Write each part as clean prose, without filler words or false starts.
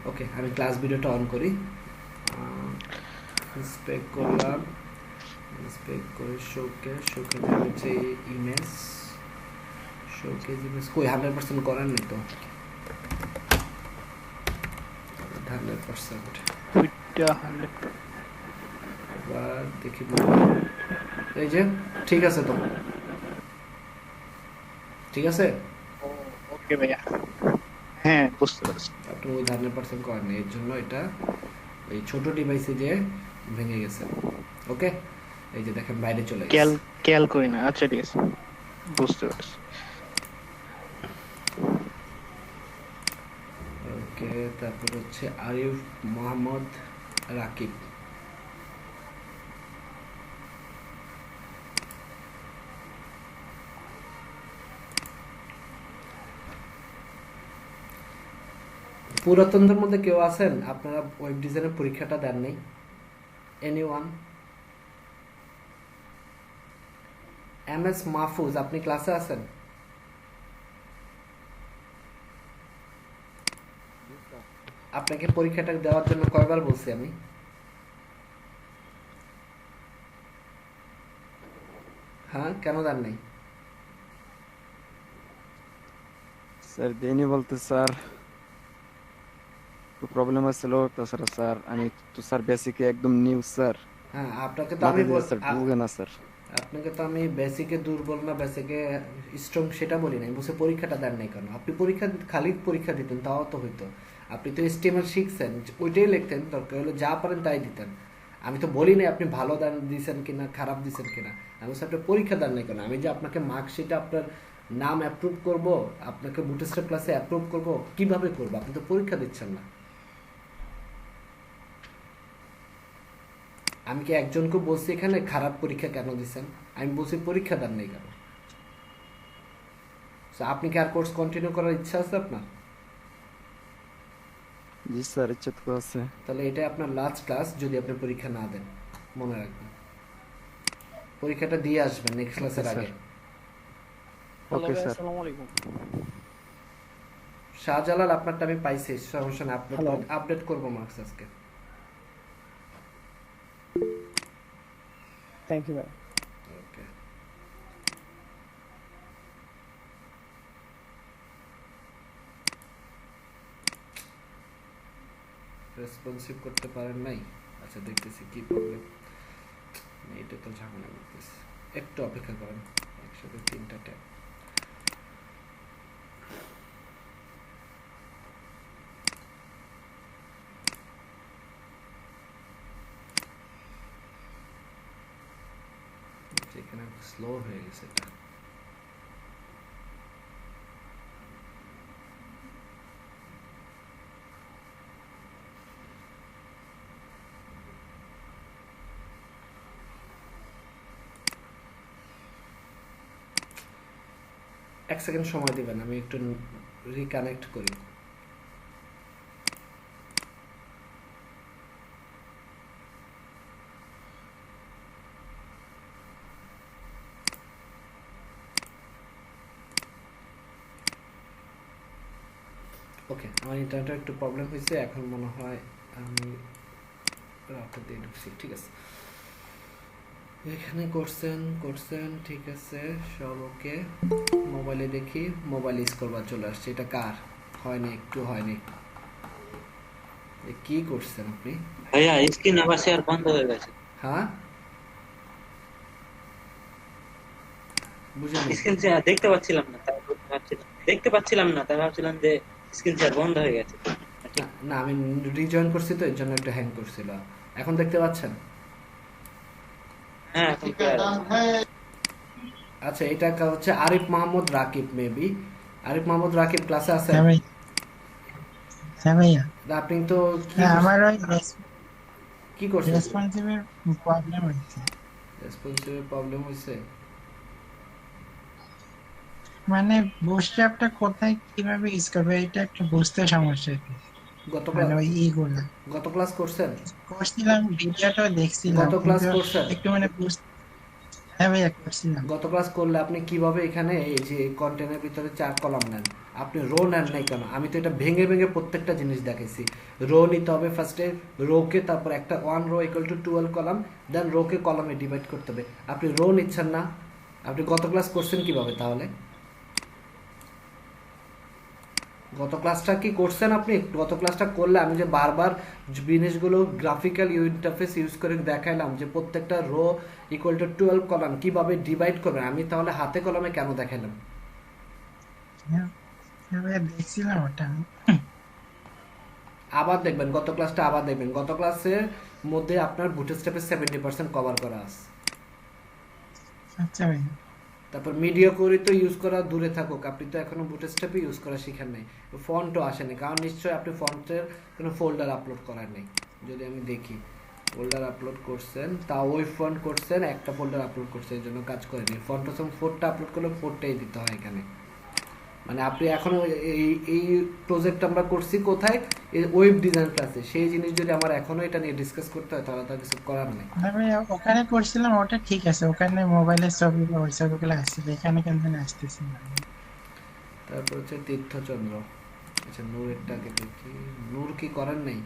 ওকে, আমি ক্লাস ভিডিওটা অন করি। ইন্সপেক্ট করলাম, ইন্সপেক্ট করে শোকেজ হচ্ছে ইমেজ, শোকেজ ইমেজ কই 100% করেন নি তো, 100%। ওইটা 100 এবার দেখি, এই যে ঠিক আছে তো, ঠিক আছে। ওকে ভাইয়া, হ্যাঁ বুঝতে পারছি। আপনি ওই 100% করেন নি, এর জন্য এটা ওই ছোট ডিভাইসে যে ভেঙে গেছে। ওকে, এই যে দেখেন বাইরে চলে খেয়াল গেছে। খেয়াল করি না, আচ্ছা ঠিক আছে, বুঝতে পারছি। ওকে, তারপর হচ্ছে আরিফ মোহাম্মদ রাকিব। পুরাতনদের মধ্যে কেউ আছেন আপনারা ওয়েব ডিজাইনের পরীক্ষাটা দেন নাই? এনিওয়ান? এম এস মাহফুজ, আপনি ক্লাসে আছেন? আপনাকে পরীক্ষাটা দেওয়ার জন্য কয়বার বলছি আমি? হ্যাঁ, কেন দেন নাই? স্যার দেইনি বলতে স্যার একটু প্রবলেম হয়েছিল, তাছাড়া স্যার আমি তো স্যার বেসিকে একদম নিউ স্যার, হ্যাঁ, আপনাকে তো আমি মাথা দিয়ে স্যার ঢুকে না স্যার। আপনাকে তো আমি বেসিকে দুর্বল না বেসিকে স্ট্রং সেটা বলি নাই, বলছে পরীক্ষাটা দেন নাই কেন। আপনি পরীক্ষা খালি পরীক্ষা দিতেন তাও তো হইতো। আপনি তো এসটিএমএল শিখছেন, ওইটাই লিখতেন, দরকার হলো যা পারেন তাই দিতেন। আমি তো বলি নাই আপনি ভালো দান দিয়েছেন কিনা খারাপ দিয়েছেন কিনা, আমি বলছি আপনি পরীক্ষা দেন নাই কেন। আমি যে আপনাকে মার্কশিটে আপনার নাম অ্যাপ্রুভ করব, আপনাকে বুটস্ট্র্যাপ ক্লাসে অ্যাপ্রুভ করব, কিভাবে করব? আপনি তো পরীক্ষা দিচ্ছেন না। আমি কি একজনকে বলছি এখানে খারাপ পরীক্ষা কেন দিচ্ছেন? আমি বলছি পরীক্ষা দেন নাই কেন। So, আপনি কি আর কোর্স কন্টিনিউ করার ইচ্ছা আছে আপনার? জি স্যার, ইচ্ছা তো আছে। তাহলে এটাই আপনার লাস্ট ক্লাস যদি আপনি পরীক্ষা না দেন, মনে রাখবেন। পরীক্ষাটা দিয়ে আসবেন নেক্সট ওকে ক্লাসের স্যার। আগে। হ্যালো ওকে ভাই, স্যার। আসসালামু আলাইকুম। শাহজালাল, আপনারটা আমি পাইছি, সমস্যা না, আপলোড হ্যালো, করে আপডেট করবো মার্কস আজকে। থ্যাংক ইউ ভাই। ওকে, রেসপন্সিভ করতে পারেন নাই? আচ্ছা, দেখতেছি কি প্রবলেম। এটা তো ঝামেলা করতেছি, একটু অপেক্ষা করেন। একসাথে 3টা ট্যাব। এখানে স্লো হয়ে গেছে এটা। এক সেকেন্ড সময় দিবেন, আমি একটু রিকানেক্ট করি। ওকে, আমার ইন্টারনেটে একটু প্রবলেম হয়েছে, এখন মনে হয় আমি রাউটার দিয়ে ঢুকছি। ঠিক আছে, এখানে করছেন করছেন, ঠিক আছে, সব ওকে। মোবাইলে দেখি, মোবাইল স্কোর বার চলে আসছে। এটা কার? হয়নি, একটু হয়নি। কি করছেন আপনি? ভাইয়া স্ক্রিন আবার শেয়ার বন্ধ হয়ে গেছে। হ্যাঁ, বুঝিনি। স্ক্রিন শেয়ার দেখতে পাচ্ছিলাম না, তাই ভাবছিলাম যে স্ক্রিন শেয়ার বন্ধ হয়ে গেছে। না ঠিক। না, আমি রিজয়েন করছি তো, এর জন্য একটু হ্যাং করছিল। এখন দেখতে পাচ্ছেন? হ্যাঁ এখন clear আছে। আচ্ছা, এটা হচ্ছে আরিফ মাহমুদ রাকিব, মেবি। আরিফ মাহমুদ রাকিব ক্লাসে আছেন? হ্যাঁ ভাই, হ্যাঁ ভাইয়া। আপনি তো কি হ্যাঁ, আমার ওই কি করছেন? রেসপন্সিভের প্রবলেম হচ্ছে। রেসপন্সিভ প্রবলেম হয়েছে? মানে বুটস্ট্র্যাপটা কোথায় কিভাবে ইউজ করবে এটা একটু বুঝতে সমস্যা কি। গত মানে ক্লাস, ওই ইগুলা গত ক্লাস করছেন? করছিলাম, ভিডিওটাও দেখছিলাম গত ক্লাস কিন্তু করছেন? একটু মানে হ্যাঁ ভাইয়া করছিলাম। গত ক্লাস করলে আপনি কিভাবে এখানে এই যে কন্টেনের ভিতরে 4 কলাম নেন, আপনি রো নেন নাই কেন? আমি তো এটা ভেঙে ভেঙে প্রত্যেকটা জিনিস দেখাইছি। রো নিতে হবে ফার্স্টে, রোকে তারপর একটা 1 রো ইকুয়াল টু 12 কলাম, দেন রোকে কলামে ডিভাইড করতে হবে। আপনি রো নিচ্ছেন না, আপনি গত ক্লাস করছেন কিভাবে তাহলে? গত ক্লাসটা কি করছেন আপনি? গত ক্লাসটা করলে আমি যে বারবার জিনিসগুলো গ্রাফিক্যাল ইন্টারফেস ইউজ করে দেখাইলাম যে প্রত্যেকটা রো ইকুয়াল টু 12 কলাম কিভাবে ডিভাইড করবেন, আমি তাহলে হাতে কলমে কেন দেখাইলাম? হ্যাঁ হ্যাঁ ভাইয়া দেখছিলাম ওটা আমি। আবার দেখবেন, গত ক্লাসটা আবার দেখবেন। গত ক্লাসের মধ্যে আপনার বুটস্ট্র্যাপের 70% কভার করা আছে। আচ্ছা ভাইয়া। তারপর মিডিয়া কোরি তো ইউজ করা দূরে থাকুক, আপনি তো এখনো বুটস্ট্র্যাপে ইউজ করা শিখেন নাই, ফন্টও আসেনি, কারণ নিশ্চয়ই আপনি ফন্টের কোনো ফোল্ডার আপলোড করার নেই। যদি আমি দেখি ফোল্ডার আপলোড করছেন, তা ওই ফন্ট করছেন, একটা ফোল্ডার আপলোড করছেন, এই জন্য কাজ করেনি। ফন্ট হচ্ছে 4টা আপলোড করলে 4টাই দিতে হয় এখানে। মানে আপনি এখনো এই এই প্রজেক্ট আমরা করছি কোথায়, ওয়েব ডিজাইন ক্লাসে, সেই জিনিস যদি আমার এখনো এটা নিয়ে ডিসকাস করতে হয় তাহলে তার কিছু করার নেই। না ভাইয়া ওখানে করছিলাম ওটা ঠিক আছে, ওখানে মোবাইলের ছবি বা ওই ছবিগুলো আসছিল, এখানে কেন আসতেছে না। তারপর হচ্ছে তীর্থচন্দ্র। আচ্ছা নূরেরটাকে দেখি, নূর কি করেন নাই?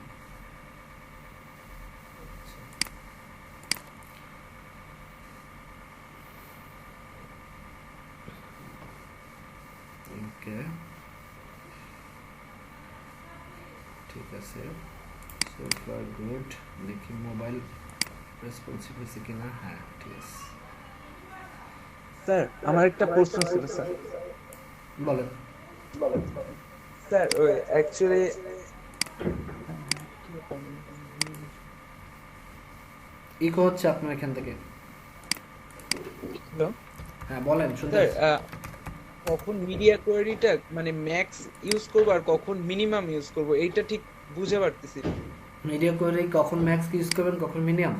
ওকে ঠিক আছে, সো ফার গুড। দেখি মোবাইল রেসপন্সিভ হয়েছে কিনা। হ্যাঁ ঠিক আছে, স্যার আমার একটা প্রশ্ন ছিল স্যার। বলেন। স্যার ওই অ্যাকচুয়ালি ইকো হচ্ছে আপনার এখান থেকে। হ্যালো হ্যাঁ বলেন, শুনতে স্যার, পাচ্ছি। কখন মিডিয়া কোয়েরিটা মানে ম্যাক্স ইউজ করব আর কখন মিনিমাম ইউজ করব এইটা ঠিক বুঝে পারতেছি না। মিডিয়া কোয়েরি কখন ম্যাক্স ইউজ করবেন, কখন মিনিমাম?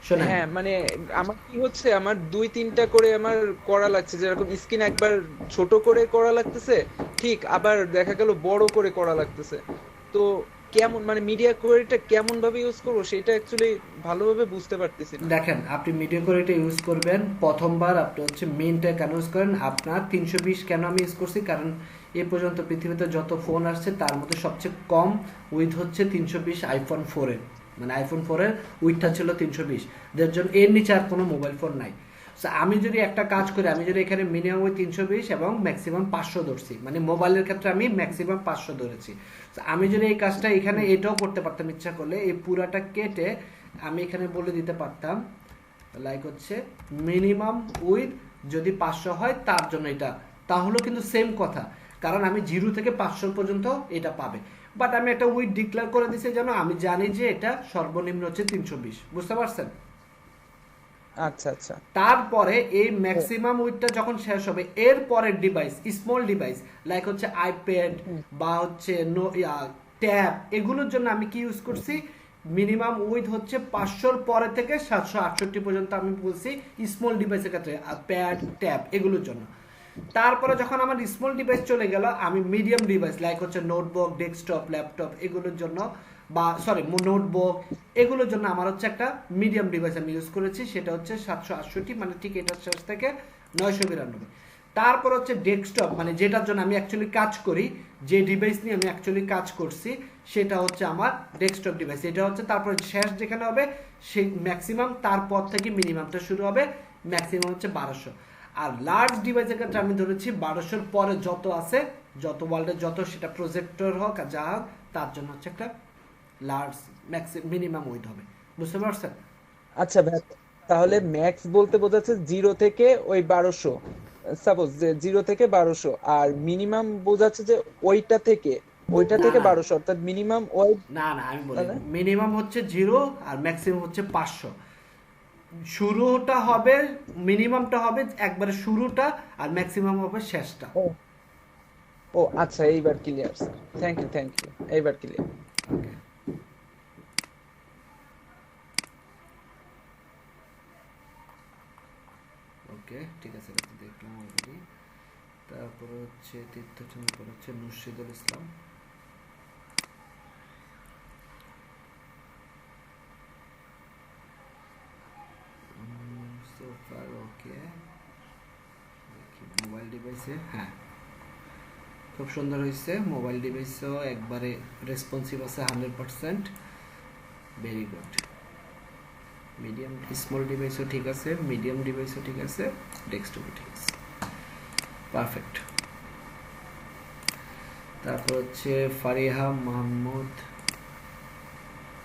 শোনেন, হ্যাঁ মানে আমার কি হচ্ছে, আমার 2-3টা করে আমার করা লাগছে, যেরকম স্ক্রিন একবার ছোট করে করা লাগতেছে, ঠিক আবার দেখা গেল বড় করে করা লাগতেছে। তো কেমন মানে মিডিয়া কোয়েরিটা কেমন ভাবে ইউজ করব সেটা অ্যাকচুয়ালি ভালোভাবে বুঝতে পারতেছি না। দেখেন আপনি মিডিয়া কোয়েরিটা ইউজ করবেন, প্রথমবার আপনি হচ্ছে মেইনটা কেন ইউজ করেন, আপনার 320 কেন আমি ইউজ করছি, কারণ এ পর্যন্ত পৃথিবীতে যত ফোন আসছে তার মধ্যে সবচেয়ে কম উইথ হচ্ছে 320 আইফোন 4-এর, মানে আইফোন 4-এর উইথটা ছিল 320, যার জন্য এর নিচে আর কোনো মোবাইল ফোন নাই। সো আমি যদি একটা কাজ করি, আমি যদি এখানে মিনিমাম ওই 320 এবং ম্যাক্সিমাম 500 ধরছি, মানে মোবাইলের ক্ষেত্রে আমি ম্যাক্সিমাম 500 ধরেছি। So আমি যদি এই কাজটা এখানে এটাও করতে পারতাম ইচ্ছা করলে, এই পুরাটা কেটে আমি এখানে বলে দিতে পারতাম লাইক হচ্ছে মিনিমাম উইথ যদি 500 হয় তার জন্য এটা, তাহলেও কিন্তু সেম কথা, কারণ আমি 0 থেকে 500 পর্যন্ত এটা পাবে। বাট আমি একটা উইথ ডিক্লেয়ার করে দিছি যেন আমি জানি যে এটা সর্বনিম্ন হচ্ছে 320, বুঝতে পারছেন? আচ্ছা আচ্ছা। তারপরে এই ম্যাক্সিমাম উইথটা যখন শেষ হবে, এর পরের ডিভাইস স্মল ডিভাইস লাইক হচ্ছে আইপ্যাড বা হচ্ছে ট্যাব, এগুলোর জন্য আমি কি ইউজ করছি, মিনিমাম উইথ হচ্ছে 500-র পরে থেকে 768 পর্যন্ত আমি বলছি স্মল ডিভাইসের ক্ষেত্রে, প্যাড ট্যাব এগুলোর জন্য। তারপরে যখন আমার স্মল ডিভাইস চলে গেল, আমি মিডিয়াম ডিভাইস লাইক হচ্ছে নোটবুক, ডেস্কটপ, ল্যাপটপ এগুলোর জন্য, বা সরি নোটবুক এগুলোর জন্য আমার হচ্ছে একটা মিডিয়াম ডিভাইস আমি ইউজ করেছি, সেটা হচ্ছে 768, মানে ঠিক এটার শেষ থেকে 992। তারপর হচ্ছে ডেস্কটপ, মানে যেটার জন্য আমি অ্যাকচুয়ালি কাজ করি, যে ডিভাইস নিয়ে আমি অ্যাকচুয়ালি কাজ করছি সেটা হচ্ছে আমার ডেস্কটপ ডিভাইস, এটা হচ্ছে তারপর শেষ যেখানে হবে সেই ম্যাক্সিমাম, তারপর থেকে মিনিমামটা শুরু হবে, ম্যাক্সিমাম হচ্ছে 1200। আর লার্জ ডিভাইসের ক্ষেত্রে আমি ধরেছি 1200-র পরে যত আছে, যত ওয়ার্ল্ডের যত, সেটা প্রজেক্টর হোক আর যা হোক, তার জন্য হচ্ছে একটা লার্জ মিনিমাম উইথ হবে, বুঝতে পারছেন? আচ্ছা ভাই, তাহলে ম্যাক্স বলতে বোঝাচ্ছে 0 থেকে ওই 1200, সাপোজ যে 0 থেকে 1200, আর মিনিমাম বোঝাচ্ছে যে ওইটা থেকে না, 1200, অর্থাৎ মিনিমাম ওই। না না আমি বলি তাহলে মিনিমাম হচ্ছে 0 আর ম্যাক্সিমাম হচ্ছে 500। শুরুটা হবে, মিনিমামটা হবে একবারে শুরুটা, আর ম্যাক্সিমাম হবে শেষটা। ও ও আচ্ছা, এইবার ক্লিয়ার স্যার, থ্যাংক ইউ এইবার ক্লিয়ার। ওকে ওকে ঠিক আছে, এটা তো দেখলাম অলরেডি। তারপরে হচ্ছে তীর্থচন্দ্র, পর হচ্ছে মুর্শিদুল ইসলাম। So ডিভাইসে, হ্যাঁ খুব সুন্দর হয়েছে। মোবাইল ডিভাইসও একবারে রেসপন্সিভ আছে 100%, ভেরি গুড। মিডিয়াম স্মল ডিভাইসও ঠিক আছে, মিডিয়াম ডিভাইসও ঠিক আছে, ডেস্কটপও ঠিক আছে, পারফেক্ট। তারপর হচ্ছে ফারিহা মাহমুদ,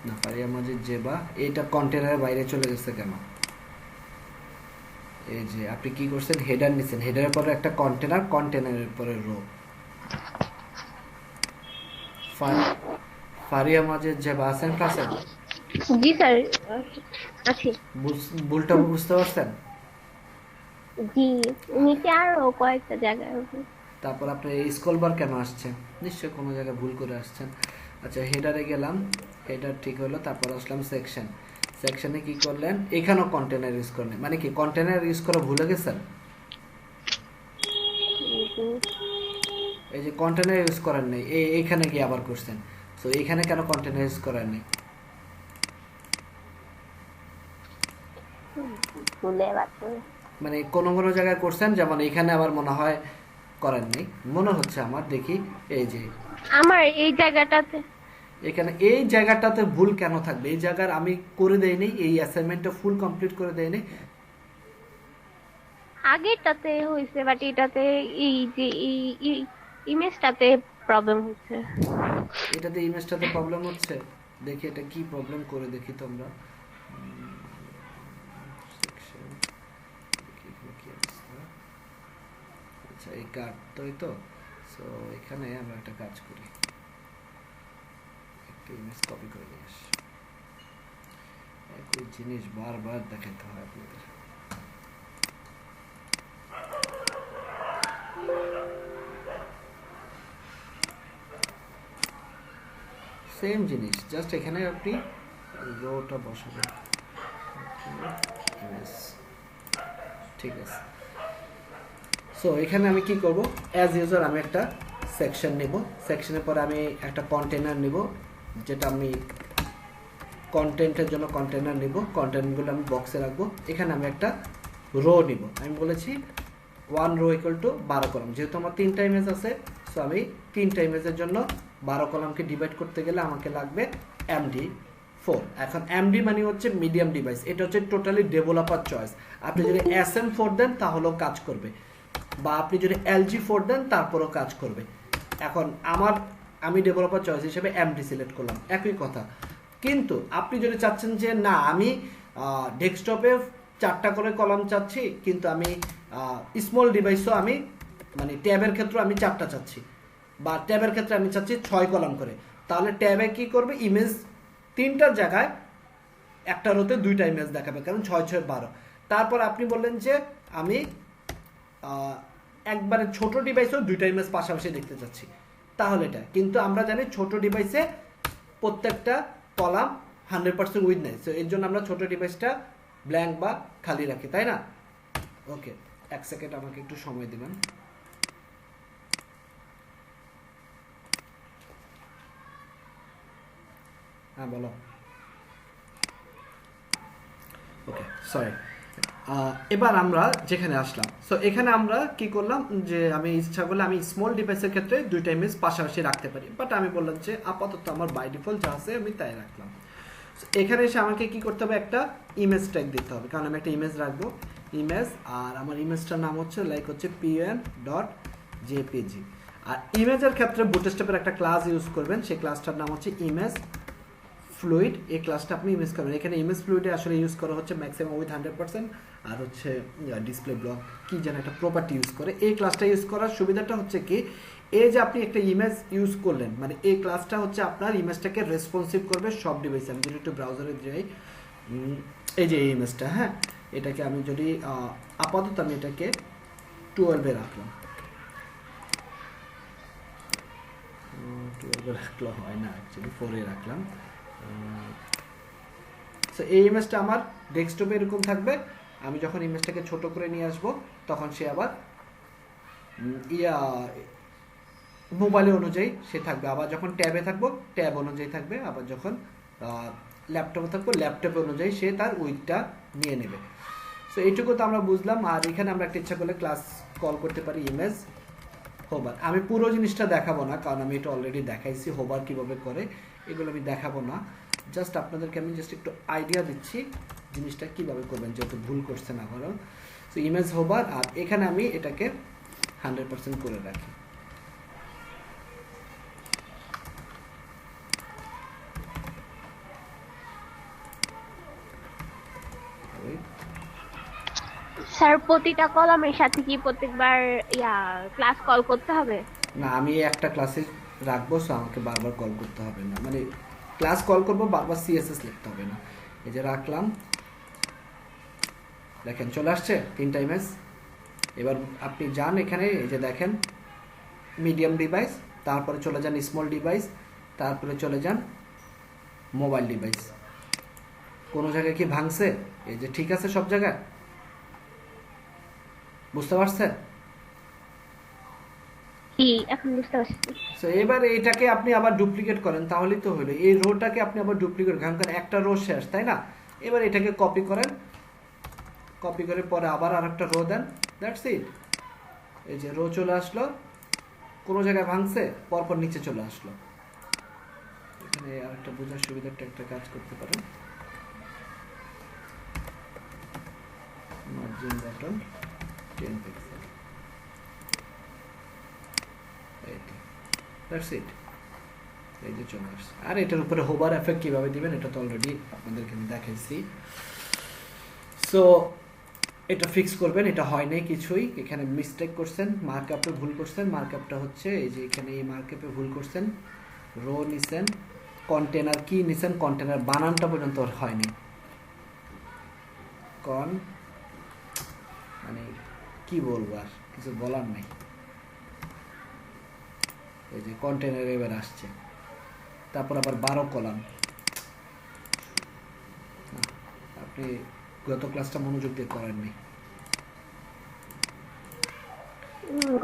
না ফারিহা মজিদ জেবা, এটা কন্টেনারের বাইরে চলে গেছে কেন? এই যে আপনি কি করছেন, হেডার নিছেন, হেডারের পরে একটা কন্টেনার, কন্টেনারের পরে রো। ফারিয়া মাঝে যে আছেন ক্লাসে? জি স্যার, আছি। ভুলটা বুঝতে পারছেন? জি, নিচে আরো কয়েকটা জায়গায় আছে। তারপর আপনার এই স্ক্রল বার কেন আসছে? নিশ্চয়ই কোনো জায়গায় ভুল করে আসছেন। আচ্ছা হেডারে গেলাম, হেডার ঠিক হলো, তারপর আসলাম সেকশন। সেকশনে কি করলেন, এখানেও কন্টেনার ইউজ করলেন, মানে কি কন্টেনার ইউজ করা ভুলে গেছেন? এই যে কন্টেনার ইউজ করেন নাই, এইখানে কি আবার করছেন, সো এইখানে কেন কন্টেনার ইউজ করেন নাই? ভুলে গেছে। মানে কোনো কোনো জায়গায় করছেন, যেমন এখানে আবার মনে হয় করেন নাই, মনে হচ্ছে আমার, দেখি এই যে আমার এই জায়গাটাতে, এখানে এই জায়গাটাতে ভুল কেন থাকবে? এই জায়গার আমি করে দেইনি, এই অ্যাসাইনমেন্টটা ফুল কমপ্লিট করে দেইনি। আগেরটাতে হয়েছে, বাট এটাতে এই যে এই ইমেজটাতে প্রবলেম হচ্ছে। এটাতে ইমেজটাতে প্রবলেম হচ্ছে, দেখি এটা কি প্রবলেম করে দেখি তো আমরা। Section, দেখি এখানে কি অবস্থা। আচ্ছা এই কার্ডটাই তো, সো এখানে আমরা একটা কাজ করি, একটা ইমেজ কপি করে নিয়ে আসি। একই জিনিস বারবার দেখাতে হয় আপনাদের। সেম জিনিস, জাস্ট এখানে আপনি রোটা বসাবেন। Yes, ঠিক আছে। সো এখানে আমি কি করব, অ্যাজ ইউজার আমি একটা সেকশন নেব, সেকশনের পরে আমি একটা কন্টেনার নেব, যেটা আমি কন্টেন্টের জন্য কন্টেনার নেব, কন্টেন্টগুলো আমি বক্সে রাখবো। এখানে আমি একটা রো নিব, আমি বলেছি 1 রো ইকুয়াল টু 12 কলাম, যেহেতু আমার 3টা ইমেজ আছে, সো আমি 3টা ইমেজের জন্য 12 কলামকে ডিভাইড করতে গেলে আমাকে লাগবে MD4। এখন MD মানে হচ্ছে মিডিয়াম ডিভাইস, এটা হচ্ছে টোটালি ডেভেলপার চয়েস। আপনি যদি SM4 দেন তাহলেও কাজ করবে, বা আপনি যদি LG4 দেন তারপরেও কাজ করবে। এখন আমি ডেভেলপার চয়েস হিসেবে MD সিলেক্ট করলাম, একই কথা। কিন্তু আপনি যদি চাচ্ছেন যে না আমি ডেস্কটপে 4টা করে কলাম চাচ্ছি, কিন্তু আমি স্মল ডিভাইসও আমি মানে ট্যাবের ক্ষেত্রে আমি 4টা চাচ্ছি, বা ট্যাবের ক্ষেত্রে আমি চাচ্ছি 6 কলাম করে, তাহলে ট্যাবে কি করবে, ইমেজ 3টার জায়গায় একটা রোতে 2টা ইমেজ দেখাবে, কারণ 6 6 12। তারপর আপনি বললেন যে আমি একবারে ছোট ডিভাইসেও 2টা ইমেজ পাশাপাশি দেখতে চাচ্ছি, তাহলে এটা। কিন্তু আমরা জানি ছোট ডিভাইসে প্রত্যেকটা কলাম 100% উইথ নেই, সো এর জন্য আমরা ছোট ডিভাইসটা ব্ল্যাঙ্ক বা খালি রাখি, তাই না? ওকে, 1 সেকেন্ড আমাকে একটু সময় দিবেন। হ্যাঁ বলো। ওকে সরি, এবার আমরা যেখানে আসলাম, সো এখানে আমরা কি করলাম, যে আমি ইচ্ছা করলে আমি স্মল ডিভাইসের ক্ষেত্রে 2টা ইমেজ পাশাপাশি রাখতে পারি, বাট আমি বললাম যে আপাতত আমার বাই ডিফল্ট যা আছে আমি তাই রাখলাম। এখানে এসে আমাকে কি করতে হবে, একটা ইমেজ ট্যাগ দিতে হবে, কারণ আমি একটা ইমেজ রাখবো, ইমেজ, আর আমার ইমেজটার নাম হচ্ছে pn.jpg। আর ইমেজের ক্ষেত্রে বুটস্ট্র্যাপের একটা ক্লাস ইউজ করবেন, সেই ক্লাসটার নাম হচ্ছে ইমেজ ফ্লুইড। এই ক্লাসটা আপনি ইমেজ করবেন, এখানে ইমেজ ফ্লুইডে আসলে ইউজ করা হচ্ছে ম্যাক্সিমাম উইথ 100%, আর হচ্ছে ডিসপ্লে ব্লক কি যেন একটা প্রপার্টি ইউজ করে। এই ক্লাসটা ইউজ করার সুবিধাটা হচ্ছে কি, এই যে আপনি একটা ইমেজ ইউজ করলেন, মানে এই ক্লাসটা হচ্ছে আপনার ইমেজটাকে রেসপন্সিভ করবে সব ডিভাইসে। আমি যদি একটু ব্রাউজারে যাই, এই যে এই ইমেজটা, হ্যাঁ এটাকে আমি যদি আপাতত আমি এটাকে 12-এ রাখলাম, 12-এ রাখলে হয় না, অ্যাকচুয়ালি 4-এ রাখলাম। সো এই ইমেজটা আমার ডেস্কটপে এরকম থাকবে, আমি যখন ইমেজটাকে ছোট করে নিয়ে আসব তখন সে আবার মোবাইলে অনুযায়ী সে থাকবে, আবার যখন ট্যাবে থাকবো ট্যাব অনুযায়ী থাকবে, আবার যখন ল্যাপটপে থাকবো ল্যাপটপ অনুযায়ী সে তার উইথটা নিয়ে নেবে। সো এইটুকু তো আমরা বুঝলাম। আর এখানে আমরা একটা ইচ্ছা করলে ক্লাস কল করতে পারি ইমেজ হোভার। আমি পুরো জিনিসটা দেখাবো না, কারণ আমি এটা অলরেডি দেখাইছি হোভার কিভাবে করে, এগুলো আমি দেখাবো না। জাস্ট আপনাদেরকে আমি জাস্ট একটু আইডিয়া দিচ্ছি জিনিসটা কিভাবে করবেন, যেহেতু ভুল করছেন আবারও। সো ইমেজ হোভার, আর এখানে আমি এটাকে 100% করে রাখি। স্যার প্রতিটা কলামের সাথে কি প্রত্যেকবার ক্লাস কল করতে হবে? না, আমি একটা ক্লাসে রাখবো, সো আমাকে বারবার কল করতে হবে না, মানে ক্লাস কল করবো, বারবার সিএসএস লিখতে হবে না। এই যে রাখলাম, দেখেন চলে আসছে 3টা ইমেজ। এবার আপনি যান এখানে, এই যে দেখেন মিডিয়াম ডিভাইস, তারপরে চলে যান স্মল ডিভাইস, তারপরে চলে যান মোবাইল ডিভাইস। কোনো জায়গায় কি ভাঙছে? এই যে ঠিক আছে সব জায়গায়, বুঝতে পারছেন? কি এখন বুঝতে পারছি। সো এবার এটাকে আপনি আবার ডুপ্লিকেট করেন, তাহলেই তো হলো। এই রোটাকে আপনি আবার ডুপ্লিকেট করেন, কারণ একটা রো শেষ, তাই না? এবার এটাকে কপি করেন, কপি করে পরে আবার আরেকটা রো দেন, দ্যাটস ইট। এই যে রো চলে আসলো, কোনো জায়গায় ভাঙছে, পরপর নিচে চলে আসলো। এখানে আরেকটা বোঝার সুবিধাটা একটা কাজ করতে পারেন, মার্জিন বাটন 10 পিক্সেল, এই তো, দ্যাটস ইট। এই যে চলে আসছে। আর এটার উপরে হোভার এফেক্ট কিভাবে দিবেন এটা তো অলরেডি আপনাদেরকে আমি দেখাইছি। সো এটা ফিক্স করবেন। এটা হয় নাই কিছুই, এখানে মিস্টেক করছেন, মার্কআপে ভুল করছেন। মার্কআপটা হচ্ছে এই যে এখানে এই মার্কআপে ভুল করছেন, রো নিছেন, কন্টেনার কি নিছেন, কন্টেনার বানানটা পর্যন্ত হয়নি। মানে কি বলবো, আর কিছু বলার নাই। এই যে কন্টেনার এবার আসছে, তারপর আবার 12 কলাম। আপনি গত ক্লাসটা মনোযোগ দিয়ে করেননি।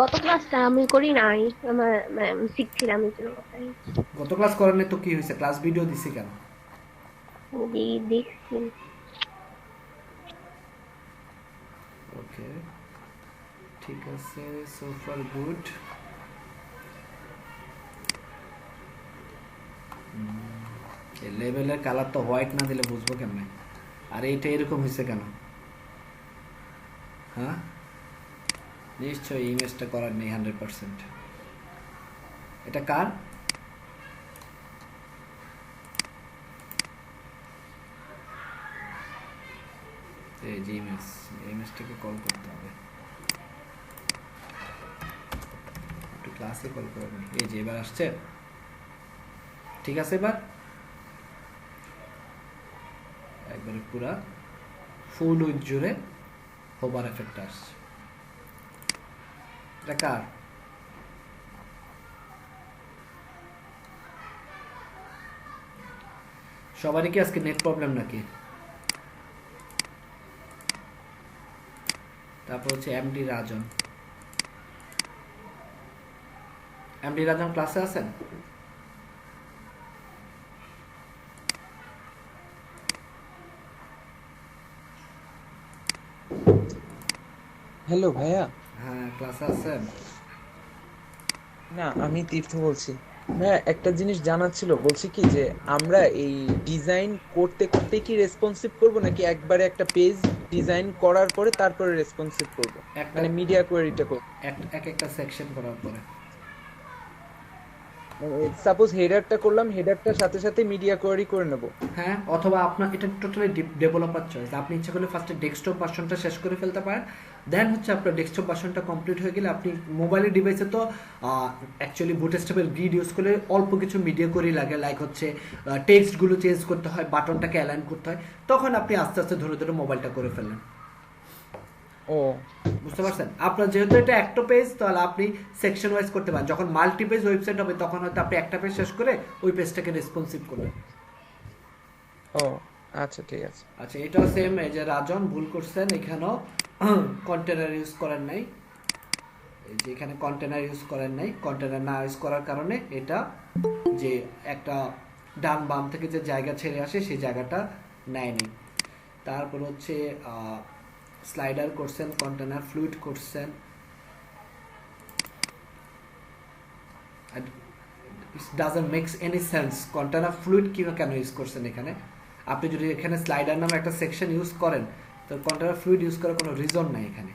গত ক্লাসটা আমি করি নাই, আমার শিখছিলাম এই জন্য। গত ক্লাস করেননি তো কি হয়েছে? ক্লাস ভিডিও দিছি কেন? দেখছি। ওকে, ঠিক আছে, সো ফার গুড। এই লেভেলের কালার তো হোয়াইট না দিলে বুঝবো কেমনে? আর এইটা এরকম হয়েছে কেন? হ্যাঁ, নিশ্চয়ই ইমেজটা করার নেই 100%। এটা কার? এই যে ইমেজটাকে কল করতে হবে, একটু ক্লাসে কল করে নি। এই যে এবার আসছে, ঠিক আছে। এবার একবারে পুরা ফুল উইথ জুড়ে হোভার এফেক্ট আসছে। এটা কার? সবারই কি আজকে নেট প্রবলেম নাকি? তারপর হচ্ছে এমডি রাজন। এমডি রাজন ক্লাসে আছেন? হ্যালো ভাইয়া। হ্যাঁ, ক্লাসে আছেন। না, আমি তীর্থ বলছি। ভাইয়া একটা জিনিস জানার ছিল, বলছি কি যে আমরা এই ডিজাইন করতে করতে কি রেসপন্সিভ করব, নাকি একবারে একটা পেজ ডিজাইন করার পরে তারপরে রেসপন্সিভ করব, মানে মিডিয়া কোয়েরিটা করব? একটা সেকশন করার পরে সাপোজ হেডারটা করলাম, হেডারটার সাথে সাথে মিডিয়া কোয়েরি করে নেব। হ্যাঁ, অথবা আপনার এটা টোটালি ডেভেলপার চয়েস। আপনি ইচ্ছা করলে ফার্স্টে ডেস্কটপ ভার্সনটা শেষ করে ফেলতে পারেন, দেন হচ্ছে আপনার ডেস্কটপ ভার্সনটা কমপ্লিট হয়ে গেলে আপনি মোবাইলের ডিভাইসে তো অ্যাকচুয়ালি বুটস্ট্র্যাপের গ্রিড ইউজ করলে অল্প কিছু মিডিয়া কোয়েরি লাগে, লাইক হচ্ছে টেক্সটগুলো চেঞ্জ করতে হয়, বাটনটাকে অ্যালাইন করতে হয়, তখন আপনি আস্তে আস্তে ধরে ধরে মোবাইলটা করে ফেলেন। ও, বুঝতে পারছেন? আপনার যেহেতু এটা একটা পেজ, তাহলে আপনি সেকশন ওয়াইজ করতে পারেন। যখন মাল্টি পেজ ওয়েবসাইট হবে তখন হয়তো আপনি একটা পেজ শেষ করে ওই পেজটাকে রেসপন্সিভ করবেন। ও আচ্ছা, ঠিক আছে। আচ্ছা, এটাও সেম। এই যে রাজন ভুল করছেন, এখানেও কন্টেনার ইউজ করেন নাই। এই যে এখানে কন্টেনার ইউজ করেন নাই, কন্টেনার না ইউজ করার কারণে এটা যে একটা ডান বাম থেকে যে জায়গা ছেড়ে আসে সেই জায়গাটা নেয়নি। তারপর হচ্ছে স্লাইডার করছেন, কন্টেনার ফ্লুইড করছেন, it doesn't makes any sense container fluid কেন ইউজ করছেন এখানে। আপনি যদি এখানে স্লাইডার নামে একটা সেকশন ইউজ করেন তো কন্টেনার ফ্লুইড ইউজ করার কোনো রিজন নাই এখানে।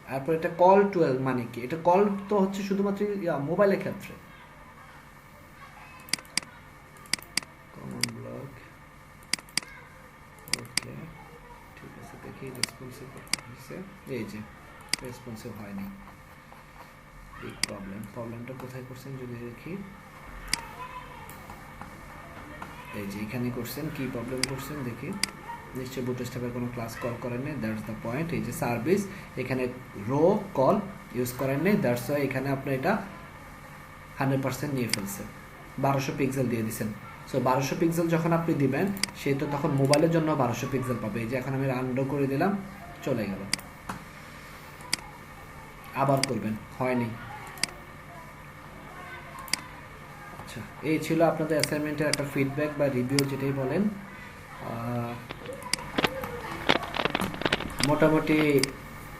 তারপর এটা কল টু মানে কি, এটা কল তো হচ্ছে শুধুমাত্র মোবাইলের ক্ষেত্রে। কমন ব্লক, ওকে ঠিক আছে, দেখি রেসপন্সিভ হয়েছে, এই যে রেসপন্সিভ হয়নি, বিগ প্রবলেমটা কোথায় করছেন যদি দেখি, এই যে এখানে করছেন, কি প্রবলেম করছেন দেখি, নিশ্চয়ই বুটস্ট্র্যাপের কোনো ক্লাস কল করেন নাই, দ্যাটস দ্য পয়েন্ট। এই যে সার্ভিস এখানে রো কল ইউজ করেন নাই, দ্যাটস ওয়াই এখানে আপনি এটা 100% নিয়ে ফেলছে, 1200 পিক্সেল দিয়ে দিচ্ছেন। সো 1200 পিক্সেল যখন আপনি দিবেন সে তো তখন মোবাইলের জন্য 1200 পিক্সেল পাবে। এই যে এখন আমি আনডো করে দিলাম, চলে গেল, আবার করবেন, হয়নি। আচ্ছা, এই ছিল আপনাদের অ্যাসাইনমেন্টের একটা ফিডব্যাক বা রিভিউ যেটাই বলেন। মোটামুটি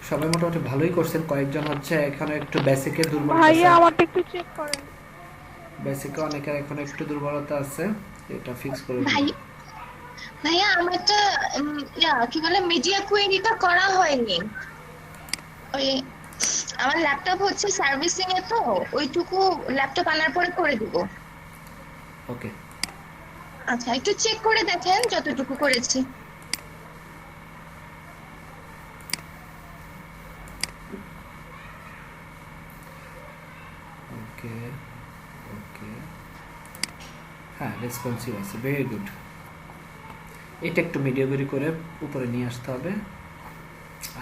সবাই মোটামুটি ভালোই করছেন, কয়েকজন হচ্ছে এখানে একটু বেসিকে দুর্বল, ভাইয়া আমারটা একটু চেক করেন। বেসিকে অনেকের এখন একটু দুর্বলতা আছে, এটা ফিক্স করে দিন। ভাইয়া আমারটা কি বলে মিডিয়া কোয়েরিটা করা হয়নি, ওই আমার ল্যাপটপ হচ্ছে সার্ভিসিং এ, তো ওইটুকু ল্যাপটপ আনার পরে করে দিব। ওকে, আচ্ছা একটু চেক করে দেখেন যতটুকু করেছি। ওকে ওকে, হ্যাঁ রেসপন্সিভ আছে, ভেরি গুড। এটা একটু মিডিয়াগরি করে উপরে নিয়ে আসতে হবে,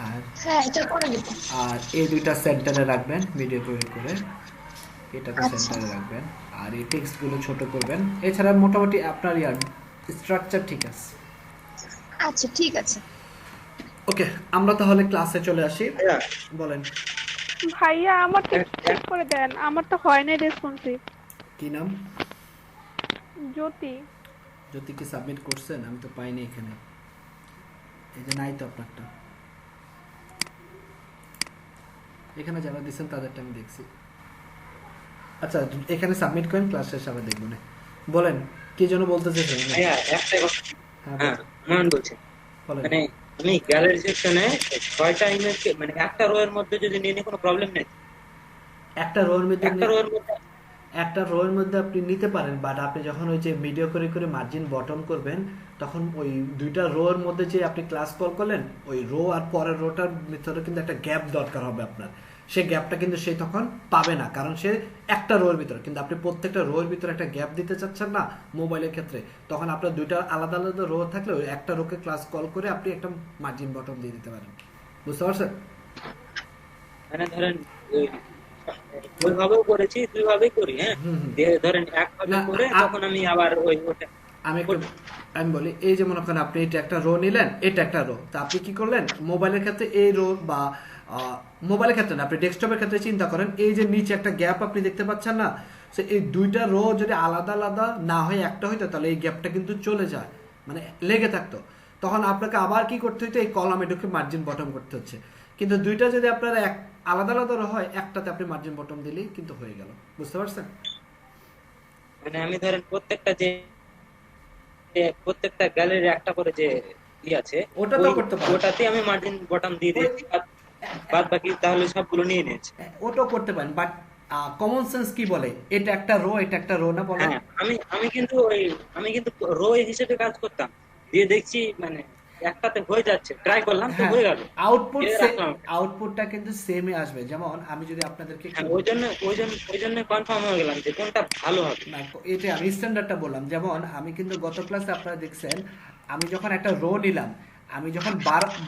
আর হ্যাঁ এটা করে দিব। আর এই দুইটা সেন্টারে রাখবেন মিডিয়াগরি করে, এটাকে সেন্টারে রাখবেন, আর এই টেক্সটগুলো ছোট করবেন। এছাড়া মোটামুটি আপনার স্ট্রাকচার ঠিক আছে। আচ্ছা ঠিক আছে, ওকে, আমরা তাহলে ক্লাসে চলে আসি। বলেন ভাইয়া আমারটা একটু চেক করে দেন, আমার তো হয় নাই রেসপন্সিভ। কি নাম? জ্যোতি। জ্যোতি কি সাবমিট করছেন? আমি তো পাইনি এখানে, এই যে নাই তো আপনারটা, এখানে যারা দিচ্ছেন তাদেরটা আমি দেখছি। আচ্ছা এখানে সাবমিট করেন, ক্লাস শেষে আবার দেখবো না। বলেন কি জন্য বলতে চাইছেন? হ্যাঁ একটা কথা, হ্যাঁ মান বলছি, বলেন। মানে আমি গ্যালারি সেকশনে 6টা ইমেজ মানে একটা রো এর মধ্যে যদি নিয়ে কোনো প্রবলেম নেই, একটা রো এর মধ্যে একটা রো এর মধ্যে একটা রো এর মধ্যে আপনি নিতে পারেন, বাট আপনি যখন ওই যে ভিডিও করে করে মার্জিন বটম করবেন তখন ওই দুইটা রো এর মধ্যে যে আপনি ক্লাস কল করলেন ওই রো আর পরের রোটার ভিতরে কিন্তু একটা গ্যাপ দরকার হবে আপনার, সেই গ্যাপটা কিন্তু সে তখন পাবে না, কারণ সে একটা রো এর ভিতরে, কিন্তু আপনি প্রত্যেকটা রো এর ভিতরে একটা গ্যাপ দিতে চাচ্ছেন না মোবাইলের ক্ষেত্রে, তখন আপনার দুইটা আলাদা আলাদা রো থাকলে ওই একটা রোকে ক্লাস কল করে আপনি একটা মার্জিন বটম দিয়ে দিতে পারেন। বুঝতে পারছেন? মানে ধরেন ওইভাবেও করেছি, দুইভাবেই করি, হ্যাঁ দিয়ে ধরেন একভাবে করে তখন আমি আবার ওই ওটা আমি বলি, এই যে মনে করেন আপনি এটা একটা রো নিলেন, এটা একটা রো, তা আপনি কি করলেন মোবাইলের ক্ষেত্রে এই রো বা মোবাইলের ক্ষেত্রে না, আপনি ডেস্কটপের ক্ষেত্রে চিন্তা করেন, এই যে নিচে একটা গ্যাপ আপনি দেখতে পাচ্ছেন না, সো এই দুইটা রো যদি আলাদা আলাদা না হয়ে একটা হইতো তাহলে এই গ্যাপটা কিন্তু চলে যায়, মানে লেগে থাকতো, তখন আপনাকে আবার কি করতে হইতো, এই কলামে ঢুকে মার্জিন বটম করতে হচ্ছে। কিন্তু দুইটা যদি আপনার আলাদা আলাদা রো হয়, একটাতে আপনি মার্জিন বটম দিলেই কিন্তু হয়ে গেল। বুঝতে পারছেন? মানে আমি ধরেন প্রত্যেকটা গ্যালারি একটা করে যে ই আছে ওটা তো করতে পারেন, ওটাতে আমি মার্জিন বটম দিয়ে দিয়েছি, বাদ বাকি তাহলে সবগুলো নিয়ে নিয়েছি। ওটাও করতে পারেন, বাট কমন সেন্স কি বলে এটা একটা রো, এটা একটা রো না বলে? হ্যাঁ আমি কিন্তু রো হিসেবে কাজ করতাম, দিয়ে দেখছি মানে একটাতে হয়ে যাচ্ছে, ট্রাই করলাম তো হয়ে গেল, আউটপুটটা কিন্তু সেমই আসবে। যেমন আমি যদি আপনাদেরকে ওই জন্য কনফার্ম হয়ে গেলাম যে কোনটা ভালো হবে। না, এটা আমি স্ট্যান্ডার্ডটা বললাম। যেমন আমি কিন্তু গত ক্লাসে আপনারা দেখছেন, আমি যখন একটা রো নিলাম, আমি যখন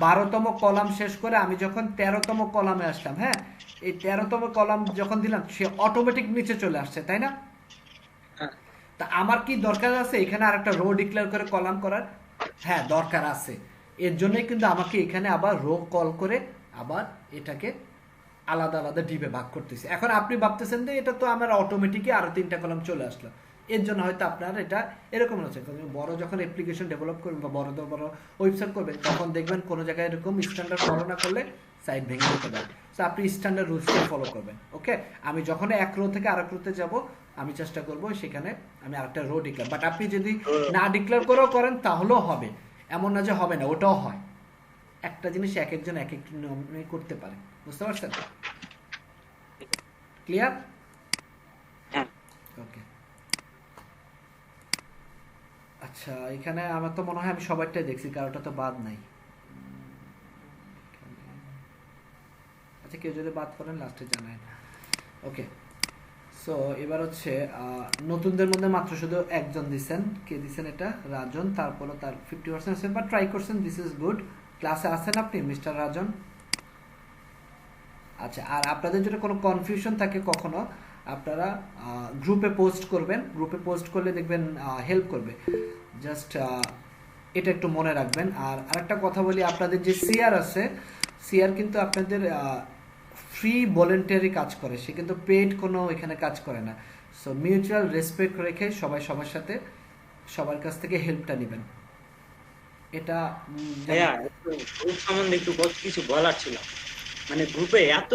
12তম কলাম শেষ করে আমি যখন 13তম কলামে আসলাম, হ্যাঁ এই 13তম কলাম যখন দিলাম সে অটোমেটিক নিচে চলে আসছে, তাই না? তা আমার কি দরকার আছে এখানে আরেকটা রো ডিক্লেয়ার করে কলাম করার? হ্যাঁ দরকার আছে, এর জন্যই কিন্তু আমাকে এখানে আবার রো কল করে আবার এটাকে আলাদা আলাদা ডিবে ভাগ করতেছি। এখন আপনি ভাবতেছেন যে এটা তো আমার অটোমেটিকই আরো 3টা কলাম চলে আসলো, এর জন্য হয়তো আপনার এটা এরকম হচ্ছে। বড় যখন অ্যাপ্লিকেশন ডেভেলপ করবেন বা বড় ওয়েবসাইট করবেন তখন দেখবেন কোনো জায়গায় এরকম স্ট্যান্ডার্ড ফলো না করলে সাইট ভেঙে দিতে পারে। সো আপনি স্ট্যান্ডার্ড রুলসটা ফলো করবেন। ওকে, আমি যখন এক রো থেকে আরেক রোতে যাব আমি চেষ্টা করব সেখানে আমি আরেকটা রো ডিক্লেয়ার, বাট আপনি যদি না ডিক্লেয়ার করেও করেন তাহলেও হবে, এমন না যে হবে না, ওটাও হয়। একটা জিনিস এক একজন এক এক নিয়মে করতে পারে, বুঝতে পারছেন? ক্লিয়ার? হ্যাঁ। ওকে, আচ্ছা এখানে আমার তো মনে হয় আমি সবারটাই দেখছি, কারোটা তো বাদ নাই। আচ্ছা কেউ যদি বাদ করেন লাস্টে জানায়। ওকে, সো এবার হচ্ছে নতুনদের মধ্যে মাত্র শুধু একজন দিছেন। কে দিছেন এটা? রাজন। তারপরে তার 50% আছে, বাট ট্রাই করছেন, দিস ইজ গুড। ক্লাসে আছেন আপনি মিস্টার রাজন? আচ্ছা, আর আপনাদের যদি কোনো কনফিউশন থাকে কখনো, আপনারা গ্রুপে পোস্ট করবেন। গ্রুপে পোস্ট করলে দেখবেন হেল্প করবে। জাস্ট এটা একটু মনে রাখবেন। আর আরেকটা কথা বলি, আপনাদের যে সিআর আছে, সিআর কিন্তু আপনাদের ফ্রি ভলেন্টারি কাজ করে, সে কিন্তু পেড কোনো এখানে কাজ করে না। সো মিউচুয়াল রেসপেক্ট রেখে সবাই সবার সাথে সবার কাছ থেকে হেল্পটা নেবেন। এটা ভাইয়া গ্রুপ সম্বন্ধে একটু কিছু বলার ছিল। মানে গ্রুপে এত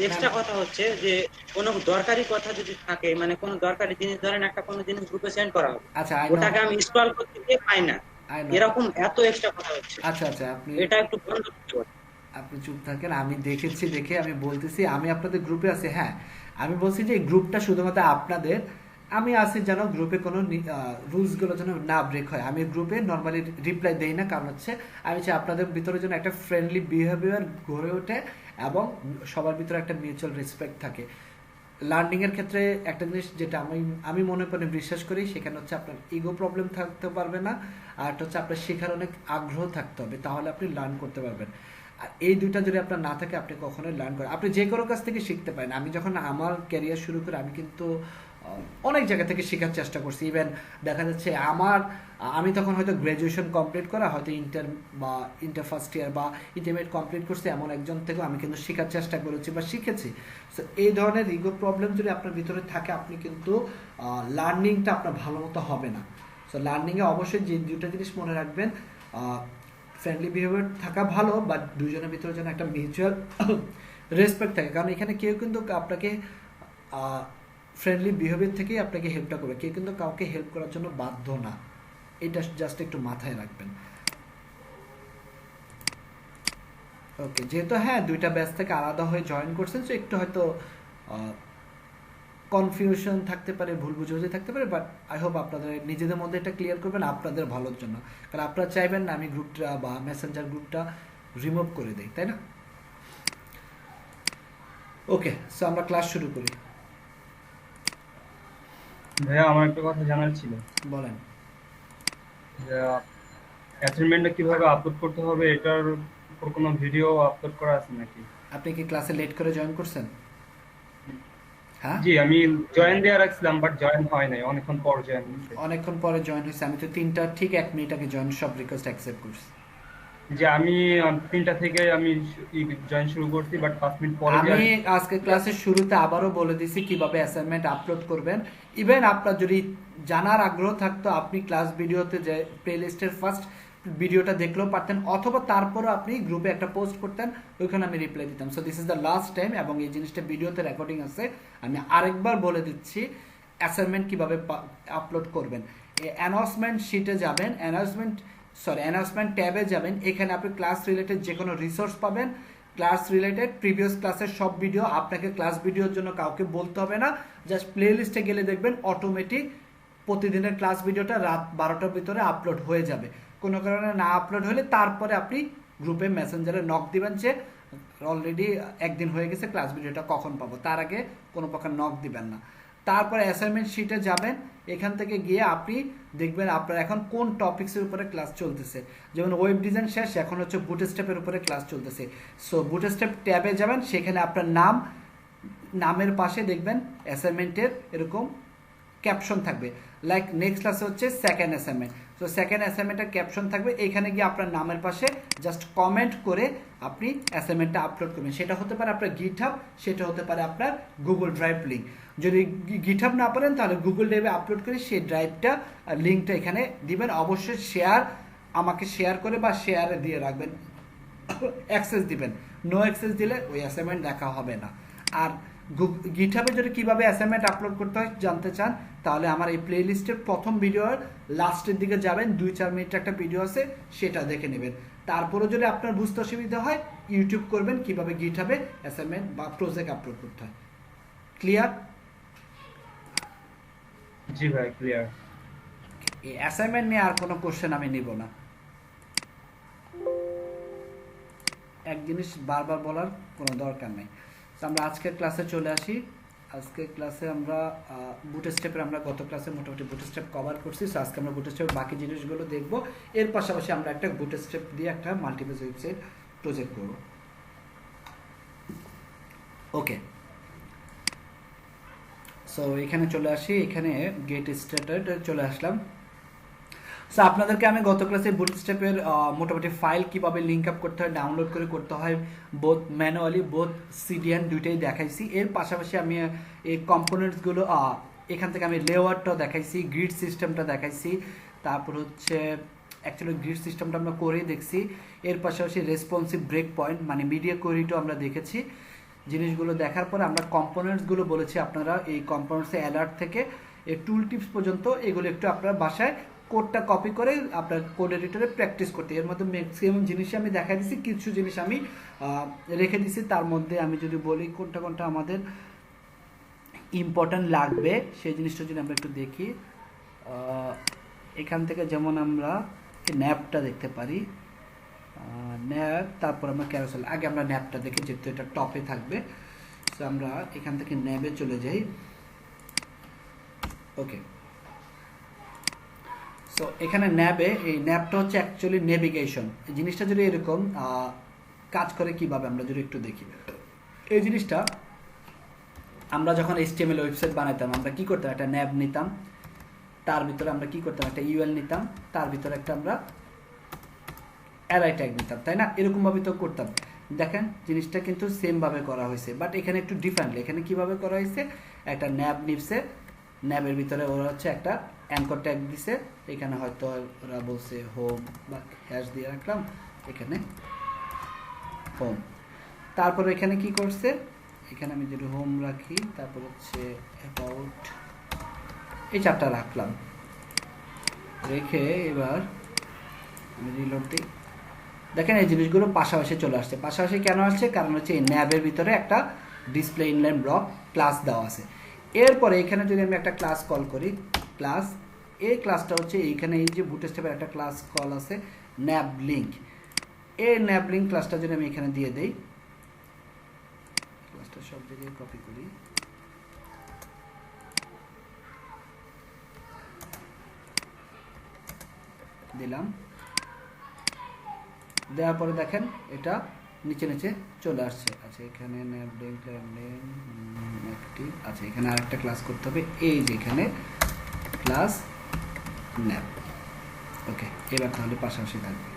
এক্সট্রা কথা হচ্ছে যে কোনো দরকারি কথা যদি থাকে, মানে কোনো দরকারি জিনিস ধরেন একটা কোনো জিনিস গ্রুপে সেন্ড করা হবে, আচ্ছা ওটাকে আমি স্ক্রল করতে গিয়ে পাই না, এরকম এত এক্সট্রা কথা হচ্ছে। আচ্ছা আচ্ছা, আপনি এটা একটু বন্ধ করতে হবে। আপনি চুপ থাকেন, আমি দেখেছি, দেখে আমি বলতেছি আমি আপনাদের গ্রুপে আছি। হ্যাঁ, আমি বলছি যে এই গ্রুপটা শুধুমাত্র আপনাদের, আমি আছি যেন গ্রুপে কোনো রুলসগুলো যেন না ব্রেক হয়। আমি গ্রুপে নর্মালি রিপ্লাই দেই না, কারণ হচ্ছে আমি চাই আপনাদের ভিতরে যেন একটা ফ্রেন্ডলি বিহেভিয়ার গড়ে ওঠে এবং সবার ভিতরে একটা মিউচুয়াল রেসপেক্ট থাকে। লার্নিংয়ের ক্ষেত্রে একটা জিনিস যেটা আমি মনে করি, বিশ্বাস করি, সেখানে হচ্ছে আপনার ইগো প্রবলেম থাকতে পারবে না, আর একটা হচ্ছে আপনার শেখার অনেক আগ্রহ থাকতে হবে, তাহলে আপনি লার্ন করতে পারবেন। আর এই দুইটা যদি আপনার না থাকে, আপনি কখনোই লার্ন করেন, আপনি যে কোনো কাছ থেকে শিখতে পারেন। আমি যখন আমার ক্যারিয়ার শুরু করি, আমি কিন্তু অনেক জায়গা থেকে শেখার চেষ্টা করছি। ইভেন দেখা যাচ্ছে আমি তখন হয়তো গ্র্যাজুয়েশন কমপ্লিট করা, হয়তো ইন্টার ফার্স্ট ইয়ার বা ইন্টারমিডিয়েট কমপ্লিট করছি, এমন একজন থেকেও আমি কিন্তু শেখার চেষ্টা করেছি বা শিখেছি। সো এই ধরনের ইগো প্রবলেম যদি আপনার ভিতরে থাকে, আপনি কিন্তু লার্নিংটা আপনার ভালো মতো হবে না। সো লার্নিংয়ে অবশ্যই যে দুটো জিনিস মনে রাখবেন, ফ্রেন্ডলি বিহেভিয়ার থাকা ভালো, বাট দুজনের ভিতরে যেন একটা মিউচুয়াল রেসপেক্ট থাকে। কারণ এখানে কেউ কিন্তু আপনাকে ফ্রেন্ডলি বিহেভিয়ার থেকেই আপনাকে হেল্পটা করবে, কেউ কিন্তু কাউকে হেল্প করার জন্য বাধ্য না। এটা জাস্ট একটু মাথায় রাখবেন। ওকে, যেহেতু হ্যাঁ দুইটা ব্যাচ থেকে আলাদা হয়ে জয়েন করছেন, সো একটু হয়তো কনফিউশন থাকতে পারে, ভুল বুঝাবুঝি থাকতে পারে, বাট আই হোপ আপনাদের নিজেদের মধ্যে এটা ক্লিয়ার করবেন আপনাদের ভালোর জন্য। কারণ আপনারা চাইবেন না আমি গ্রুপটা বা মেসেঞ্জার গ্রুপটা রিমুভ করে দিই, তাই না? ওকে, সো আমরা ক্লাস শুরু করি। ভাইয়া আমার একটা কথা জানার ছিল। বলেন। অ্যাসাইনমেন্টটা কিভাবে আপলোড করতে হবে, এটার উপর কোনো ভিডিও আপলোড করা আছে নাকি? আপনি কি ক্লাসে লেট করে জয়েন করছেন? হ্যাঁ জি, আমি জয়েন দেয়া রাখছিলাম, বাট জয়েন হয় নাই, অনেকক্ষণ পর জয়েন হয়েছে। অনেকক্ষণ পরে জয়েন হয়েছে, আমি তো 3টা ঠিক 1 মিনিট আগে জয়েন সব রিকোয়েস্ট অ্যাকসেপ্ট করছি। যে আমি 3টা থেকে আমি জয়েন শুরু করছি, বাট 5 মিনিট পরে আমি আজকে ক্লাসের শুরুতে আবারও বলে দিছি কিভাবে অ্যাসাইনমেন্ট আপলোড করবেন। ইভেন আপনার যদি জানার আগ্রহ থাকতো, আপনি ক্লাস ভিডিওতে যে প্লেলিস্টের ফার্স্ট ভিডিওটা দেখলেও পারতেন, অথবা তারপরও আপনি গ্রুপে একটা পোস্ট করতেন, ওইখানে আমি রিপ্লাই দিতাম। So this is the last time, এবং এই জিনিসটা ভিডিওতে রেকর্ডিং আছে, আমি আরেকবার বলে দিচ্ছি অ্যাসাইনমেন্ট কিভাবে আপলোড করবেন। অ্যানাউন্সমেন্ট শিটে যাবেন, অ্যানাউন্সমেন্ট ট্যাবে যাবেন, এখানে আপনি ক্লাস রিলেটেড যে কোনো রিসোর্স পাবেন। ক্লাস রিলেটেড প্রিভিয়াস ক্লাসের সব ভিডিও, আপনাকে ক্লাস ভিডিওর জন্য কাউকে বলতে হবে না, জাস্ট প্লে লিস্টে গেলে দেখবেন অটোমেটিক প্রতিদিনের ক্লাস ভিডিওটা রাত 12টার ভিতরে আপলোড হয়ে যাবে। কোনো কারণে না আপলোড হলে তারপরে আপনি গ্রুপে মেসেঞ্জারে নক দিবেন যে অলরেডি একদিন হয়ে গেছে, ক্লাস ভিডিওটা কখন পাবো, তার আগে কোনো প্রকার নক দিবেন না। তারপরে অ্যাসাইনমেন্ট শিটে যাবেন, এখান থেকে গিয়ে আপনি দেখবেন আপনার এখন কোন টপিক্সের উপরে ক্লাস চলতেছে। যেমন ওয়েব ডিজাইন শেষ, এখন হচ্ছে বুটস্ট্র্যাপের উপরে ক্লাস চলতেছে। সো বুটস্ট্র্যাপ ট্যাবে যাবেন, সেখানে আপনার নামের পাশে দেখবেন অ্যাসাইনমেন্টের এরকম ক্যাপশন থাকবে, লাইক নেক্সট ক্লাসে হচ্ছে সেকেন্ড অ্যাসাইনমেন্ট। সো সেকেন্ড অ্যাসাইনমেন্টের ক্যাপশন থাকবে, এখানে গিয়ে আপনার নামের পাশে জাস্ট কমেন্ট করে আপনি অ্যাসাইনমেন্টটা আপলোড করবেন। সেটা হতে পারে আপনার গিটহাব, সেটা হতে পারে আপনার গুগল ড্রাইভ লিঙ্ক। যদি গিটহাব না পারেন তাহলে গুগল ড্রাইভে আপলোড করে সেই ড্রাইভটা লিঙ্কটা এখানে দিবেন। অবশ্যই আমাকে শেয়ার করে বা শেয়ারে দিয়ে রাখবেন, অ্যাক্সেস দিবেন, নো অ্যাক্সেস দিলে ওই অ্যাসাইনমেন্ট দেখা হবে না। আর গিটহাবে যদি কিভাবে অ্যাসাইনমেন্ট আপলোড করতে হয় জানতে চান, তাহলে আমার এই প্লেলিস্টের প্রথম ভিডিওর লাস্টের দিকে যাবেন, 2-4 মিনিটের একটা ভিডিও আছে, সেটা দেখে নেবেন। তারপরে যদি আপনার বুঝতে অসুবিধা হয়, ইউটিউব করবেন কিভাবে গিটহাবে অ্যাসাইনমেন্ট বা প্রজেক্ট আপলোড করতে হয়। ক্লিয়ার? জি ভাই ক্লিয়ার। এই অ্যাসাইনমেন্ট নিয়ে আর কোনো কোশ্চেন আমি নিব না। এক জিনিস বারবার বলার কোনো দরকার নেই। তো আমরা আজকের ক্লাসে চলে আসি। আজকের ক্লাসে আমরা বুটস্ট্র্যাপের আমরা গত ক্লাসে মোটামুটি বুটস্ট্র্যাপ কভার করছি। সো আজকে আমরা বুটস্ট্র্যাপের বাকি জিনিসগুলো দেখব। এর পাশাপাশি আমরা একটা বুটস্ট্র্যাপ দিয়ে একটা মাল্টিপেজ ওয়েবসাইট প্রজেক্ট করব। ওকে, সো এখানে চলে আসি, এখানে গেট স্টার্টেড চলে আসলাম। সো আপনাদেরকে আমি গত ক্লাসে বুটস্ট্র্যাপের মোটামুটি ফাইল কিভাবে লিঙ্ক আপ করতে হয়, ডাউনলোড করে করতে হয়, বোথ ম্যানুয়ালি বোথ সিডিএন দুইটাই দেখাইছি। এর পাশাপাশি আমি এই কম্পোনেন্টসগুলো এখান থেকে আমি লেআউটটাও দেখাইছি, গ্রিড সিস্টেমটা দেখাইছি, তারপর হচ্ছে অ্যাকচুয়ালি গ্রিড সিস্টেমটা আমরা করেই দেখছি। এর পাশাপাশি রেসপন্সিভ ব্রেক পয়েন্ট মানে মিডিয়া কোয়েরিটাও আমরা দেখেছি। জিনিসগুলো দেখার পরে আমরা কম্পোনেন্টসগুলো বলেছি, আপনারা এই কম্পোনেন্টসে অ্যালার্ট থেকে এই টুল টিপস পর্যন্ত এগুলো একটু আপনার বাসায় কোডটা কপি করে আপনার কোড এডিটরে প্র্যাকটিস করতে। এর মধ্যে ম্যাক্সিমাম জিনিসই আমি দেখা দিচ্ছি, কিছু জিনিস আমি রেখে দিচ্ছি। তার মধ্যে আমি যদি বলি কোনটা কোনটা আমাদের ইম্পর্ট্যান্ট লাগবে সেই জিনিসটা যদি আমরা একটু দেখি, এখান থেকে যেমন আমরা ন্যাপটা দেখতে পারি, ন্যাপ, তারপর আমরা ক্যারোসেল। আগে আমরা ন্যাপটা দেখি যেহেতু এটা টপে থাকবে। তো আমরা এখান থেকে ন্যাবে চলে যাই। ওকে, সো এখানে ন্যাবে, এই ন্যাপটা হচ্ছে অ্যাকচুয়ালি নেভিগেশন। এই জিনিসটা যদি এরকম কাজ করে কিভাবে আমরা যদি একটু দেখি, এই জিনিসটা আমরা যখন HTML ওয়েবসাইট বানাইতাম আমরা কি করতাম, একটা ন্যাব নিতাম, তার ভিতরে আমরা কি করতাম, একটা URL নিতাম, তার ভিতরে একটা আমরা অ্যারে ট্যাগ নিতাম, তাই না? এরকম ভাবে তো করতাম। দেখেন জিনিসটা কিন্তু সেম ভাবে করা হয়েছে, বাট এখানে একটু ডিফারেন্টলি। এখানে কিভাবে করা হয়েছে, একটা ন্যাব নিচ্ছে, ন্যাবের ভিতরে ওরা হচ্ছে একটা অ্যাঙ্কর ট্যাগ দিছে। এখানে হয়তো ওরা বলছে হোম বা হ্যাশ দিয়ে রাখলাম, এখানে হোম। তারপর এখানে কি করছে, এখানে আমি যদি হোম রাখি, তারপর হচ্ছে অ্যাবাউট, এই চারটা রাখলাম, রেখে এবার আমি রিলোড দিই। দেখেন এই জিনিসগুলো পাশাপাশি চলে আসছে। পাশাপাশি কেন আসছে, কারণ হচ্ছে এই ন্যাবের ভিতরে একটা ডিসপ্লে ইনলাইন ব্লক ক্লাস দেওয়া আছে। এরপরে এখানে যদি আমি একটা ক্লাস কল করি, ক্লাস, এই ক্লাসটা হচ্ছে এইখানে এই যে বুটস্ট্র্যাপের একটা ক্লাস কল আছে ন্যাব লিঙ্ক। এই ন্যাব লিঙ্ক ক্লাসটা যদি আমি এখানে দিয়ে দেই, ক্লাসটা সব জায়গায় কপি করি, দিলাম, দেওয়ার পরে দেখেন এটা নিচে নিচে চলে আসছে। আচ্ছা এখানে ন্যাব লিঙ্ক একটি, আচ্ছা এখানে আরেকটা ক্লাস করতে হবে, এই যে এখানে ক্লাস ন্যাব। ওকে, এবার তাহলে পাশাপাশি থাকবে,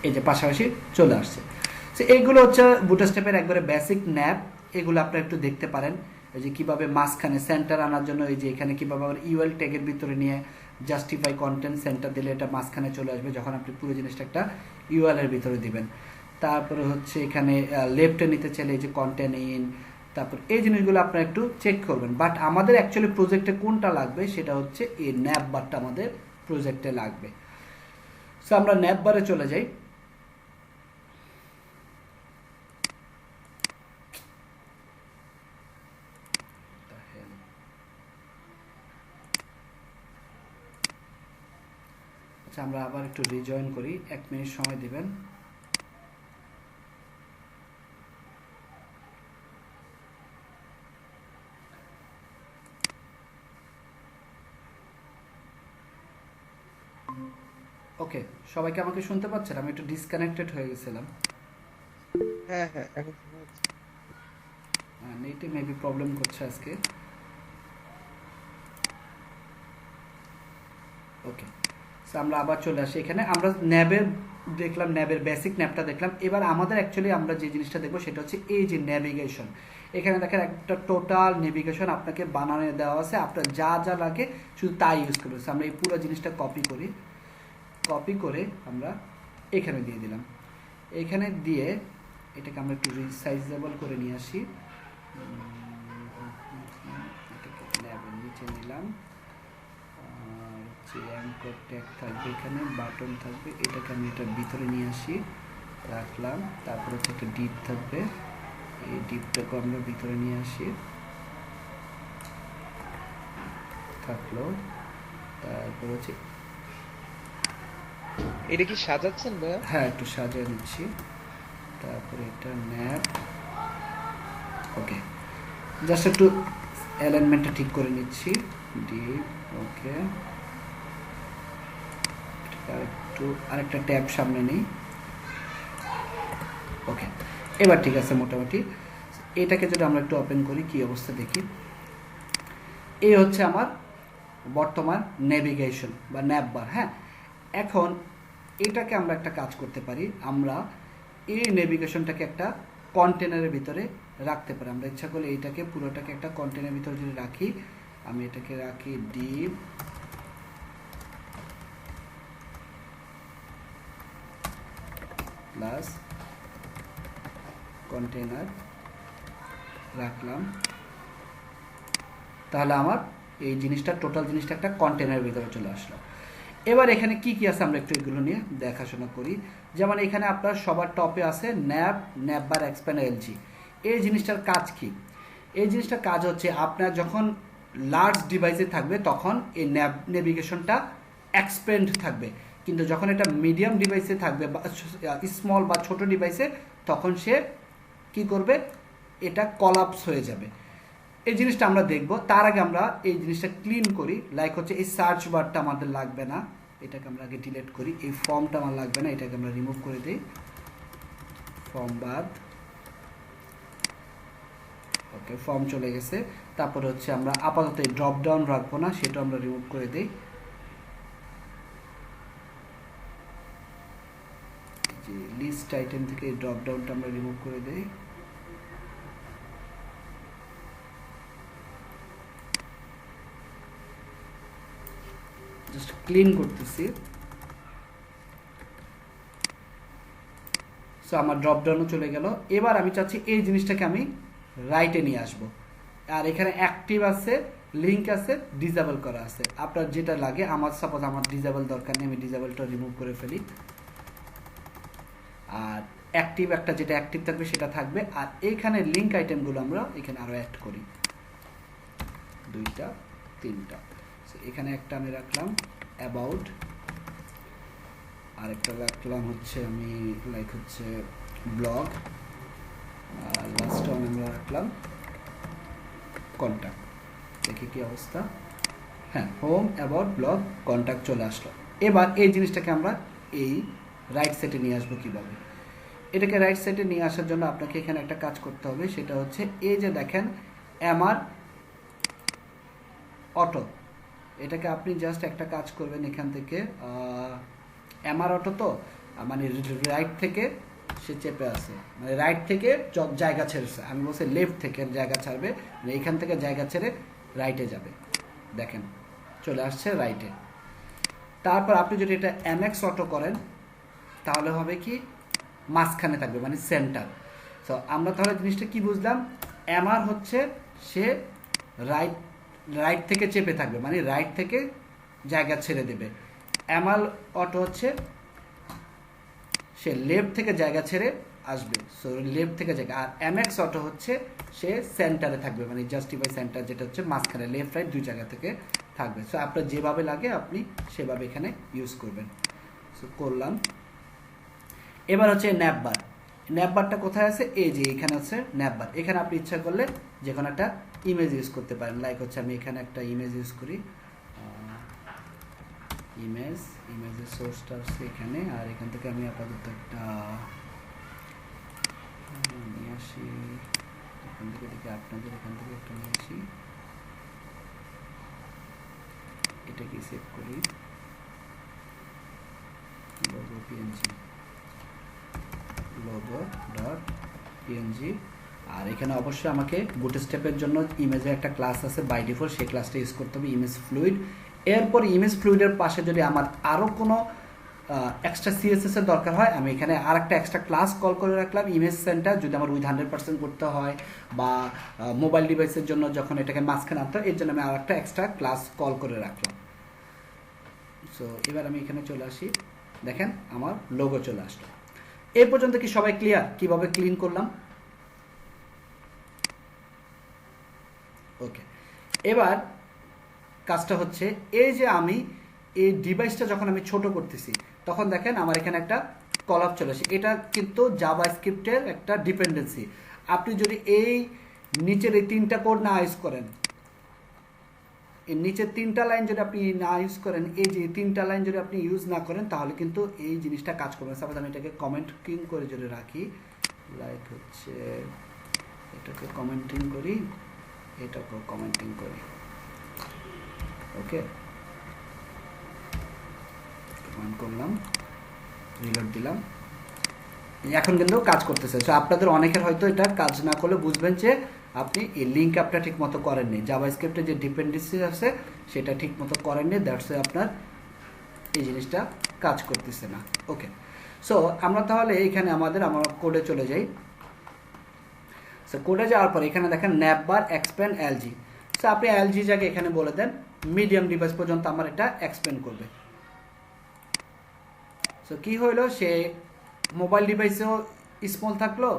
এই যে পাশাপাশি চলে আসছে। তো এইগুলো হচ্ছে বুটস্ট্র্যাপের একবারে বেসিক ন্যাব। এগুলো আপনারা একটু দেখতে পারেন, এই যে কিভাবে মাঝখানে সেন্টার আনার জন্য, এই যে এখানে কিভাবে আবার URL ট্যাগের ভিতরে নিয়ে জাস্টিফাই কন্টেন্ট সেন্টার দিলে এটা মাঝখানে চলে আসবে যখন আপনি পুরো জিনিসটা একটা URL এর ভিতরে দিবেন। তারপরে হচ্ছে এখানে লেফটে নিতে চাইলে এই যে কন্টেন্ট ইন, তারপর এই জিনিসগুলো আপনারা একটু চেক করবেন। বাট আমাদের অ্যাকচুয়ালি প্রজেক্টে কোনটা লাগবে সেটা হচ্ছে এই ন্যাব বারটা আমাদের প্রজেক্টে লাগবে। সো আমরা ন্যাব বারে চলে যাই। আচ্ছা আমরা আবার একটু রিজয়েন করি, 1 মিনিট সময় দিবেন। ওকে, সবাইকে আমাকে শুনতে পাচ্ছেন? আমি একটু ডিসকানেক্টেড হয়ে গেছিলাম। হ্যাঁ হ্যাঁ, এখন শোনা যাচ্ছে। নেটে মেবি প্রবলেম করছে আজকে। ওকে, সো আমরা আবার চলে আসি এখানে। আমরা ন্যাবের দেখলাম, ন্যাবের বেসিক ন্যাবটা দেখলাম। এবার আমাদের অ্যাকচুয়ালি আমরা যে জিনিসটা দেখবো সেটা হচ্ছে এই যে নেভিগেশন। এখানে দেখেন একটা টোটাল নেভিগেশন আপনাকে বানানো দেওয়া আছে, আপনার যা যা লাগে শুধু তাই ইউজ করবে। আমরা এই পুরো জিনিসটা কপি করি, কপি করে আমরা এখানে দিয়ে দিলাম। এখানে দিয়ে এটাকে আমরা একটু রিসাইজেবল করে নিয়ে আসি। এটাকে ল্যাবের নিচে নিলাম, আর হচ্ছে অ্যাঙ্কর ট্যাগ থাকবে, এখানে বাটন থাকবে, এটাকে আমি এটার ভিতরে নিয়ে আসি, রাখলাম। তারপর হচ্ছে একটা ডিপ থাকবে, এই ডিপটাকে আমরা ভিতরে নিয়ে আসি, থাকলো। তারপর হচ্ছে এটা কি সাজাচ্ছেন ভাইয়া? হ্যাঁ, একটু সাজিয়ে নিচ্ছি। তারপরে এটা ম্যাপ, ওকে, জাস্ট একটু অ্যালাইনমেন্টটা ঠিক করে নিচ্ছি, ডিপ, ওকে। একটু আরেকটা ট্যাব সামনে নেই, ওকে, এবার ঠিক আছে মোটামুটি। এটাকে যদি আমরা একটু ওপেন করি, কি অবস্থা দেখি। এই হচ্ছে আমার বর্তমান নেভিগেশন বা ন্যাপ বার। হ্যাঁ, এখন এটাকে আমরা একটা কাজ করতে পারি, আমরা এই নেভিগেশনটাকে একটা কন্টেনারের ভিতরে রাখতে পারি। আমরা ইচ্ছা করলে এইটাকে পুরোটাকে একটা কন্টেনারের ভিতরে যদি রাখি, আমি এটাকে রাখি ডিপ প্লাস কন্টেনার রাখলাম, তাহলে আমার এই জিনিসটা টোটাল জিনিসটা একটা কন্টেনারের ভিতরে চলে আসলো। এবার এখানে কি কি আছে আমরা একটু এগুলো নিয়ে দেখাশোনা করি। যেমন এখানে আপনার সবার টপে আছে ন্যাপ বার এক্সপ্যান্ড এলজি। এই জিনিসটার কাজ কি? এই জিনিসটার কাজ হচ্ছে আপনার যখন লার্জ ডিভাইসে থাকবে তখন এই নেভিগেশনটা এক্সপ্যান্ড থাকবে, কিন্তু যখন এটা মিডিয়াম ডিভাইসে থাকবে বা স্মল বা ছোট ডিভাইসে, তখন সে কি করবে, এটা কলাপস হয়ে যাবে। এই জিনিসটা আমরা দেখব। তার আগে আমরা এই জিনিসটা ক্লিন করি। লাইক হচ্ছে এই সার্চ বারটা আমাদের লাগবে না, এটাকে আমরা আগে ডিলিট করি। এই ফর্মটা আমার লাগবে না, এটাকে আমরা রিমুভ করে দিই, ফর্ম বাদ, ওকে, ফর্ম চলে গেছে। তারপরে হচ্ছে আমরা আপাতত এই ড্রপ ডাউন রাখবো না, সেটা আমরা রিমুভ করে দিই। যে লিস্ট আইটেম থেকে এই ড্রপ ডাউনটা আমরা রিমুভ করে দিই। জাস্ট ক্লিন করতেছি। সো আমার ড্রপ ডাউনও চলে গেল। এবার আমি চাচ্ছি এই জিনিসটাকে আমি রাইটে নিয়ে আসব। আর এখানে অ্যাক্টিভ আছে, লিঙ্ক আছে, ডিসেবল করা আছে, আপনার যেটা লাগে। আমার সাপোজ আমার ডিসেবল দরকার নেই, আমি ডিসেবলটা রিমুভ করে ফেলি। আর অ্যাক্টিভ একটা যেটা অ্যাক্টিভ থাকবে সেটা থাকবে। আর এইখানে লিঙ্ক আইটেমগুলো আমরা এখানে আরও অ্যাড করি, 2টা 3টা। এখানে একটা আমি রাখলাম অ্যাবাউট, আরেকটা রাখলাম হচ্ছে আমি লাইক হচ্ছে ব্লগ, আর লাস্ট ওয়ান আমরা রাখলাম কন্ট্যাক্ট। দেখি কি অবস্থা। হ্যাঁ, হোম, অ্যাবাউট, ব্লগ, কন্ট্যাক্ট চলে আসলো। এবার এই জিনিসটাকে আমরা এই রাইট সেটে নিয়ে আসবো কিভাবে? এটাকে রাইট সেটে নিয়ে আসার জন্য আপনাকে এখানে একটা কাজ করতে হবে, সেটা হচ্ছে এই যে দেখেন আমার অটো, এটাকে আপনি জাস্ট একটা কাজ করবেন, এখান থেকে এমআর অটো তো মানে রাইট থেকে সে চেপে আছে, মানে রাইট থেকে জায়গা ছেড়েছে, আমি বলছি লেফট থেকে জায়গা ছাড়বে, মানে এখান থেকে জায়গা ছেড়ে রাইটে যাবে। দেখেন চলে আসছে রাইটে। তারপর আপনি যদি এটা এমএক্স অটো করেন তাহলে হবে কি মাঝখানে থাকবে, মানে সেন্টার। সো আমরা তাহলে জিনিসটা কি বুঝলাম, এমআর হচ্ছে সে রাইট থেকে চেপে থাকবে, মানে রাইট থেকে জায়গা ছেড়ে দেবে। এমআর অটো হচ্ছে সে লেফট থেকে জায়গা ছেড়ে আসবে, সো লেফট থেকে জায়গা। আর এমএক্স অটো হচ্ছে সে সেন্টারে থাকবে, মানে জাস্টিফাই সেন্টার, যেটা হচ্ছে মাঝখানে, লেফট রাইট দুই জায়গা থেকে থাকবে। সো আপনার যেভাবে লাগে আপনি সেভাবে এখানে ইউজ করবেন। সো করলাম। এবার হচ্ছে ন্যাপবার। ন্যাপবারটা কোথায় আছে? এই যে এখানে আছে ন্যাপবার। এখানে আপনি ইচ্ছা করলে যে কোনো একটা ইমেজ ইউজ করতে পারেন। লাইক হচ্ছে আমি এখানে একটা ইমেজ ইউজ করি, ইমেজের সোর্সটা আছে এখানে। আর এখান থেকে আমি আপাতত একটা নিয়ে আসি, এখান থেকে দেখি আপনাদের এখান থেকে একটা নিয়ে আসি, এটাকে সেভ করি, লোগো পিএনজি, logo.png। আর এখানে অবশ্যই আমাকে বুটস্ট্র্যাপের জন্য ইমেজের একটা ক্লাস আছে বাই ডিফল্ট, সেই ক্লাসটা ইউজ করতে হবে, ইমেজ ফ্লুইড। এরপর ইমেজ ফ্লুইডের পাশে যদি আমার আরও কোনো এক্সট্রা সিএসএস এর দরকার হয়, আমি এখানে আর একটা এক্সট্রা ক্লাস কল করে রাখলাম ইমেজ সেন্টার, যদি আমার উইথ 100% করতে হয় বা মোবাইল ডিভাইসের জন্য যখন এটাকে মাঝখানে আনতে হয়, এর জন্য আমি আর একটা এক্সট্রা ক্লাস কল করে রাখলাম। সো এবার আমি এখানে চলে আসি, দেখেন আমার লোগো চলে আসলো। এই পর্যন্ত কি সবাই ক্লিয়ার কিভাবে ক্লিন করলাম? ওকে, এবার কাজটা হচ্ছে এই যে আমি এই ডিভাইসটা যখন আমি ছোট করতেছি তখন দেখেন আমার এখানে একটা কলাপ চলে আসে, এটা কিন্তু জাভাস্ক্রিপ্টের একটা ডিপেন্ডেন্সি। আপনি যদি এই নিচের এই 3টা কোড না ইউজ করেন, এই নিচের 3টা লাইন যদি আপনি না ইউজ করেন, এই যে 3টা লাইন যদি আপনি ইউজ না করেন তাহলে কিন্তু এই জিনিসটা কাজ করবে না। সাপোজ আমি এটাকে কমেন্টিং করে যদি রাখি, লাইক হচ্ছে এটাকে কমেন্টিং করি, এটাকে কমেন্টিং করি, ওকে কমেন্ট করলাম, রিলোড দিলাম, এখন কিন্তু কাজ করতেছে। সো আপনাদের অনেকের হয়তো এটা কাজ না করলে বুঝবেন যে আপনি এই লিঙ্ক আপটা ঠিক মতো করেননি, জাভাস্ক্রিপ্টের যে ডিপেন্ডেন্সি আছে সেটা ঠিক মতো করেননি, দ্যাটস আপনার এই জিনিসটা কাজ করতেছে না। ওকে, সো আমরা তাহলে এখানে আমার কোডে চলে যাই। সো কোডে যাওয়ার পর এখানে দেখেন ন্যাপবার এক্সপ্যান্ড এলজি। সো আপনি এলজি জায়গায় এখানে বলে দেন মিডিয়াম ডিভাইস পর্যন্ত আমার এটা এক্সপ্যান্ড করবে। সো কি হইলো, সে মোবাইল ডিভাইসেও স্মল থাকলো,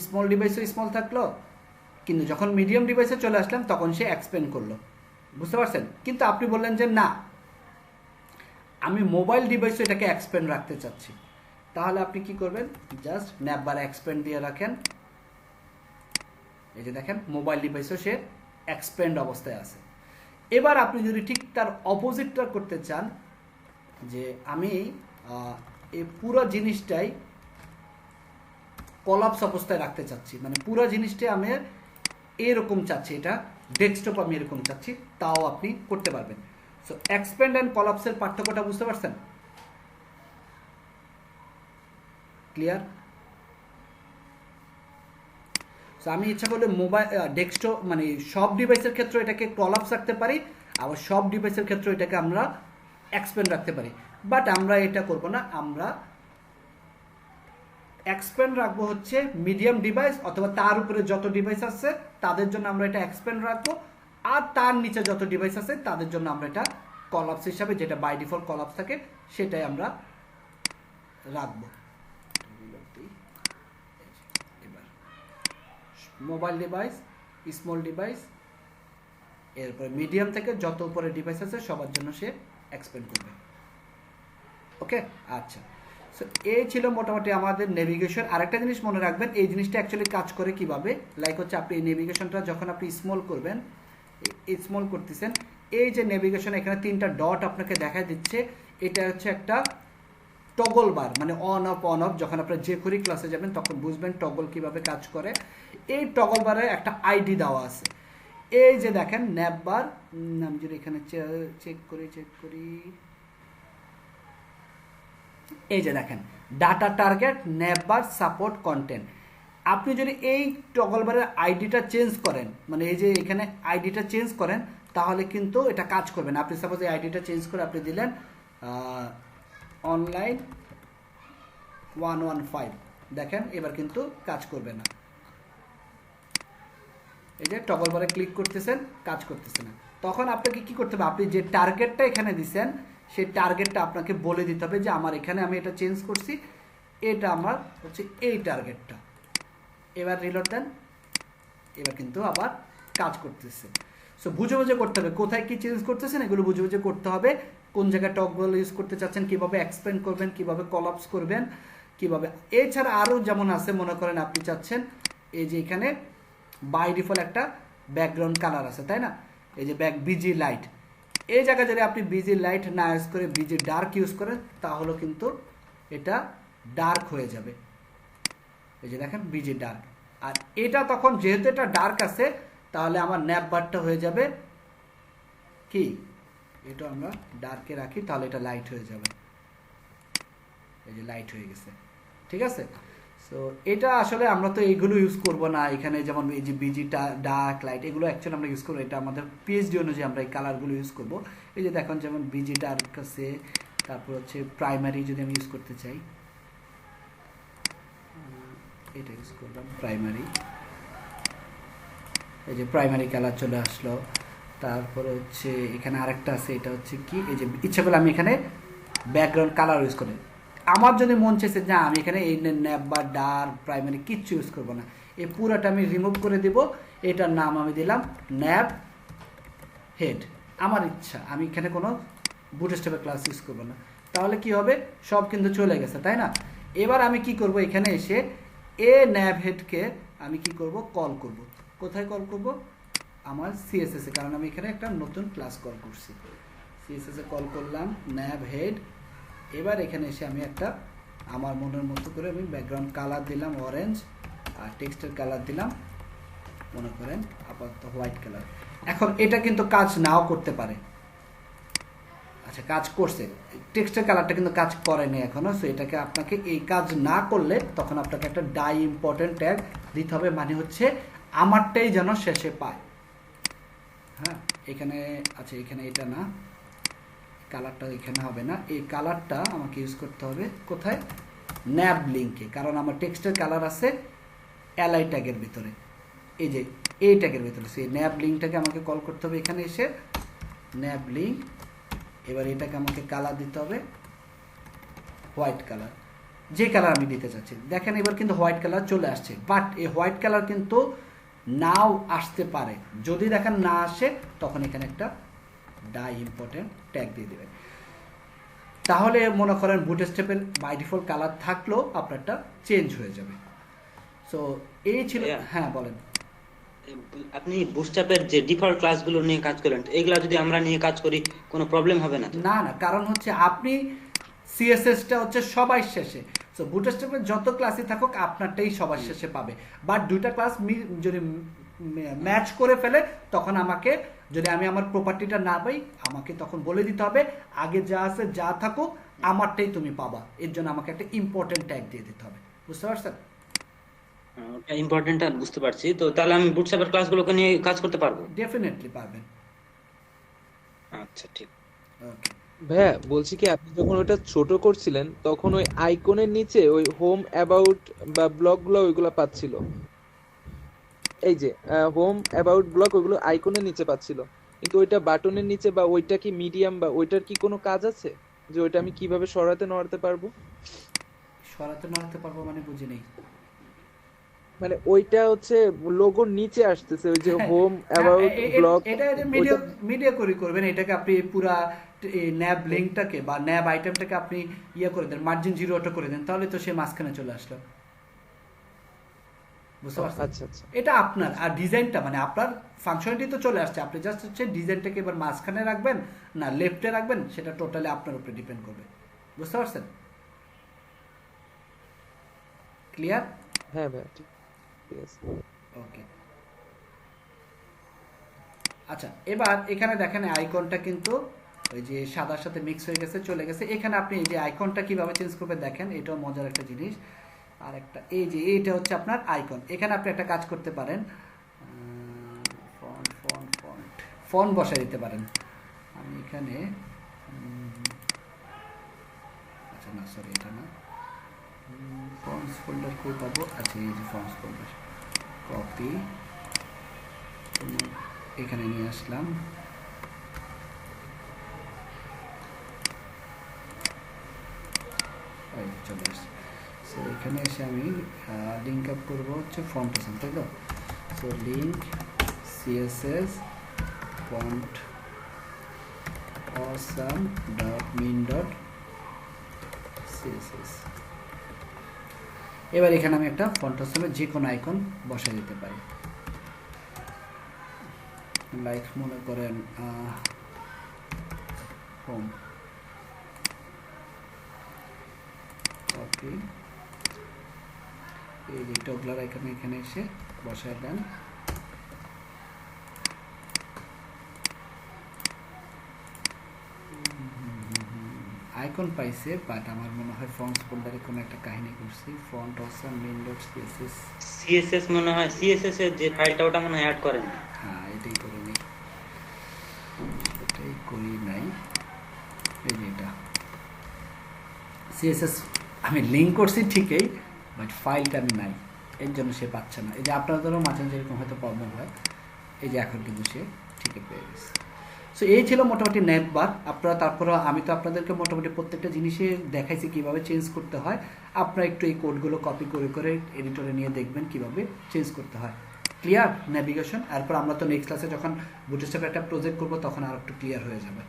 স্মল ডিভাইসেও স্মল থাকলো, কিন্তু যখন মিডিয়াম ডিভাইসে চলে আসলাম তখন সে এক্সপ্যান্ড করলো, বুঝতে পারছেন? কিন্তু আপনি বললেন যে না, আমি মোবাইল ডিভাইসে এটাকে এক্সপ্যান্ড রাখতে চাচ্ছি, তাহলে আপনি কি করবেন, জাস্ট ন্যাপবার এক্সপ্যান্ড দিয়ে রাখেন। এই যে দেখেন মোবাইল ডিভাইসেও সে এক্সপ্যান্ড অবস্থায় আছে। এবার আপনি যদি ঠিক তার অপোজিটটা করতে চান, যে আমি এই পুরো জিনিসটাই কলাপস অবস্থায় রাখতে চাচ্ছি, মানে পুরো জিনিসটাই আমি এরকম চাচ্ছি, এটা ডেস্কটপ আমি এরকম চাচ্ছি, তাও আপনি করতে পারবেন। সো এক্সপ্যান্ড অ্যান্ড কলাপসের পার্থক্যটা বুঝতে পারছেন? ক্লিয়ার? সো আমি ইচ্ছা করলে মোবাইল ডেস্কটপ মানে সব ডিভাইসের ক্ষেত্রে এটাকে কলাপস রাখতে পারি, আবার সব ডিভাইসের ক্ষেত্রে এটাকে আমরা এক্সপ্যান্ড রাখতে পারি, বাট আমরা এটা করব না। আমরা এক্সপ্যান্ড রাখবো হচ্ছে মিডিয়াম ডিভাইস অথবা তার উপরে যত ডিভাইস আছে তাদের জন্য আমরা এটা এক্সপ্যান্ড রাখবো, আর তার নিচে যত ডিভাইস আছে তাদের জন্য আমরা এটা কলাপস হিসাবে, যেটা বাই ডিফল্ট কলাপস থাকে সেটাই আমরা রাখবো। এবার মোবাইল ডিভাইস, স্মল ডিভাইস, এরপরে মিডিয়াম থেকে যত উপরে ডিভাইস আছে সবার জন্য সে এক্সপ্যান্ড করবে। ওকে, আচ্ছা, সো এই ছিল মোটামুটি আমাদের নেভিগেশন। আরেকটা জিনিস মনে রাখবেন, এই জিনিসটা অ্যাকচুয়ালি কাজ করে কিভাবে, লাইক হচ্ছে আপনি এই নেভিগেশনটা যখন আপনি স্মল করবেন, স্মল করতেছেন, এই যে নেভিগেশন এখানে 3টা ডট আপনাকে দেখা দিচ্ছে, এটা হচ্ছে একটা টগল বার, মানে অন অফ। যখন আপনারা যে করি ক্লাসে যাবেন তখন বুঝবেন টগল কিভাবে কাজ করে। এই টগল বারে একটা আইডি দেওয়া আছে, এই যে দেখেন ন্যাপবার, আমি যদি এখানে চেক করি, এই যে দেখেন ডাটা টার্গেট ন্যাপবার সাপোর্ট কন্টেন্ট। আপনি যদি এই টগল বারের আইডিটা চেঞ্জ করেন, মানে এই যে এখানে আইডিটা চেঞ্জ করেন, তাহলে কিন্তু এটা কাজ করবে না। আপনি সাপোজ এই আইডিটা চেঞ্জ করে আপনি দিলেন অনলাইন 115, দেখেন এবার কিন্তু কাজ করবে না। এই যে টগল বারে ক্লিক করতেছেন, কাজ করতেছে না। তখন আপনাকে কি করতে হবে, আপনি যে টার্গেটটা এখানে দিচ্ছেন সেই টার্গেটটা আপনাকে বলে দিতে হবে যে আমার এখানে আমি এটা চেঞ্জ করছি, এটা আমার হচ্ছে এই টার্গেটটা। এবার রিলোড দেন, এবার কিন্তু আবার কাজ করতেছে। সো বুঝে বুঝে করতে হবে কোথায় কি চেঞ্জ করতেছেন, এগুলো বুঝে বুঝে করতে হবে। কোন জায়গায় টগল ইউজ করতে চাচ্ছেন, কিভাবে এক্সপ্যান্ড করবেন, কিভাবে কলাপস করবেন, কিভাবে। এছাড়া আরও যেমন আছে, মনে করেন আপনি চাচ্ছেন এই যে এখানে বাই ডিফল্ট একটা ব্যাকগ্রাউন্ড কালার আছে, তাই না, এই যে বিজি লাইট, এই জায়গায় যদি আপনি বিজি লাইট না ইউজ করে বিজি ডার্ক ইউজ করেন তাহলে কিন্তু এটা ডার্ক হয়ে যাবে। এই যে দেখেন বিজি ডার্ক, আর এটা তখন যেহেতু এটা ডার্ক আছে তাহলে আমার ন্যাপ বারটা হয়ে যাবে কি, এটা আমরা ডার্কে রাখি তাহলে এটা লাইট হয়ে যাবে। এই যে লাইট হয়ে গেছে, ঠিক আছে। সো এটা আসলে আমরা তো এইগুলো ইউজ করব না এখানে, যেমন এই যে বিজিটা ডার্ক লাইট এগুলো অ্যাকচুয়ালি আমরা ইউজ করবো, এটা আমাদের পিএইচডি অনুযায়ী আমরা এই কালারগুলো ইউজ করব। এই যে দেখুন যেমন বিজি ডার্ক আছে, তারপর হচ্ছে প্রাইমারি যদি আমি ইউজ করতে চাই, এটা ইউজ করলাম প্রাইমারি, এই যে প্রাইমারি কালার চলে আসলো। তারপরে হচ্ছে এখানে আরেকটা আছে, এটা হচ্ছে কি, এই যে ইচ্ছা করলে আমি এখানে ব্যাকগ্রাউন্ড কালার ইউজ করি। আমার যদি মন চেয়েছে না আমি এখানে এই ন্যাপ বা ডার্ক প্রাইমারি কিচ্ছু ইউজ করবো না, এই পুরোটা আমি রিমুভ করে দিব, এটার নাম আমি দিলাম ন্যাপ হেড। আমার ইচ্ছা, আমি এখানে কোনো বুটস্ট্র্যাপের ক্লাস ইউজ করবো না। তাহলে কি হবে, সব কিন্তু চলে গেছে, তাই না? এবার আমি কি করব, এখানে এসে এ ন্যাপ হেডকে আমি কি করব, কল করব। কোথায় কল করব, আমার সিএসএস এ, কারণ আমি এখানে একটা নতুন ক্লাস কল করছি। সিএসএস এ কল করলাম ন্যাপ হেড। এবার এখানে এসে আমি একটা আমার মনের মতো করে আমি ব্যাকগ্রাউন্ড কালার দিলাম অরেঞ্জ, আর টেক্সটের কালার দিলাম মনে করেন আপাতত হোয়াইট কালার। এখন এটা কিন্তু কাজ নাও করতে পারে, আচ্ছা কাজ করছে, টেক্সটের কালারটা কিন্তু কাজ করেনি এখনো। সো এটাকে আপনাকে এই কাজ না করলে তখন আপনাকে একটা ডাই ইম্পর্টেন্ট ট্যাগ দিতে হবে, মানে হচ্ছে আমারটাই যেন শেষে পায়। হ্যাঁ, এখানে আচ্ছা এখানে এটা না, কালারটা এখানে হবে না, এই কালারটা আমাকে ইউজ করতে হবে কোথায়, ন্যাব লিঙ্কে, কারণ আমার টেক্সটের কালার আছে এলআই ট্যাগের ভিতরে, এই যে এই ট্যাগের ভিতরে। সেই ন্যাব লিঙ্কটাকে আমাকে কল করতে হবে এখানে এসে, ন্যাব লিঙ্ক। এবার এটাকে আমাকে কালার দিতে হবে হোয়াইট কালার, যে কালার আমি দিতে চাচ্ছি। দেখেন এবার কিন্তু হোয়াইট কালার চলে আসছে, বাট এই হোয়াইট কালার কিন্তু নাও আসতে পারে। যদি দেখেন না আসে তখন এখানে একটা ডাই ইম্পর্টেন্ট ট্যাগ দিয়ে দেবেন। তাহলে মনে করেন বুটস্ট্র্যাপের বাই ডিফল্ট কালার থাকলেও আপনারটা চেঞ্জ হয়ে যাবে। সো এই ছিল। হ্যাঁ বলেন। আপনি বুটস্ট্র্যাপের যে ডিফল্ট ক্লাসগুলো নিয়ে কাজ করেন, এগুলা যদি আমরা নিয়ে কাজ করি কোনো প্রবলেম হবে না? না না, কারণ হচ্ছে আপনি সিএসএসটা হচ্ছে সবাই শেষে, সো বুটস্ট্র্যাপের যত ক্লাসই থাকুক আপনারটাই সবার শেষে পাবে। বাট দুইটা ক্লাস যদি ম্যাচ করে ফেলে তখন আমাকে, যদি আমি আমার প্রপার্টিটা না পাই আমাকে তখন বলে দিতে হবে আগে যা আছে যা থাকুক আমারটাই তুমি পাবা, এর জন্য আমাকে একটা ইম্পর্টেন্ট ট্যাগ দিয়ে দিতে হবে। বুঝতে পারছেন? ওটা ইম্পর্টেন্টটা বুঝতে পারছি। তো তাহলে আমি বুটস্ট্র্যাপের ক্লাসগুলোকে নিয়ে কাজ করতে পারবো? ডেফিনেটলি পারবেন। আচ্ছা ঠিক। ওকে ভাইয়া বলছি কি, আপনি যখন ওটা ছোট করছিলেন তখন ওই আইকনের নিচে ওই হোম অ্যাবাউট বা ব্লগগুলো ওইগুলো পাচ্ছিল, এই যে হোম অ্যাবাউট ব্লগ, ওইগুলো আইকনের নিচে পাচ্ছিল, কিন্তু ওইটা বাটনের নিচে, বা ওইটা কি মিডিয়াম, বা ওইটার কি কোনো কাজ আছে যে ওইটা আমি কিভাবে সরাতে নড়াতে পারবো? সরাতে নড়াতে পারবো মানে বুঝি নেই। মানে ওইটা হচ্ছে লোগোর নিচে আসতেছে, ওই যে হোম অ্যাবাউট ব্লগ, এটা মিডিয়া করে করবেন। এটাকে আপনি পুরা ন্যাব লিঙ্কটাকে বা ন্যাব আইটেমটাকে আপনি ইয়ে করে দেন, মার্জিন 0 করে দেন, তাহলে তো সে মাঝখানে চলে আসলো। বুঝতে পারছেন? আচ্ছা আচ্ছা, এটা আপনার, আর ডিজাইনটা মানে আপনার ফাংশনালিটি তো চলে আসছে, আপনি জাস্ট হচ্ছে ডিজাইনটাকে এবার মাঝখানে রাখবেন না লেফটে রাখবেন সেটা টোটালি আপনার উপরে ডিপেন্ড করবে। বুঝতে পারছেন? ক্লিয়ার? হ্যাঁ ভাই ঠিক আছে। ওকে আচ্ছা, এবার এখানে দেখেন আইকনটা কিন্তু ওই যে সাদার সাথে মিক্স হয়ে গেছে, চলে গেছে। এখানে আপনি এই যে আইকনটা কিভাবে চেঞ্জ করবেন দেখেন, এটাও মজার একটা জিনিস। আর একটা এই যে এইটা হচ্ছে আপনার আইকন, এখানে আপনি একটা কাজ করতে পারেন, ফন্ট বসাই দিতে পারেন। আমি এখানে আচ্ছা না সরি এটা না, ফন্টস ফোল্ডার কই পাবো, আচ্ছা এই যে ফন্টস ফোল্ডার, কপি এখানে নিয়ে আসলাম। চলে আসছে। সো এখানে এসে আমি লিঙ্ক আপ করবো হচ্ছে ফন্ট অসাম, তাই তো? So link CSS font awesome dot min dot CSS. এবার এখানে আমি একটা ফন্ট অসামের যে কোনো আইকন বসাই দিতে পারি, লাইক মনে করেন হোম, কপি এই যে টগলার আইকন এখানে এসে বসায় দেন। আইকন পাইছে, বাট আমার মনে হয় ফন্টস ফোল্ডারে কোনো একটা কাহিনী করছি, font awesome main dot CSS. CSS মনে হয় সিএসএস এর যে ফাইলটা ওটা মনে হয় অ্যাড করেন। হ্যাঁ এটাই করে নেই, এটাই করি নাই, এই যে এটা সিএসএস আমি লিঙ্ক করছি ঠিকই, বাট ফাইলটা আমি নাই, এর জন্য সে পাচ্ছে না। এই যে আপনাদেরও মাঝে মাঝে এরকম হয়তো প্রবলেম হয়, এই যে এখন কিন্তু সে ঠিকই পেয়ে গেছে। সো এই ছিল মোটামুটি নেটবার। আপনারা তারপরে আমি তো আপনাদেরকে মোটামুটি প্রত্যেকটা জিনিসে দেখাইছি কীভাবে চেঞ্জ করতে হয়। আপনারা একটু এই কোডগুলো কপি করে করে এডিটরে নিয়ে দেখবেন কীভাবে চেঞ্জ করতে হয়। Clear navigation? এরপর আমরা তো নেক্সট ক্লাসে যখন বুটস্ট্র্যাপে একটা প্রজেক্ট করবো তখন আর একটু ক্লিয়ার হয়ে যাবে।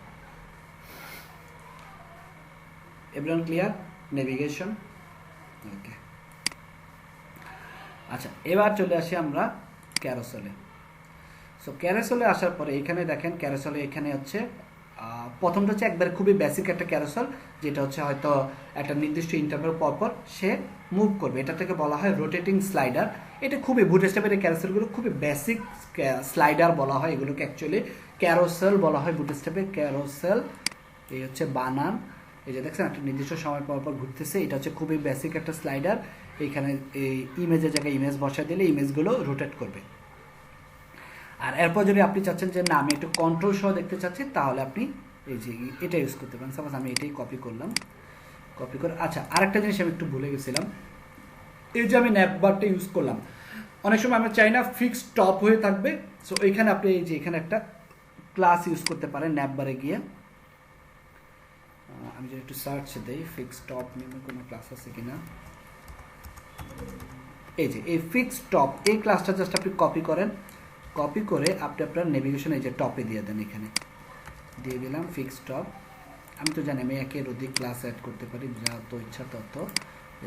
Everyone clear navigation? ওকে, আচ্ছা এবার চলে আসি আমরা ক্যারোসেলে। সো ক্যারোসেলে আসার পরে এখানে দেখেন ক্যারোসেলে এখানে হচ্ছে প্রথমটা হচ্ছে একবারে খুবই বেসিক একটা ক্যারোসেল, যেটা হচ্ছে হয়তো একটা নির্দিষ্ট ইন্টারভ্যাল পরপর সে মুভ করবে, এটা থেকে বলা হয় রোটেটিং স্লাইডার। এটা খুবই বুটস্ট্র্যাপের এই ক্যারোসেলগুলো খুবই বেসিক স্লাইডার বলা হয়, এগুলোকে অ্যাকচুয়ালি ক্যারোসেল বলা হয় বুটস্ট্র্যাপে। ক্যারোসেল এই হচ্ছে বানান, এই যে দেখছেন একটা নির্দিষ্ট সময় পর পর ঘুরতেছে, এটা হচ্ছে খুবই বেসিক একটা স্লাইডার। এইখানে এই ইমেজের জায়গায় ইমেজ বসা দিলে ইমেজগুলো রোটেট করবে। আর এরপর যদি আপনি চাচ্ছেন যে না আমি একটু কন্ট্রোল সহ দেখতে চাচ্ছি, তাহলে আপনি এই যে এটা ইউজ করতে পারেন। সাপোজ আমি এটাই কপি করলাম, কপি করে আচ্ছা আরেকটা জিনিস আমি একটু ভুলে গেছিলাম, এই যে আমি ন্যাপবারটা ইউজ করলাম, অনেক সময় আমরা চাই না ফিক্স টপ হয়ে থাকবে। সো এইখানে আপনি এই যে এখানে একটা ক্লাস ইউজ করতে পারেন ন্যাপবারে গিয়ে। আমি যদি একটু সার্চ দিই ফিক্স টপ নেমে কোনো ক্লাস আছে কিনা, এই যে এই ফিক্স টপ এই ক্লাসটা জাস্ট আপনি কপি করেন, কপি করে আপনি আপনার নেভিগেশন এই যে টপে দিয়ে দেন, এখানে দিয়ে দিলাম ফিক্স টপ। আমি তো জানি আমি একের অধিক ক্লাস অ্যাড করতে পারি, যা তো ইচ্ছা তত।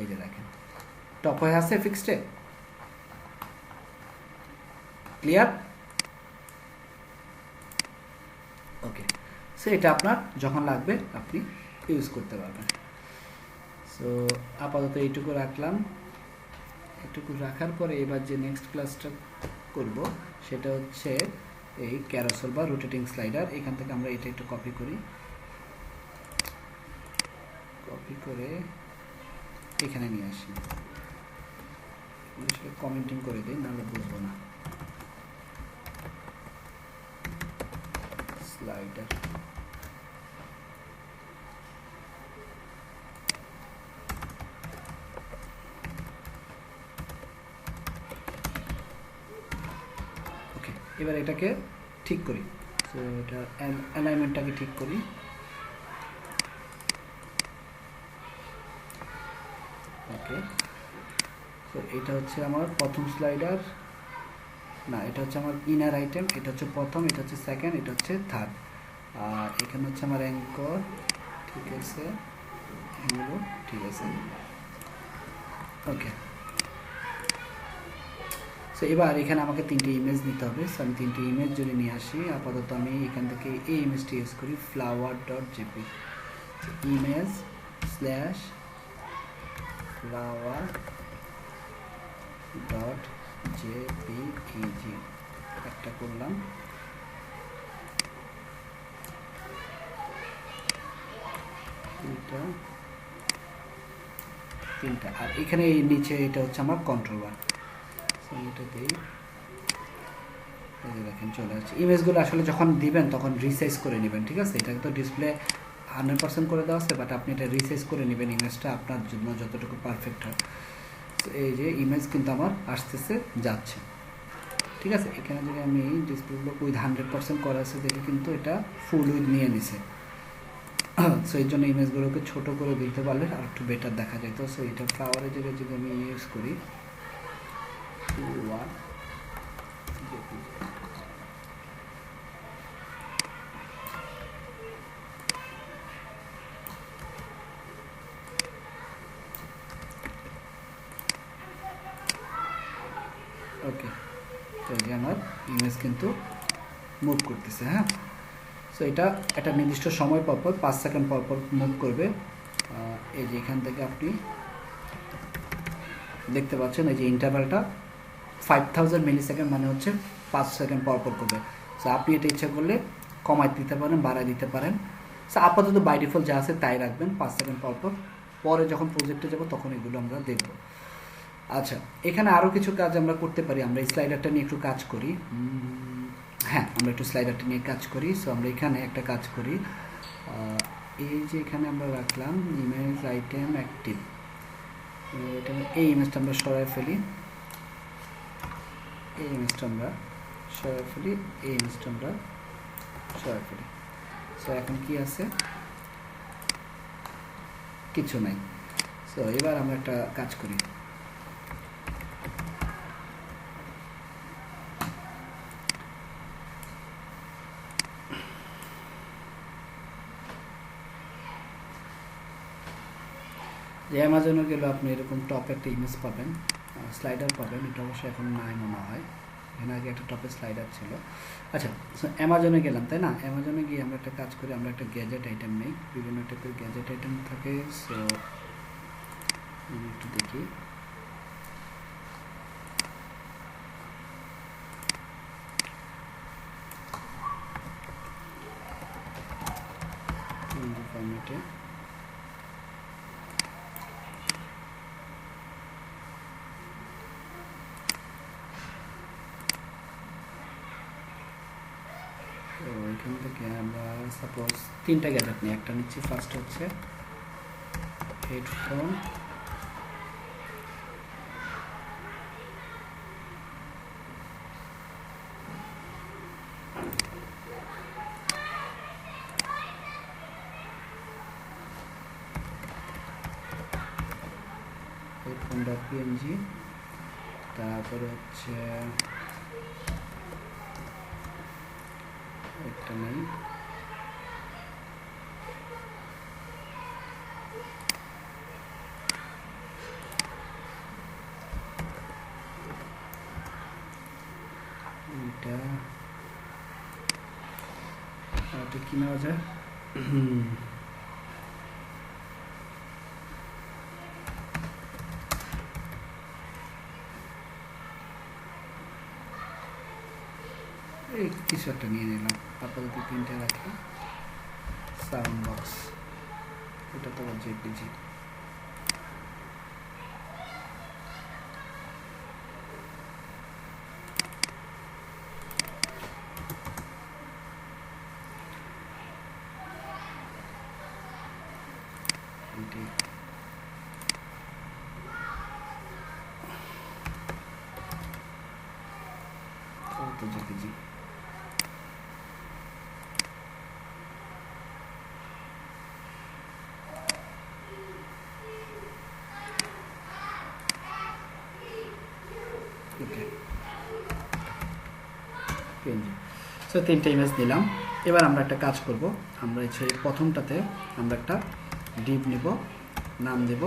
এই যে দেখেন টপ হয়ে আছে ফিক্সডে। ক্লিয়ার? ওকে, সো এটা আপনার যখন লাগবে আপনি ইউজ করতে পারবেন। সো আপাতত এইটুকু রাখলাম। এটুকু রাখার পরে এবার যে নেক্সট ক্লাসটা করব সেটা হচ্ছে এই ক্যারোসেল বা রোটেটিং স্লাইডার। এখান থেকে আমরা এটা একটু কপি করি, কপি করে এখানে নিয়ে আসি, কমেন্টিং করে দিই নাহলে বুঝবো না। স্লাইডার এবার এটাকে ঠিক করি। সো এটা অ্যালাইনমেন্টটাকে ঠিক করি। ওকে, সো এটা হচ্ছে আমার প্রথম স্লাইডার, না এটা হচ্ছে আমার ইনার আইটেম, এটা হচ্ছে প্রথম, এটা হচ্ছে সেকেন্ড, এটা হচ্ছে থার্ড। আর এখানে হচ্ছে আমার অ্যাঙ্কর, ঠিক আছে, এগুলো ঠিক আছে। ওকে, সো এবার এখানে আমাকে তিনটে ইমেজ নিতে হবে। সো আমি তিনটে ইমেজ যদি নিয়ে আসি, আপাতত আমি এখান থেকে এই ইমেজটি ইউজ করি, flower.jpg, ইমেজ স্ল্যাশ flower.jpg একটা করলাম। তিনটা, আর এখানে এই নিচে এটা হচ্ছে আমার কন্ট্রোলার। এটা দিই, দেখেন চলে আসছে। ইমেজগুলো আসলে যখন দিবেন তখন রিসাইজ করে নেবেন, ঠিক আছে? এটা তো ডিসপ্লে 100% করে দেওয়া আছে, বাট আপনি এটা রিসাইজ করে নেবেন ইমেজটা আপনার জন্য যতটুকু পারফেক্ট হয়। এই যে ইমেজ কিন্তু আমার আসতেছে যাচ্ছে, ঠিক আছে? এখানে যদি আমি ডিসপ্লেগুলো উইথ 100% করা আছে দেখে কিন্তু এটা ফুল উইথ নিয়ে নিছে। সো এই জন্য ইমেজগুলোকে ছোট করে দিতে পারলে আর একটু বেটার দেখা যেত। সো এটা ফ্লাওয়ারের জায়গায় যদি আমি ইউজ করি ওকে, তো এই যে আমার ইমেজ কিন্তু মুভ করতেছে। হ্যাঁ, সো এটা একটা নির্দিষ্ট সময় পরপর 5 সেকেন্ড পরপর মুভ করবে। এই যে এখান থেকে আপনি দেখতে পাচ্ছেন এই যে ইন্টারভালটা 5000 মিলিসেকেন্ড, মানে হচ্ছে 5 সেকেন্ড পরপর করবে। সো আপনি এটা ইচ্ছা করলে কমাই দিতে পারেন, বাড়াই দিতে পারেন। সো আপাতত বাই ডিফল্ট যা আছে তাই রাখবেন 5 সেকেন্ড পরপর। পরে যখন প্রজেক্টে যাব তখন এগুলো আমরা দেখব। আচ্ছা, এখানে আরও কিছু কাজ আমরা করতে পারি। আমরা এই স্লাইডারটা নিয়ে একটু কাজ করি। হ্যাঁ, আমরা একটু স্লাইডারটা নিয়ে কাজ করি। সো আমরা এখানে একটা কাজ করি, এই যে এখানে আমরা রাখলাম ইমেজ আইটেম অ্যাক্টিভ, এই ইমেজটা আমরা সরাই ফেলি, এই ইমেজটা আমরা সরাই ফেলি, এই ইমেজটা আমরা সরাই ফেলি। সো এখন কি আছে? কিছু নাই। সো এবার আমরা একটা কাজ করি, যে অ্যামাজনে গেলে আপনি এরকম টপ একটা ইমেজ পাবেন, স্লাইডার পাবেন। এটা অবশ্যই এখন নাই মনে হয়, এখানে আগে একটা টপে স্লাইডার ছিল। আচ্ছা, সো অ্যামাজনে গেলাম, তাই না? অ্যামাজনে গিয়ে আমরা একটা কাজ করি, আমরা একটা গ্যাজেট আইটেম নেই, বিভিন্ন টাইপের গ্যাজেট আইটেম থাকে। সো আমি একটু দেখি, ফরম্যাটে তো এখান থেকে আমরা সাপোজ তিনটা গ্যাজেট নিই, একটা নিচ্ছি। ফার্স্ট হচ্ছে হেডফোন, headphone.png, তারপরে হচ্ছে একটা নেই, এটা কি নেওয়া যায়? এই কিছু একটা নিয়ে নিলাম, আপাতত তিনটে রাখি। সাউন্ড বক্স, এটা তো জেপিজি। তো জেপিজি। সো তিনটে ইমেজ দিলাম। এবার আমরা একটা কাজ করব, আমরা সেই প্রথমটাতে আমরা একটা ডিভ নিব, নাম দেব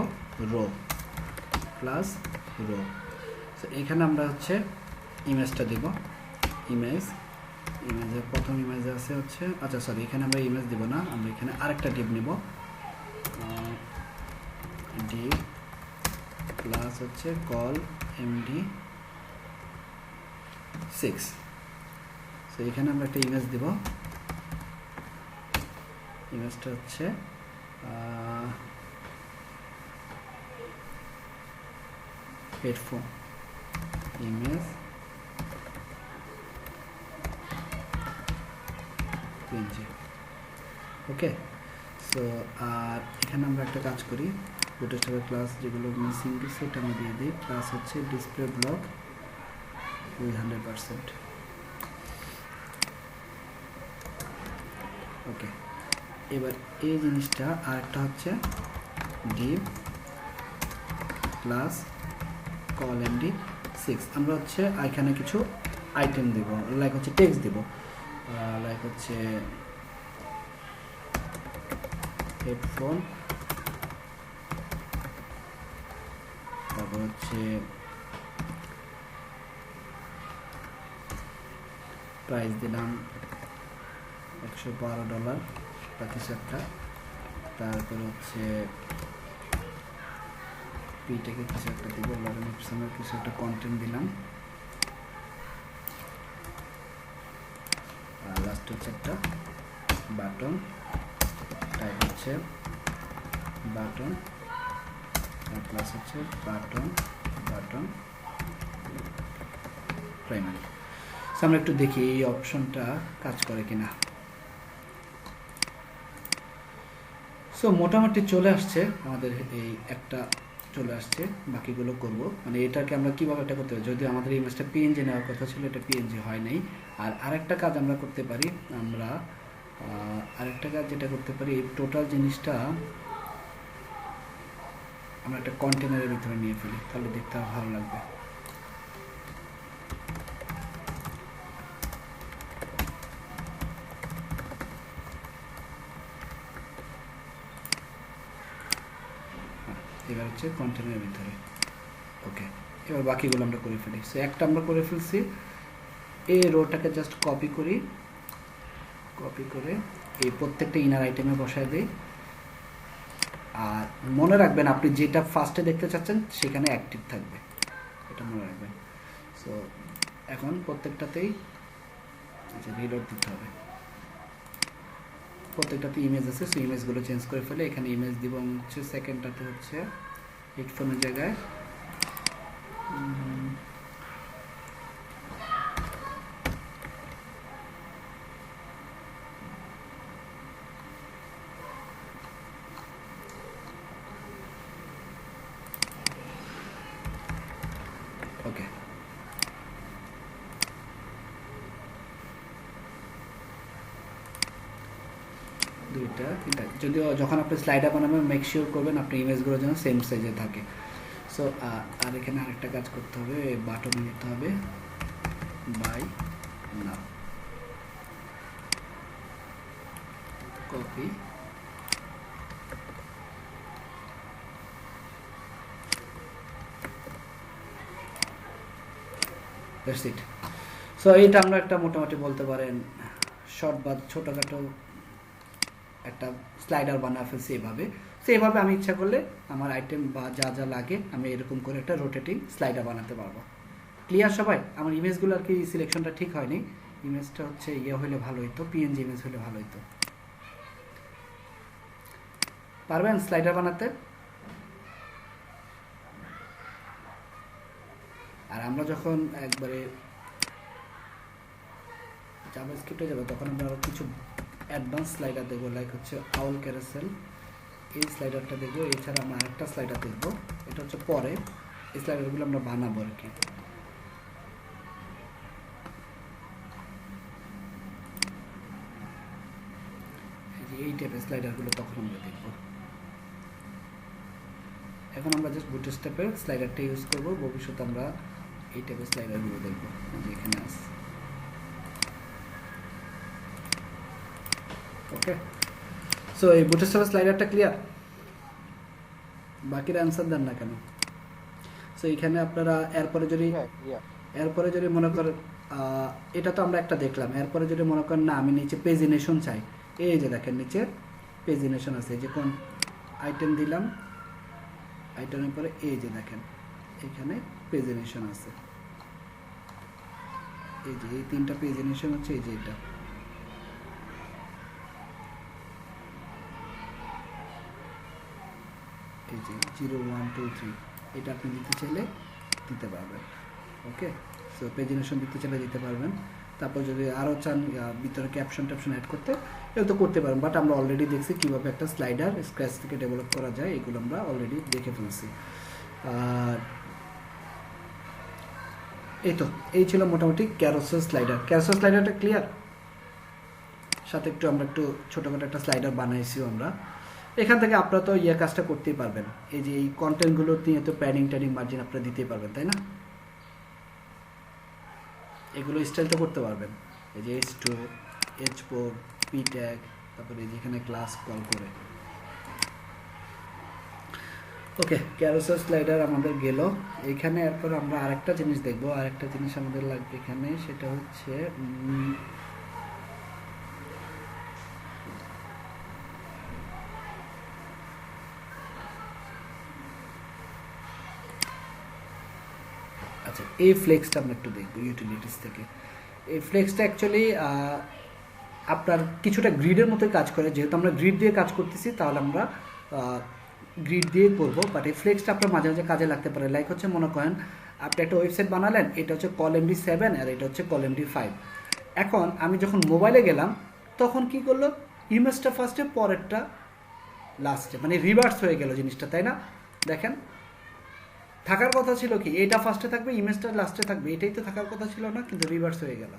রো প্লাস রো। সো এখানে আমরা হচ্ছে ইমেজটা দেব, ইমেজের প্রথম ইমেজে আছে হচ্ছে, আচ্ছা সরি, এখানে আমরা ইমেজ দেব না, আমরা এখানে আরেকটা ডিভ নিব, ডিভ প্লাস হচ্ছে কল md6। সো এখানে আমরা একটা ইমেজ দেব, ইমেজটা হচ্ছে হেডফোন ইমেজ ওকে। সো আর এখানে আমরা একটা কাজ করি, বুটস্ট্র্যাপের ক্লাস যেগুলো মিসিং সেটা আমি দিয়ে দিই, প্লাস হচ্ছে ডিসপ্লে ব্লক উইথ 100%। ওকে, এবার এই জিনিসটা আরেকটা হচ্ছে ডিভ প্লাস কল md6। আমরা হচ্ছে এখানে কিছু আইটেম দেব, লাইক হচ্ছে টেক্সট দেব, লাইক হচ্ছে হেডফোন, তারপর হচ্ছে প্রাইস দিলাম $112 বা কিছু একটা, তারপর হচ্ছে পিটাকে কিছু একটা দিব, লরেন এপসনের কিছু একটা কন্টেন্ট দিলাম, আর লাস্ট হচ্ছে একটা বাটন, টাইপ হচ্ছে বাটন, আর প্লাস হচ্ছে বাটন প্রাইমারি। আমরা একটু দেখি এই অপশনটা কাজ করে কিনা। সো মোটামুটি চলে আসছে আমাদের, এই একটা চলে আসছে, বাকিগুলো করব। মানে এটাকে আমরা কিভাবে এটা করতে পারি, যদিও আমাদের এই ইমেজটা পিএনজি নেওয়ার কথা ছিল, এটা পিএনজি হয় নাই। আর আরেকটা কাজ আমরা করতে পারি, আমরা আরেকটা কাজ যেটা করতে পারি, এই টোটাল জিনিসটা আমরা একটা কন্টেনারের ভিতরে নিয়ে ফেলি, তাহলে দেখতে আরো ভালো লাগবে। এবার হচ্ছে কন্টেনারের ভিতরে। ওকে, এবার বাকিগুলো আমরা করে ফেলি। সো একটা আমরা করে ফেলছি, এই রোটাকে জাস্ট কপি করি, কপি করে এই প্রত্যেকটা ইনার আইটেমে বসায় দিই। আর মনে রাখবেন আপনি যেটা ফার্স্টে দেখতে চাচ্ছেন সেখানে অ্যাক্টিভ থাকবে, এটা মনে রাখবেন। সো এখন প্রত্যেকটাতেই রিলোড দিতে হবে, প্রত্যেকটাতে ইমেজ আছে, সো ইমেজগুলো চেঞ্জ করে ফেলে। এখানে ইমেজ দিব হচ্ছে সেকেন্ডটাতে হচ্ছে হেডফোনের জায়গায় ওকে। দুইটা তিনটা, যদিও যখন আপনি স্লাইডার বানাবেন মেক শিওর করবেন আপনার ইমেজগুলো যেন সেম সাইজে থাকে। সো আর এখানে আরেকটা কাজ করতে হবে, বাটনে নিতে হবে buy now, copy that's it. So এইটা আমরা একটা মোটামুটি বলতে পারেন শর্ট বা ছোটোখাটো একটা স্লাইডার বানা ফেলছি এভাবে। সো এভাবে আমি ইচ্ছা করলে আমার আইটেম বা যা যা লাগে আমি এরকম করে একটা রোটেটিং স্লাইডার বানাতে পারবো। ক্লিয়ার সবাই? আমার ইমেজগুলো আর কি সিলেকশনটা ঠিক হয়নি, ইমেজটা হচ্ছে ইয়ে হলে ভালো হইতো, পিএনজি ইমেজ হলে ভালো হইতো। পারবেন স্লাইডার বানাতে? আর আমরা যখন একবারে জাভাস্ক্রিপ্টে যাবো তখন আমরা আরো কিছু অ্যাডভান্স স্লাইডার দেখবো, লাইক হচ্ছে আউল ক্যারাসেল, এই স্লাইডারটা দেখবো। এছাড়া আমরা আরেকটা স্লাইডার দেখবো, এটা হচ্ছে পরে এই স্লাইডারগুলো আমরা বানাবো আর কি। এই টাইপের স্লাইডারগুলো তখন আমরা দেখবো। এখন আমরা জাস্ট বুটস্ট্র্যাপের স্লাইডারটা ইউজ করবো, ভবিষ্যতে আমরা এই টাইপের স্লাইডারগুলো দেখবো, যে এখানে আছে। ওকে, সো এই বুটস্ট্র্যাপের স্লাইডারটা ক্লিয়ার? বাকির অ্যান্সার দেন না কেন? সো এখানে আপনারা এরপরে যদি মনে করেন এটা তো আমরা একটা দেখলাম, এরপরে যদি মনে করেন না আমি নিচে পেজিনেশন চাই, এই যে দেখেন নিচে পেজিনেশন আছে, যে কোন আইটেম দিলাম, আইটেমের পরে এই যে দেখেন এখানে পেজিনেশন আছে, এই যে এই তিনটা পেজিনেশন হচ্ছে এই যে এটা। এই যে 0 1 2 3 এটা আপনি দিতে চাইলে দিতে পারবেন। ওকে, সো পেজিনেশন দিতে চাইলে দিতে পারবেন। তারপর যদি আরও চান ভিতরে ক্যাপশন ট্যাপশন অ্যাড করতে, এগুলো তো করতে পারেন, বাট আমরা অলরেডি দেখছি কীভাবে একটা স্লাইডার স্ক্র্যাচ থেকে ডেভেলপ করা যায়, এগুলো আমরা অলরেডি দেখে ফেলছি। আর এই তো এই ছিল মোটামুটি ক্যারোসেল স্লাইডার। ক্যারোসেল স্লাইডারটা ক্লিয়ার? সাথে আমরা একটু ছোটোখাটো একটা স্লাইডার বানাইছিও আমরা। এখান থেকে আপনারা তো ইয়ে কাজটা করতেই পারবেন, এই যে এই কন্টেন্টগুলো নিয়ে তো প্যাডিং ট্যাডিং মার্জিন আপনারা দিতেই পারবেন, তাই না? এগুলো স্টাইল তো করতে পারবেন, এই যে H2 H4 P ট্যাগ, তারপরে এই যেখানে ক্লাস কল করে। ওকে, ক্যারোসেল স্লাইডার আমাদের গেল। এখানে এরপর আমরা আরেকটা জিনিস দেখবো, আরেকটা জিনিস আমাদের লাগবে এখানে, সেটা হচ্ছে আচ্ছা, এই ফ্লেক্সটা আমরা একটু দেখবো ইউটিলিটিস থেকে। এই ফ্লেক্সটা অ্যাকচুয়ালি আপনার কিছুটা গ্রিডের মতোই কাজ করে, যেহেতু আমরা গ্রিড দিয়ে কাজ করতেছি তাহলে আমরা গ্রিড দিয়ে করবো, বাট এই ফ্লেক্সটা আপনার মাঝে মাঝে কাজে লাগতে পারে। লাইক হচ্ছে মনে করেন আপনি একটা ওয়েবসাইট বানালেন, এটা হচ্ছে ColMD7 আর এটা হচ্ছে ColMD5। এখন আমি যখন মোবাইলে গেলাম তখন কি করলো, ইমেজটা ফার্স্টে পরেরটা লাস্টে, মানে রিভার্স হয়ে গেল জিনিসটা, তাই না? দেখেন থাকার কথা ছিল কি এটা ফার্স্টে থাকবে, ইমেজটা লাস্টে থাকবে, এটাই তো থাকার কথা ছিল না, কিন্তু রিভার্স হয়ে গেল।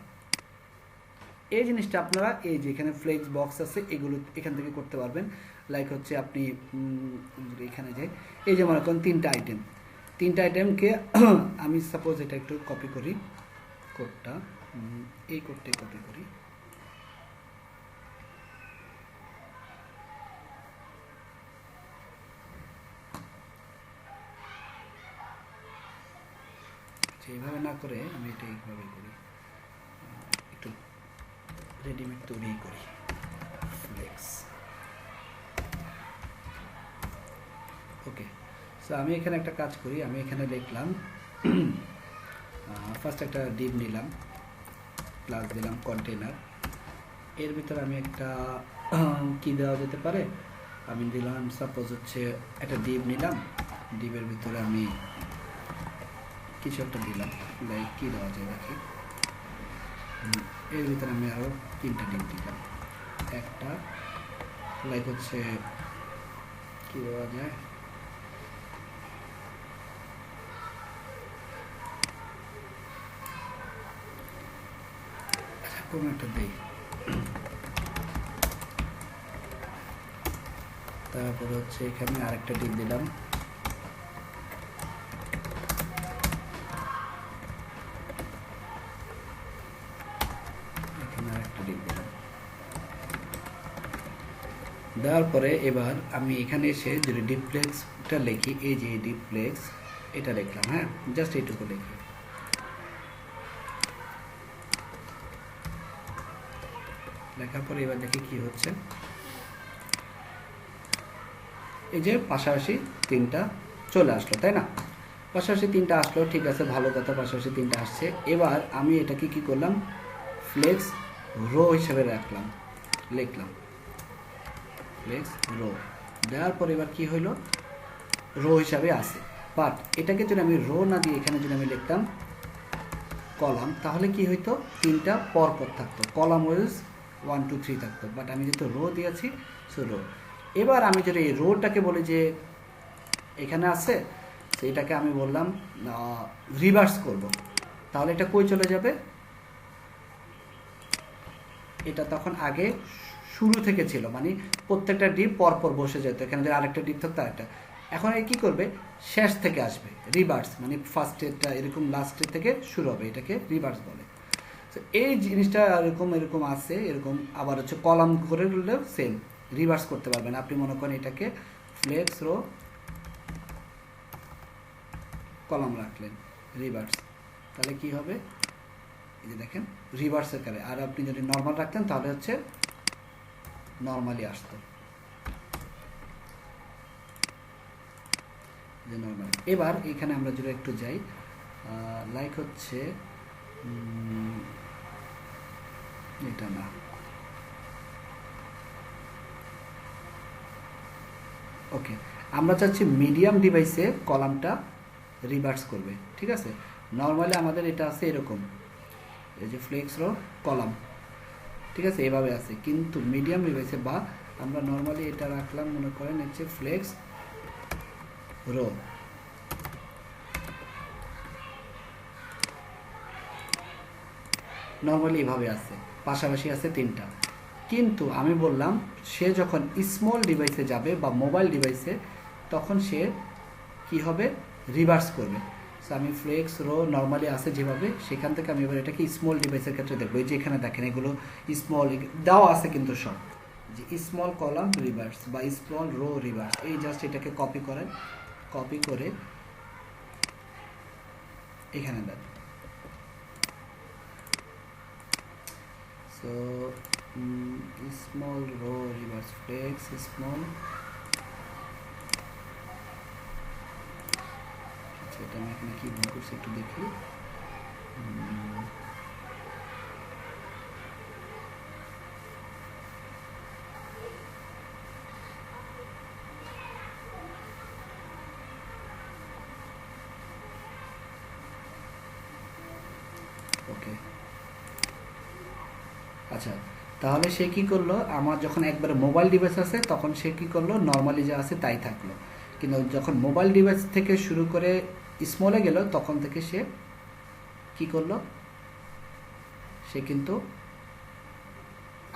এই জিনিসটা আপনারা এই যে এখানে ফ্লেক্স বক্স আছে এগুলো এখান থেকে করতে পারবেন। লাইক হচ্ছে আপনি এখানে যে এই যে মনে করেন তিনটা আইটেমকে আমি সাপোজ এটা একটু কপি করি, কোডটা এই কোডটাই কপি করি, এইভাবে না করে আমি এটা এইভাবে করি, একটু রেডিমেড তৈরি করি ফ্লেক্স। ওকে, সো আমি এখানে একটা কাজ করি, আমি এখানে লিখলাম ফার্স্ট একটা ডিভ নিলাম, প্লাস দিলাম কন্টেনার, এর ভিতরে আমি একটা কি দেওয়া যেতে পারে, আমি দিলাম সাপোজ হচ্ছে একটা ডিভ নিলাম, ডিভের ভিতরে আমি কিছু একটা দিলাম, লাইক কি দেওয়া যায় দেখি, এর ভিতরে আমি আরও তিনটা ডিভ দিলাম, একটা লাইক হচ্ছে কি দেওয়া যায়, আচ্ছা কোনো একটা দিই, তারপরে হচ্ছে এখানে আরেকটা ডিভ দিলাম, দেওয়ার পরে এবার আমি এখানে এসে যদি ডিপ্লেক্সটা লিখি, এই যে ডিপ্লেক্স এটা লিখলাম, হ্যাঁ জাস্ট এইটুকু লিখি, লেখার পরে এবার দেখি কি হচ্ছে, এই যে পাশাপাশি তিনটা চলে আসলো, তাই না? পাশাপাশি তিনটা আসলো, ঠিক আছে ভালো কথা, পাশাপাশি তিনটা আসছে। এবার আমি এটাকে কি করলাম, ফ্লেক্স রো হিসেবে রাখলাম, লিখলাম ফ্লেক্স রো, দেওয়ার পর এবার কি হইলো, রো হিসাবে আসে। বাট এটাকে যদি আমি রো না দিয়ে এখানে যদি আমি লিখতাম কলাম, তাহলে কি হইতো, তিনটা পরপর থাকতো, কলাম ওয়াইজ 1 2 3 থাকতো, বাট আমি যেহেতু রো দিয়েছি সো রো। এবার আমি যদি এই রোটাকে বলি যে এখানে আছে, সেইটাকে আমি বললাম রিভার্স করব, তাহলে এটা কই চলে যাবে, এটা তখন আগে শুরু থেকে ছিল, মানে প্রত্যেকটা ডিপ পরপর বসে যেত, এখানে যদি আরেকটা ডিপ থাকতো আরেকটা, এখন এই কি করবে, শেষ থেকে আসবে, রিভার্স, মানে ফার্স্টেরটা এরকম লাস্টের থেকে শুরু হবে, এটাকে রিভার্স বলে। তো এই জিনিসটা এরকম আছে, এরকম আবার হচ্ছে কলাম করে নিলেও সেম রিভার্স করতে পারবেন। আপনি মনে করেন এটাকে ফ্লেক্স রো কলাম রাখলেন রিভার্স, তাহলে কি হবে, এই যে দেখেন রিভার্সের কারে, আর আপনি যদি নর্মাল রাখতেন তাহলে হচ্ছে নর্মালি আসতো, যে নর্মাল। এবার এখানে আমরা যদি একটু যাই, লাইক হচ্ছে এটা না, ওকে, আমরা চাচ্ছি মিডিয়াম ডিভাইসে কলামটা রিভার্স করবে, ঠিক আছে। নর্মালি আমাদের এটা আছে এরকম, এই যে ফ্লেক্স রো কলাম, ঠিক আছে এভাবে আছে, কিন্তু মিডিয়াম ডিভাইসে বা আমরা নর্মালি এটা রাখলাম, মনে করেন হচ্ছে ফ্লেক্স রো, নর্মালি এভাবে আছে, পাশাপাশি আছে তিনটা। কিন্তু আমি বললাম সে যখন স্মল ডিভাইসে যাবে বা মোবাইল ডিভাইসে, তখন সে কি হবে, রিভার্স করবে। সো আমি ফ্লেক্স রো নর্মালি আছে যেভাবে, সেখান থেকে আমি এবার এটাকে স্মল ডিভাইসের ক্ষেত্রে দেখবো। এই যে এখানে দেখেন এগুলো স্মল দেওয়া আছে, কিন্তু সব যে স্মল কলাম রিভার্স বা স্মল রো রিভার্স, এই জাস্ট এটাকে কপি করেন, কপি করে এখানে দেন। So small row reverse flex small, আচ্ছা এটা আমি এখানে কি ভুল করছি একটু দেখি, ওকে আচ্ছা তাহলে সে কি করলো, আমার যখন একবারে মোবাইল ডিভাইস আছে তখন সে কি করলো, নর্মালি যা আছে তাই থাকলো। কিন্তু যখন মোবাইল ডিভাইস থেকে শুরু করে স্মলে গেল তখন থেকে সে কি করলো, সে কিন্তু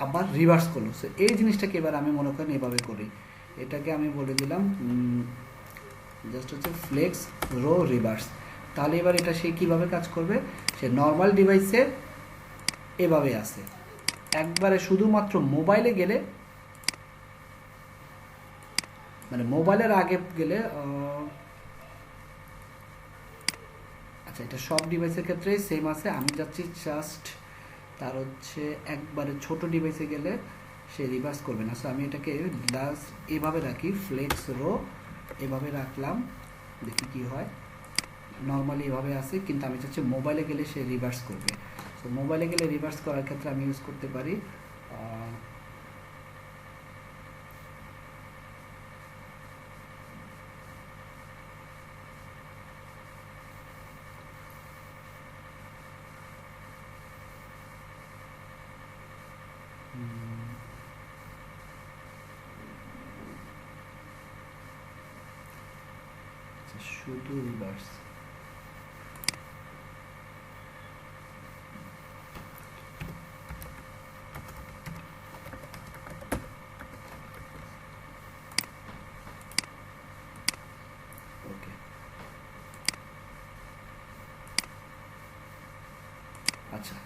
আবার রিভার্স করলো। সো এই জিনিসটাকে এবার আমি মনে করেন এভাবে করি, এটাকে আমি বলে দিলাম জাস্ট হচ্ছে ফ্লেক্স রো রিভার্স। তাহলে এবার এটা সে কিভাবে কাজ করবে, সে নর্মাল ডিভাইসে এভাবে আছে, একবারে শুধুমাত্র মোবাইলে গেলে, মানে মোবাইলের আগে গেলে, আচ্ছা এটা সব ডিভাইসের ক্ষেত্রেই সেম আছে। আমি যাচ্ছি জাস্ট তার হচ্ছে একবারে ছোট ডিভাইসে গেলে সে রিভার্স করবে না। সো আমি এটাকে জাস্ট এভাবে রাখি, ফ্লেক্স রো এভাবে রাখলাম, দেখি কি হয়। নর্মালি এভাবে আছে, কিন্তু আমি চাচ্ছি মোবাইলে গেলে সে রিভার্স করবে। তো মোবাইলে গেলে রিভার্স করার ক্ষেত্রে আমি ইউজ করতে পারি শুধু রিভার্স। ওকে, আচ্ছা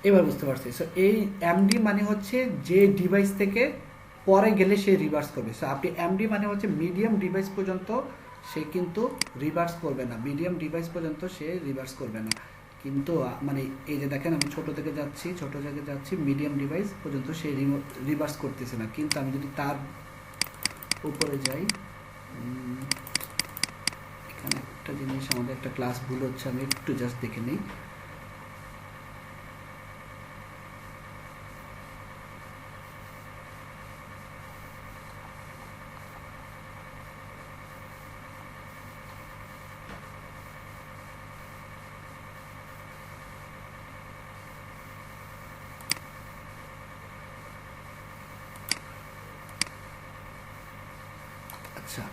এবার বুঝতে পারছি। সো এই এমডি মানে হচ্ছে যে ডিভাইস থেকে পরে গেলে সে রিভার্স করবে। সো আপনি এমডি মানে হচ্ছে মিডিয়াম ডিভাইস পর্যন্ত সে কিন্তু রিভার্স করবে না, মিডিয়াম ডিভাইস পর্যন্ত সে রিভার্স করবে না। কিন্তু মানে এই যে দেখেন আমি ছোট থেকে যাচ্ছি, ছোট থেকে যাচ্ছি, মিডিয়াম ডিভাইস পর্যন্ত সে রিভার্স করতেছে না। কিন্তু আমি যদি তার উপরে যাই, এখানে একটা জিনিস আমাদের একটা ক্লাস ভুল হচ্ছে, আমি একটু জাস্ট দেখে নিই। আচ্ছা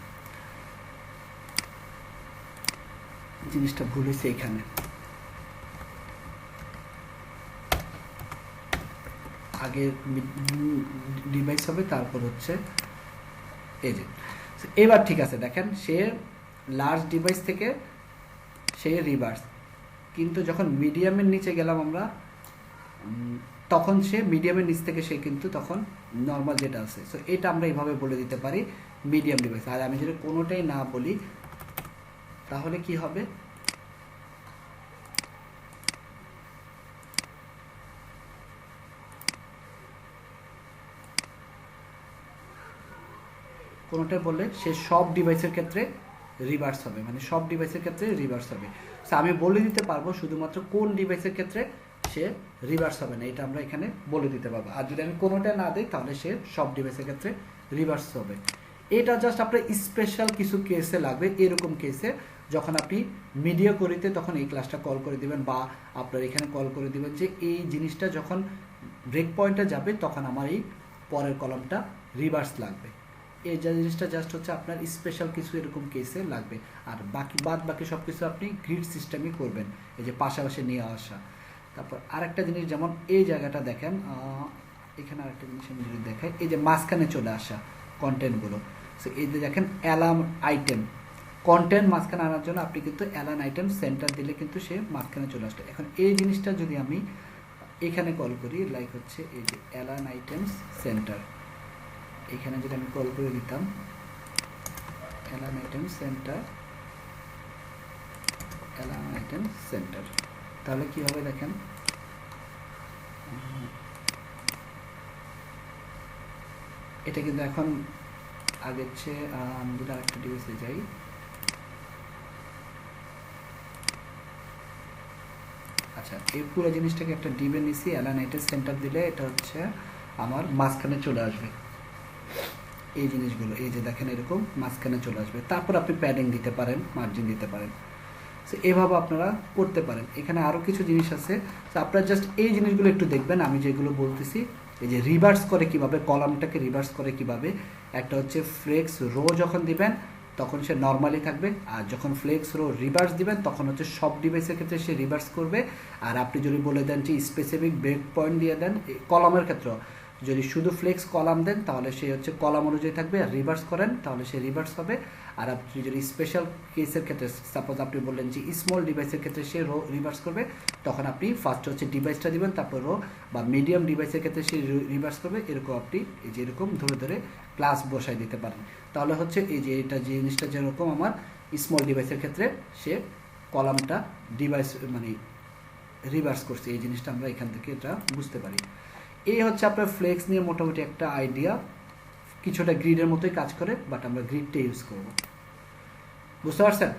জিনিসটা ভুল হয়েছে, এখানে আগে ডিভাইস হবে তারপর হচ্ছে এই যে। এবার ঠিক আছে, দেখেন সে লার্জ ডিভাইস থেকে সে রিভার্স, কিন্তু যখন মিডিয়ামের নিচে গেলাম আমরা তখন সে মিডিয়ামের নিচ থেকে সে কিন্তু তখন নর্মাল যেটা আছে। সো এটা আমরা এইভাবে বলে দিতে পারি মিডিয়াম ডিভাইস। আর আমি যদি কোনোটাই না বলি তাহলে কি হবে, কোনোটাই বললে সে সব ডিভাইসের ক্ষেত্রে রিভার্স হবে, মানে সব ডিভাইসের ক্ষেত্রে রিভার্স হবে। সো আমি বলে দিতে পারবো শুধুমাত্র কোন ডিভাইসের ক্ষেত্রে সে রিভার্স হবে না, এটা আমরা এখানে বলে দিতে পারবো। আর যদি আমি কোনোটা না দিই তাহলে সে সব ডিভাইসের ক্ষেত্রে রিভার্স হবে। এটা জাস্ট আপনার স্পেশাল কিছু কেসে লাগবে, এরকম কেসে যখন আপনি মিডিয়া করিতে তখন এই ক্লাসটা কল করে দিবেন, বা আপনার এখানে কল করে দিবেন যে এই জিনিসটা যখন ব্রেক পয়েন্টে যাবে তখন আমার এই পরের কলমটা রিভার্স লাগবে। এই যে জিনিসটা জাস্ট হচ্ছে আপনার স্পেশাল কিছু এরকম কেসে লাগবে। আর বাকি সব কিছু আপনি গ্রিড সিস্টেমই করবেন, এই যে পাশাপাশি নিয়ে আসা। তারপর আরেকটা জিনিস, যেমন এই জায়গাটা দেখেন, এখানে আরেকটা জিনিস আমি যদি দেখাই, এই যে মাঝখানে চলে আসা কন্টেন্টগুলো। সো এই যে দেখেন অ্যালার্ম আইটেম, কন্টেন্ট মাঝখানে আনার জন্য আপনি কিন্তু অ্যালার্ম আইটেম সেন্টার দিলে কিন্তু সে মাঝখানে চলে আসবে। এখন এই জিনিসটা যদি আমি এখানে কল করি, লাইক হচ্ছে এই যে অ্যালার্ম আইটেমস সেন্টার, এখানে যদি আমি কল করে দিতাম alarm item centre, alarm item centre, তাহলে কি হবে দেখেন, এটা কিন্তু এখন আগের চেয়ে আমি যদি আরেকটা ডিভাইসে যাই, আচ্ছা এই পুরো জিনিসটাকে একটা ডিবে নিছি, অ্যালার্ম আইটেম সেন্টার দিলে এটা হচ্ছে আমার মাঝখানে চলে আসবে এই জিনিসগুলো, এই যে দেখেন এরকম মাঝখানে চলে আসবে। তারপর আপনি প্যাডিং দিতে পারেন, মার্জিন দিতে পারেন। সো এভাবে আপনারা করতে পারেন। এখানে আরও কিছু জিনিস আছে, তো আপনারা জাস্ট এই জিনিসগুলো একটু দেখবেন আমি যেগুলো বলতেছি। এই যে রিভার্স করে কিভাবে, কলামটাকে রিভার্স করে কিভাবে, একটা হচ্ছে ফ্লেক্স রো যখন দিবেন তখন সে নর্মালি থাকবে, আর যখন ফ্লেক্স রো রিভার্স দিবেন তখন হচ্ছে সব ডিভাইসের ক্ষেত্রে সে রিভার্স করবে। আর আপনি যদি বলে দেন যে স্পেসিফিক ব্রেক পয়েন্ট দিয়ে দেন কলামের ক্ষেত্রে, যদি শুধু ফ্লেক্স কলাম দেন তাহলে সে হচ্ছে কলাম অনুযায়ী থাকবে, আর রিভার্স করেন তাহলে সে রিভার্স হবে। আর আপনি যদি স্পেশাল কেসের ক্ষেত্রে, সাপোজ আপনি বললেন যে স্মল ডিভাইসের ক্ষেত্রে সে রো রিভার্স করবে, তখন আপনি ফার্স্ট হচ্ছে ডিভাইসটা দিবেন, তারপর রো, বা মিডিয়াম ডিভাইসের ক্ষেত্রে সে রিভার্স করবে। এরকম আপনি এই যে এরকম ধরে ধরে ক্লাস বসাই দিতে পারেন। তাহলে হচ্ছে এই যে এটা জিনিসটা যেরকম আমার স্মল ডিভাইসের ক্ষেত্রে সে কলামটা ডিভাইস মানে রিভার্স করছে, এই জিনিসটা আমরা এখান থেকে এটা বুঝতে পারি। এই হচ্ছে আপনার ফ্লেক্স নিয়ে মোটামুটি একটা আইডিয়া, কিছুটা গ্রিডের মতোই কাজ করে, বাট আমরা গ্রিডটা ইউজ করব। বুঝতে পারছেন?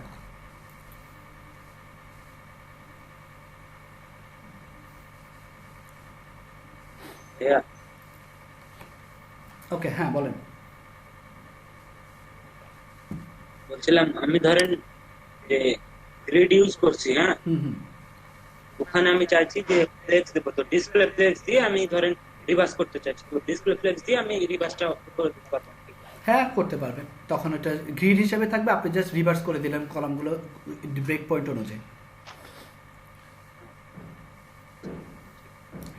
ওকে, হ্যাঁ বলেন। বলছিলাম আমি ধরেন যে গ্রিড ইউজ করছি, হ্যাঁ, ওখানে আমি চাইছি যে ফ্লেক্স দেবো, তো ডিসপ্লে ফ্লেক্স দিয়ে আমি ধরেন রিভার্স করতে চাইছি, তো ডিসপ্লে ফ্লেক্স দিয়ে আমি রিভার্সটা করে দিতে পারবো। হ্যাঁ করতে পারবেন, তখন এটা গ্রিড হিসেবে থাকবে, আপনি জাস্ট রিভার্স করে দিলেন কলামগুলো ব্রেক পয়েন্ট অনুযায়ী।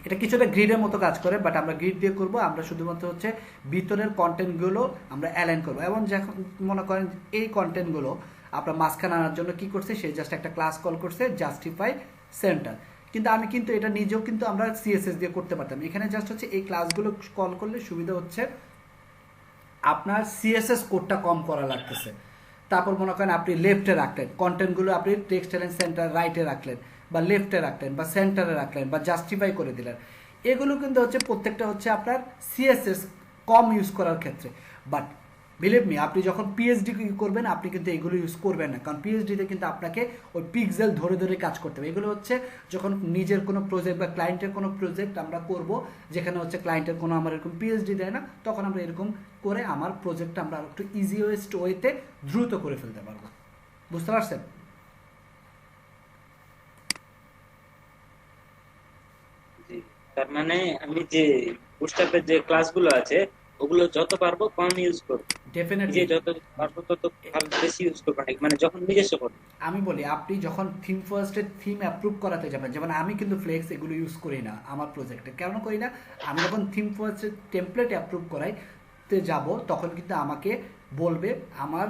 এটা কিছুটা গ্রিডের মতো কাজ করে, বাট আমরা গ্রিড দিয়ে করব, আমরা শুধুমাত্র হচ্ছে ভিতরের কন্টেন্টগুলো আমরা অ্যালাইন করবো। এবং যখন মনে করেন এই কন্টেন্টগুলো আপনার মাঝখানে আনার জন্য কি করছে, সে জাস্ট একটা ক্লাস কল করছে জাস্টিফাই সেন্টার, কিন্তু আমি কিন্তু এটা নিজেও কিন্তু আমরা সিএসএস দিয়ে করতে পারতাম। এখানে জাস্ট হচ্ছে এই ক্লাসগুলো কল করলে সুবিধা হচ্ছে আপনার সিএসএস কোডটা কম করা লাগতেছে। তারপর মনে করেন আপনি লেফটে রাখলেন কন্টেন্টগুলো, আপনি টেক্সট এলাইন সেন্টার রাইটে রাখলেন, বা লেফটে রাখলেন, বা সেন্টারে রাখলেন, বা জাস্টিফাই করে দিলেন। এগুলো কিন্তু হচ্ছে প্রত্যেকটা হচ্ছে আপনার সিএসএস কম ইউজ করার ক্ষেত্রে। বাট বিলিভ মি, আপনি যখন পিএইচডি করবেন আপনি কিন্তু এগুলো ইউজ করবেন না, কারণ পিএইচডিতে কিন্তু আপনাকে ওই পিক্সেল ধরে ধরে কাজ করতে হবে। এগুলো হচ্ছে যখন নিজের কোনো প্রজেক্ট বা ক্লায়েন্টের কোনো প্রজেক্ট আমরা করব, যেখানে হচ্ছে ক্লায়েন্টের কোনো আমার এরকম পিএইচডি দেয় না, তখন আমরা এরকম করে আমার প্রজেক্টটা আমরা একটু ইজিয়েস্ট ওয়েতে দ্রুত করে ফেলতে পারবো। বুঝতে পারছেন? তার মানে আমি যে বুটস্ট্র্যাপের যে ক্লাসগুলো আছে ওগুলো যত পারবো কম ইউজ করব, ডেফিনেটলি যে যত পারবো তত বেশি ইউজ করব না, মানে যখন নিজস্ব করব। আমি বলি আপনি যখন থিম ফার্স্টের থিম অ্যাপ্রুভ করাতে যাবেন, যেমন আমি কিন্তু ফ্লেক্স এগুলো ইউজ করি না আমার প্রজেক্টে। কেন করি না? আমি যখন থিম ফার্স্টের টেমপ্লেট অ্যাপ্রুভ করাইতে যাব তখন কিন্তু আমাকে বলবে আমার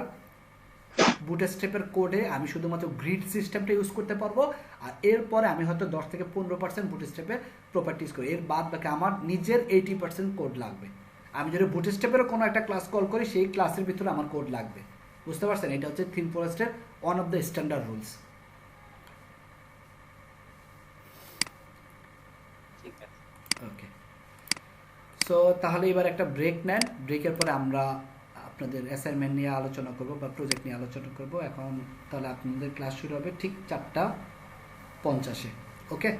বুটস্ট্র্যাপের কোডে আমি শুধুমাত্র গ্রিড সিস্টেমটা ইউজ করতে পারবো, আর এরপরে আমি হয়তো 10 থেকে 15% বুটস্ট্র্যাপের প্রপার্টিজ করি, এর বাদ বাকি আমার নিজের 80% কোড লাগবে। আমি যদি বুটস্ট্র্যাপের কোনো একটা ক্লাস কল করি সেই ক্লাসের ভিতরে আমার কোড লাগবে। বুঝতে পারছেন? এটা হচ্ছে থিম ফরেস্টের one of the standard rules. Okay, so তাহলে এবার একটা ব্রেক নেন, ব্রেকের পরে আমরা আপনাদের অ্যাসাইনমেন্ট নিয়ে আলোচনা করব বা প্রজেক্ট নিয়ে আলোচনা করব। এখন তাহলে আপনাদের ক্লাস শুরু হবে ঠিক 4:50-এ। ওকে,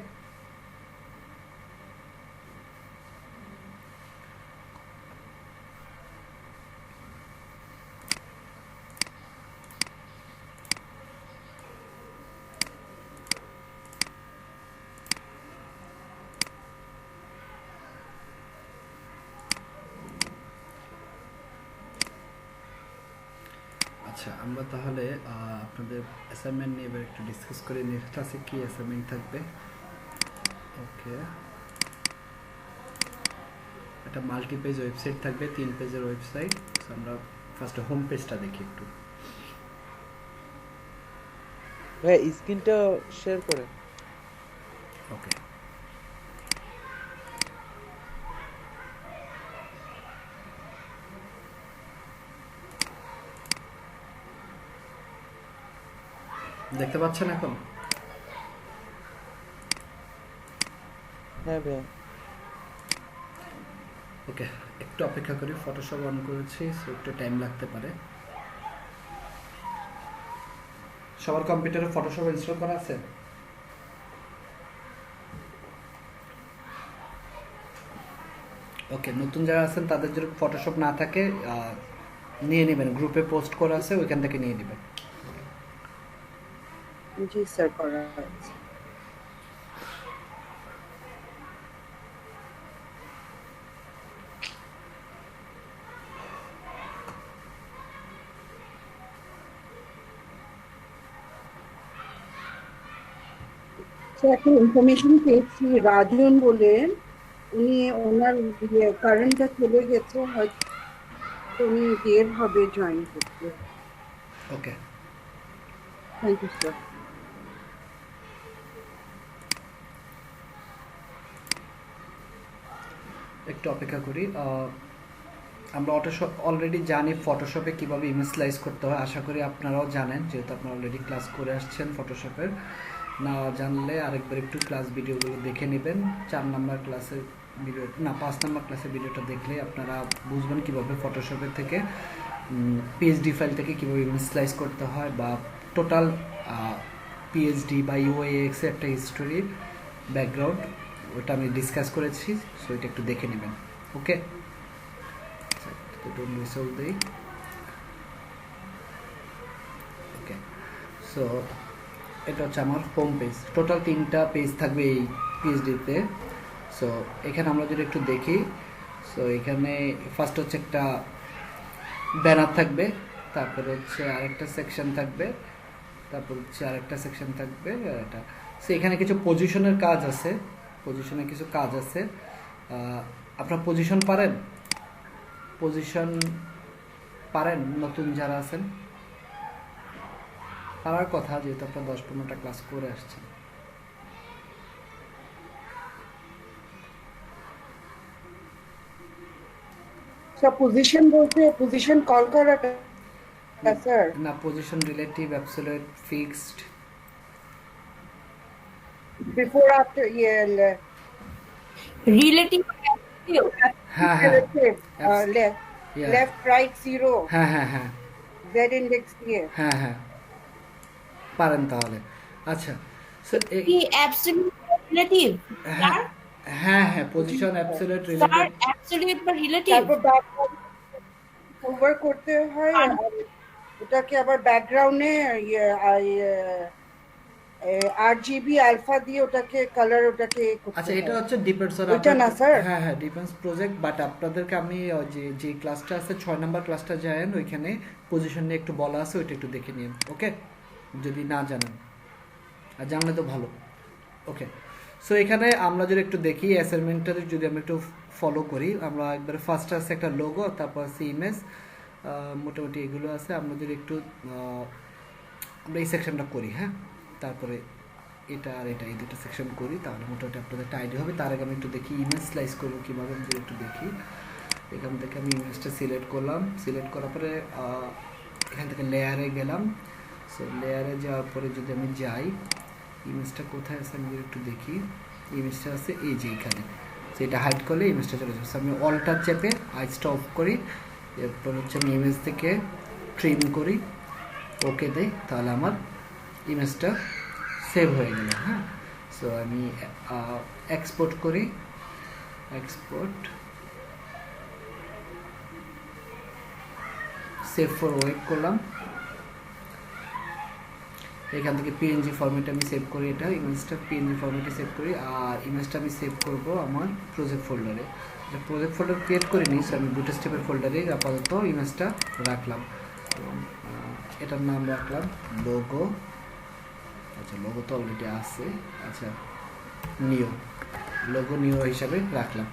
আচ্ছা আমরা তাহলে আপনাদের অ্যাসাইনমেন্ট নিয়ে এবার একটু ডিসকাস করে নিই, ক্লাসে কি অ্যাসাইনমেন্ট থাকবে। ওকে, একটা মাল্টি পেজ ওয়েবসাইট থাকবে, 3 পেজের ওয়েবসাইট। আমরা ফার্স্ট হোম পেজটা দেখি একটু। ভাই স্ক্রিনটা শেয়ার করেন। ওকে, দেখতে পাচ্ছেন এখন? হ্যাঁ ভাই। ওকে, একটু অপেক্ষা করি, ফটোশপ অন করেছি, সো একটু টাইম লাগতে পারে। সবার কম্পিউটারে ফটোশপ ইনস্টল করা আছে? ওকে, নতুন যারা আছেন তাদের যদি ফটোশপ না থাকে নিয়ে নেবেন, গ্রুপে পোস্ট করা আছে ওইখান থেকে নিয়ে নেবেন। জি স্যার, করা আছে। একটা ইনফরমেশন পেয়েছি, রাজন বলেন, উনি ওনার কারেন্টটা চলে গেছে, হয়তো উনি দেড় হবে জয়েন করতে। ওকে, থ্যাংক ইউ স্যার। একটু অপেক্ষা করি। আমরা অলরেডি জানি ফটোশপে কিভাবে ইমেজ স্লাইস করতে হয়, আশা করি আপনারাও জানেন, যেহেতু আপনারা অলরেডি ক্লাস করে আসছেন ফটোশপের। না জানলে আরেকবার একটু ক্লাস ভিডিওগুলো দেখে নেবেন। 4 নাম্বার ক্লাসের ভিডিও না 5 নাম্বার ক্লাসের ভিডিওটা দেখলে আপনারা বুঝবেন কিভাবে ফটোশপের থেকে পিএইচডি ফাইল থেকে কীভাবে ইমেজ স্লাইস করতে হয়, বা টোটাল পিএইচডি বা ইউএএক্স এর একটা হিস্টোরির ব্যাকগ্রাউন্ড, ওটা আমি ডিসকাস করেছি। সো এটা একটু দেখে নেবেন। ওকে, ওকে, সো এটা হচ্ছে আমার হোম পেজ। টোটাল 3টা পেজ থাকবে এই পিএইচডিতে। সো এখানে আমরা যদি একটু দেখি, সো এখানে ফার্স্ট হচ্ছে একটা ব্যানার থাকবে, তারপরে হচ্ছে আরেকটা সেকশন থাকবে, তারপর হচ্ছে আরেকটা সেকশন থাকবে এটা। সো এখানে কিছু পজিশনের কাজ আছে, পজিশনের কিছু কাজ আছে। আপনার পজিশন পারেন? পজিশন পারেন? নতুন যারা আছেন পারার কথা, যেহেতু আপনার 10-15টা ক্লাস করে আসছেন। পজিশন বলতে পজিশন কল করাটা স্যার? না, position relative, absolute, fixed, before after relative, হ্যাঁ হ্যাঁ, লেফট রাইট জিরো, হ্যাঁ হ্যাঁ হ্যাঁ, জেড ইন্ডেক্স দিয়ে, হ্যাঁ হ্যাঁ পারেন তাহলে। আচ্ছা, সো কি অ্যাবসলিউট রিলেটিভ? হ্যাঁ হ্যাঁ হ্যাঁ, position absolute sir relative, absolute বা রিলেটিভ? তারপর ব্যাকগ্রাউন্ড কভার করতে হয়, আর ওটাকে আবার ব্যাকগ্রাউন্ডে আরজিবি আলফা দিয়ে ওটাকে কালার ওটাকে করতে আচ্ছা, এটা হয়। হচ্ছে ডিপেন্ডস অন ওইটা না স্যার? হ্যাঁ হ্যাঁ, ডিপেন্ডস প্রজেক্ট। বাট আপনাদেরকে আমি যে ক্লাসটা আছে 6 নাম্বার ক্লাসটা যায়েন, ওইখানে পজিশন নিয়ে একটু বলা আছে, ওইটা একটু দেখে নিন। ওকে, যদি না জানেন, আর জানলে তো ভালো। ওকে, সো এখানে আমরা যদি একটু দেখি অ্যাসাইনমেন্টটা যদি আমরা একটু ফলো করি, আমরা একবারে ফার্স্ট আছে একটা লোগো, তারপর আছে ইমেজ, মোটামুটি এগুলো আছে। আমরা যদি একটু আমরা এই সেকশনটা করি, হ্যাঁ, তারপরে এটা আর এটা, এই দুটো সেকশন করি, তাহলে মোটামুটি আপনাদের একটা আইডিয়া হবে। তার আগে আমি একটু দেখি ইমেজ স্লাইস করবো কীভাবে, আমি যদি একটু দেখি। এখান থেকে আমি ইমেজটা সিলেক্ট করলাম, সিলেক্ট করার পরে এখান থেকে লেয়ারে গেলাম। সো লেয়ারে যাওয়ার পরে যদি আমি যাই, ইমেজটা কোথায় আছে আমি যদি একটু দেখি, ইমেজটা আছে এই যে এখানে। সো এটা হাইড করলে ইমেজটা চলে যাবে। আমি অলটা চেপে আইসটা অফ করি, এরপর হচ্ছে আমি ইমেজ থেকে ট্রিম করি, ওকে দেই, তাহলে আমার ইমেজটা সেভ হয়ে গেল। হ্যাঁ, সো আমি এক্সপোর্ট করি, এক্সপোর্ট, সেভ ফর ওয়েব করলাম। এখান থেকে পিএনজি ফরম্যাটে আমি সেভ করি, এটা ইমেজটা পিএনজি ফরম্যাটে সেভ করি। আর ইমেজটা আমি সেভ করব আমার প্রজেক্ট ফোল্ডারে। প্রজেক্ট ফোল্ডার ক্রিয়েট করিনি, সো আমি বুটস্ট্র্যাপের ফোল্ডারে আপাতত ইমেজটা রাখলাম। এটার নাম রাখলাম লোগো। আচ্ছা, লোগো তো অলরেডি আছে। আচ্ছা, নিও, লোগো নিও হিসাবে রাখলাম।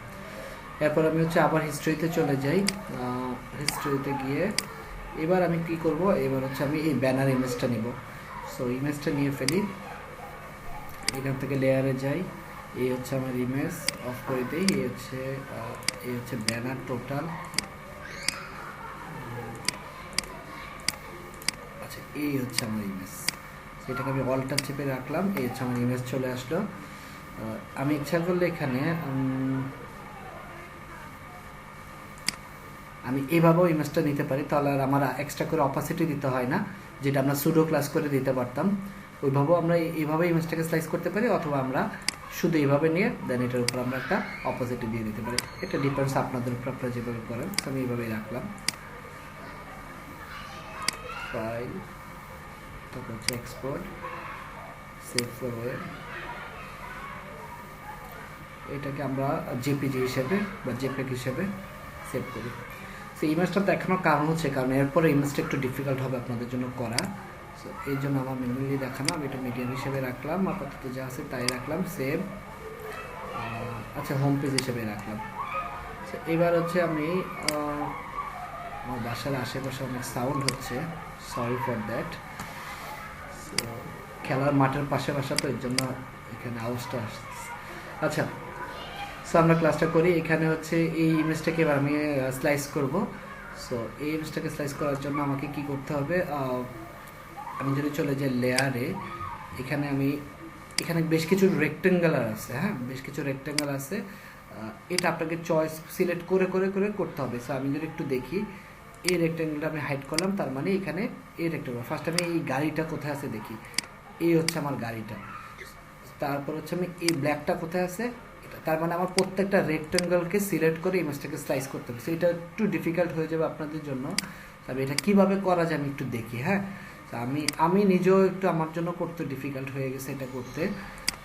এরপর আমি হচ্ছে আবার হিস্ট্রিতে চলে যাই। হিস্ট্রিতে গিয়ে এবার আমি কি করব, এবার হচ্ছে আমি এই ব্যানার ইমেজটা নিব। সো ইমেজটা নিয়ে ফেলি, এখান থেকে লেয়ারে যাই, এই হচ্ছে আমার ইমেজ, অফ করে দিই। এই হচ্ছে ব্যানার টোটাল। আচ্ছা, এই হচ্ছে আমার ইমেজ, সেটাকে আমি অলটা চেপে রাখলাম, এই হচ্ছে আমার ইমেজ চলে আসলো। আমি ইচ্ছা করলে এখানে আমি এভাবেও ইমেজটা নিতে পারি, তাহলে আর আমার এক্সট্রা করে অপাসিটি দিতে হয় না, যেটা আমরা সুডো ক্লাস করে দিতে পারতাম। ওইভাবেও আমরা এইভাবে ইমেজটাকে স্লাইস করতে পারি, অথবা আমরা শুধু এইভাবে নিয়ে দেন এটার উপর আমরা একটা অপোজিটি দিয়ে দিতে পারি। এটা ডিপেন্ডস আপনাদের উপর, আপনারা যেভাবে করেন। আমি এইভাবেই রাখলাম, ফাইল, তারপর হচ্ছে এক্সপোর্ট, সেভ ফর ওয়েব, এটাকে আমরা জেপিজি হিসেবে বা জেপেগ হিসেবে সেভ করি। সো ইমেজটা দেখানোর কারণ হচ্ছে কারণ এরপরে ইমেজটা একটু ডিফিকাল্ট হবে আপনাদের জন্য করা। সো এই জন্য আমার ম্যানুয়ালি দেখানো, আমি এটা মিডিয়াম হিসেবে রাখলাম, আপাতত যা আছে তাই রাখলাম, সেভ। আচ্ছা, হোম পেজ হিসেবে রাখলাম। সো এবার হচ্ছে আমি আমার বাসার আশেপাশে অনেক সাউন্ড হচ্ছে, সরি ফর দ্যাট। সো খেলার মাঠের পাশে বাসা তো এর জন্য এখানে আওয়াজটা আসছে। আচ্ছা, সো আমরা ক্লাসটা করি। এখানে হচ্ছে এই ইমেজটাকে এবার আমি স্লাইস করব। সো এই ইমেজটাকে স্লাইস করার জন্য আমাকে কি করতে হবে, আমি যদি চলে যাই লেয়ারে, এখানে বেশ কিছু রেক্টেঙ্গুলার আছে, হ্যাঁ বেশ কিছু রেক্টেঙ্গেল আছে। এটা আপনাকে চয়েস সিলেক্ট করে করে করে করতে হবে। সো আমি যদি একটু দেখি, এই রেক্টেঙ্গেলটা আমি হাইড করলাম, তার মানে এখানে এই রেক্টেঙ্গেল, ফার্স্ট আমি এই গাড়িটা কোথায় আছে দেখি, এই হচ্ছে আমার গাড়িটা। তারপর হচ্ছে আমি এই ব্ল্যাকটা কোথায় আছে, তার মানে আমার প্রত্যেকটা রেক্টেঙ্গেলকে সিলেক্ট করে ইমেজটাকে স্লাইস করতে হবে। সো এটা একটু ডিফিকাল্ট হয়ে যাবে আপনাদের জন্য, তবে এটা কিভাবে করা যায় আমি একটু দেখি। হ্যাঁ, আমি নিজেও একটু আমার জন্য করতে ডিফিকাল্ট হয়ে গেছে এটা করতে।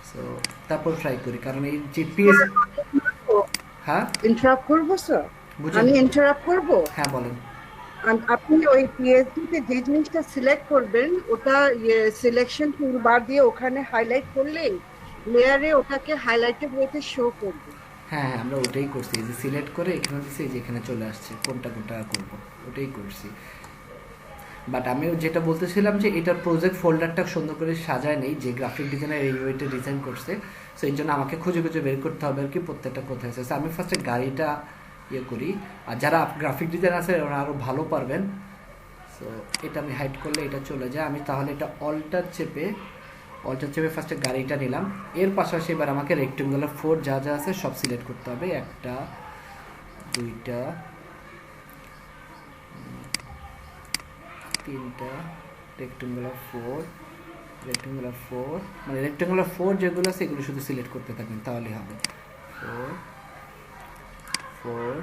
সো তারপর ট্রাই করি, কারণ এই যে পিএস, হ্যাঁ ইন্টারাপ্ট করবো স্যার, আমি ইন্টারাপ্ট করবো। হ্যাঁ বলেন। আপনি ওই পিএসডি তে যে জিনিসটা সিলেক্ট করবেন ওটা সিলেকশন টুলবার দিয়ে ওখানে হাইলাইট করলেই লেয়ারে ওটাকে হাইলাইটেড ওয়েতে শো করবে। হ্যাঁ, আমরা ওটাই করছি, যে সিলেক্ট করে এখানে দিছি, যে এখানে চলে আসছে কোনটা কোনটা করব, ওটাই করছি। বাট আমি যেটা বলতেছিলাম যে এটার প্রজেক্ট ফোল্ডারটা সুন্দর করে সাজায় নেই, যে গ্রাফিক ডিজাইনার এই ওয়েতে ডিজাইন করছে। সো এই জন্য আমাকে খুঁজে খুঁজে বের করতে হবে আর কি প্রত্যেকটা কোথায় আছে। আমি ফার্স্টে গাড়িটা ইয়ে করি, আর যারা গ্রাফিক ডিজাইন আছে ওরা আরও ভালো পারবেন। সো এটা আমি হাইড করলে এটা চলে যায়। আমি তাহলে এটা অল্টার চেপে ফার্স্টে গাড়িটা নিলাম। এর পাশাপাশি এবার আমাকে রেক্টেঙ্গুলার 4 যা যা আছে সব সিলেক্ট করতে হবে, 1টা 2টা 3টা রেক্টেঙ্গুলার 4 মানে রেক্টেঙ্গুলার 4 যেগুলো আছে এগুলো শুধু সিলেক্ট করতে থাকবেন, তাহলেই হবে। 4 4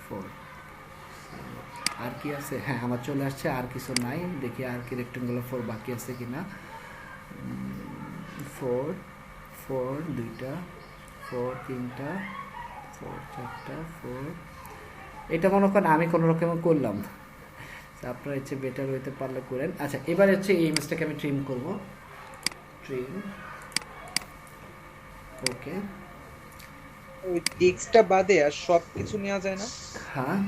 4 আর কি আছে, হ্যাঁ আমার চলে আসছে, আর কিছু নাই, দেখি আর কি রেক্টেঙ্গুলার 4 বাকি আছে কিনা। 4 4 2টা 4 3টা 4 4টা 4, এটা মনে করেন আমি কোনো রকম করলাম, আপনারা হচ্ছে বেটার হইতে পারলে করেন। আচ্ছা, এবার হচ্ছে এই ইমেজটাকে আমি ট্রিম করব, ট্রিম, ওকে। ওই টেক্সটটা বাদে আর সব কিছু নেওয়া যায় না? হ্যাঁ,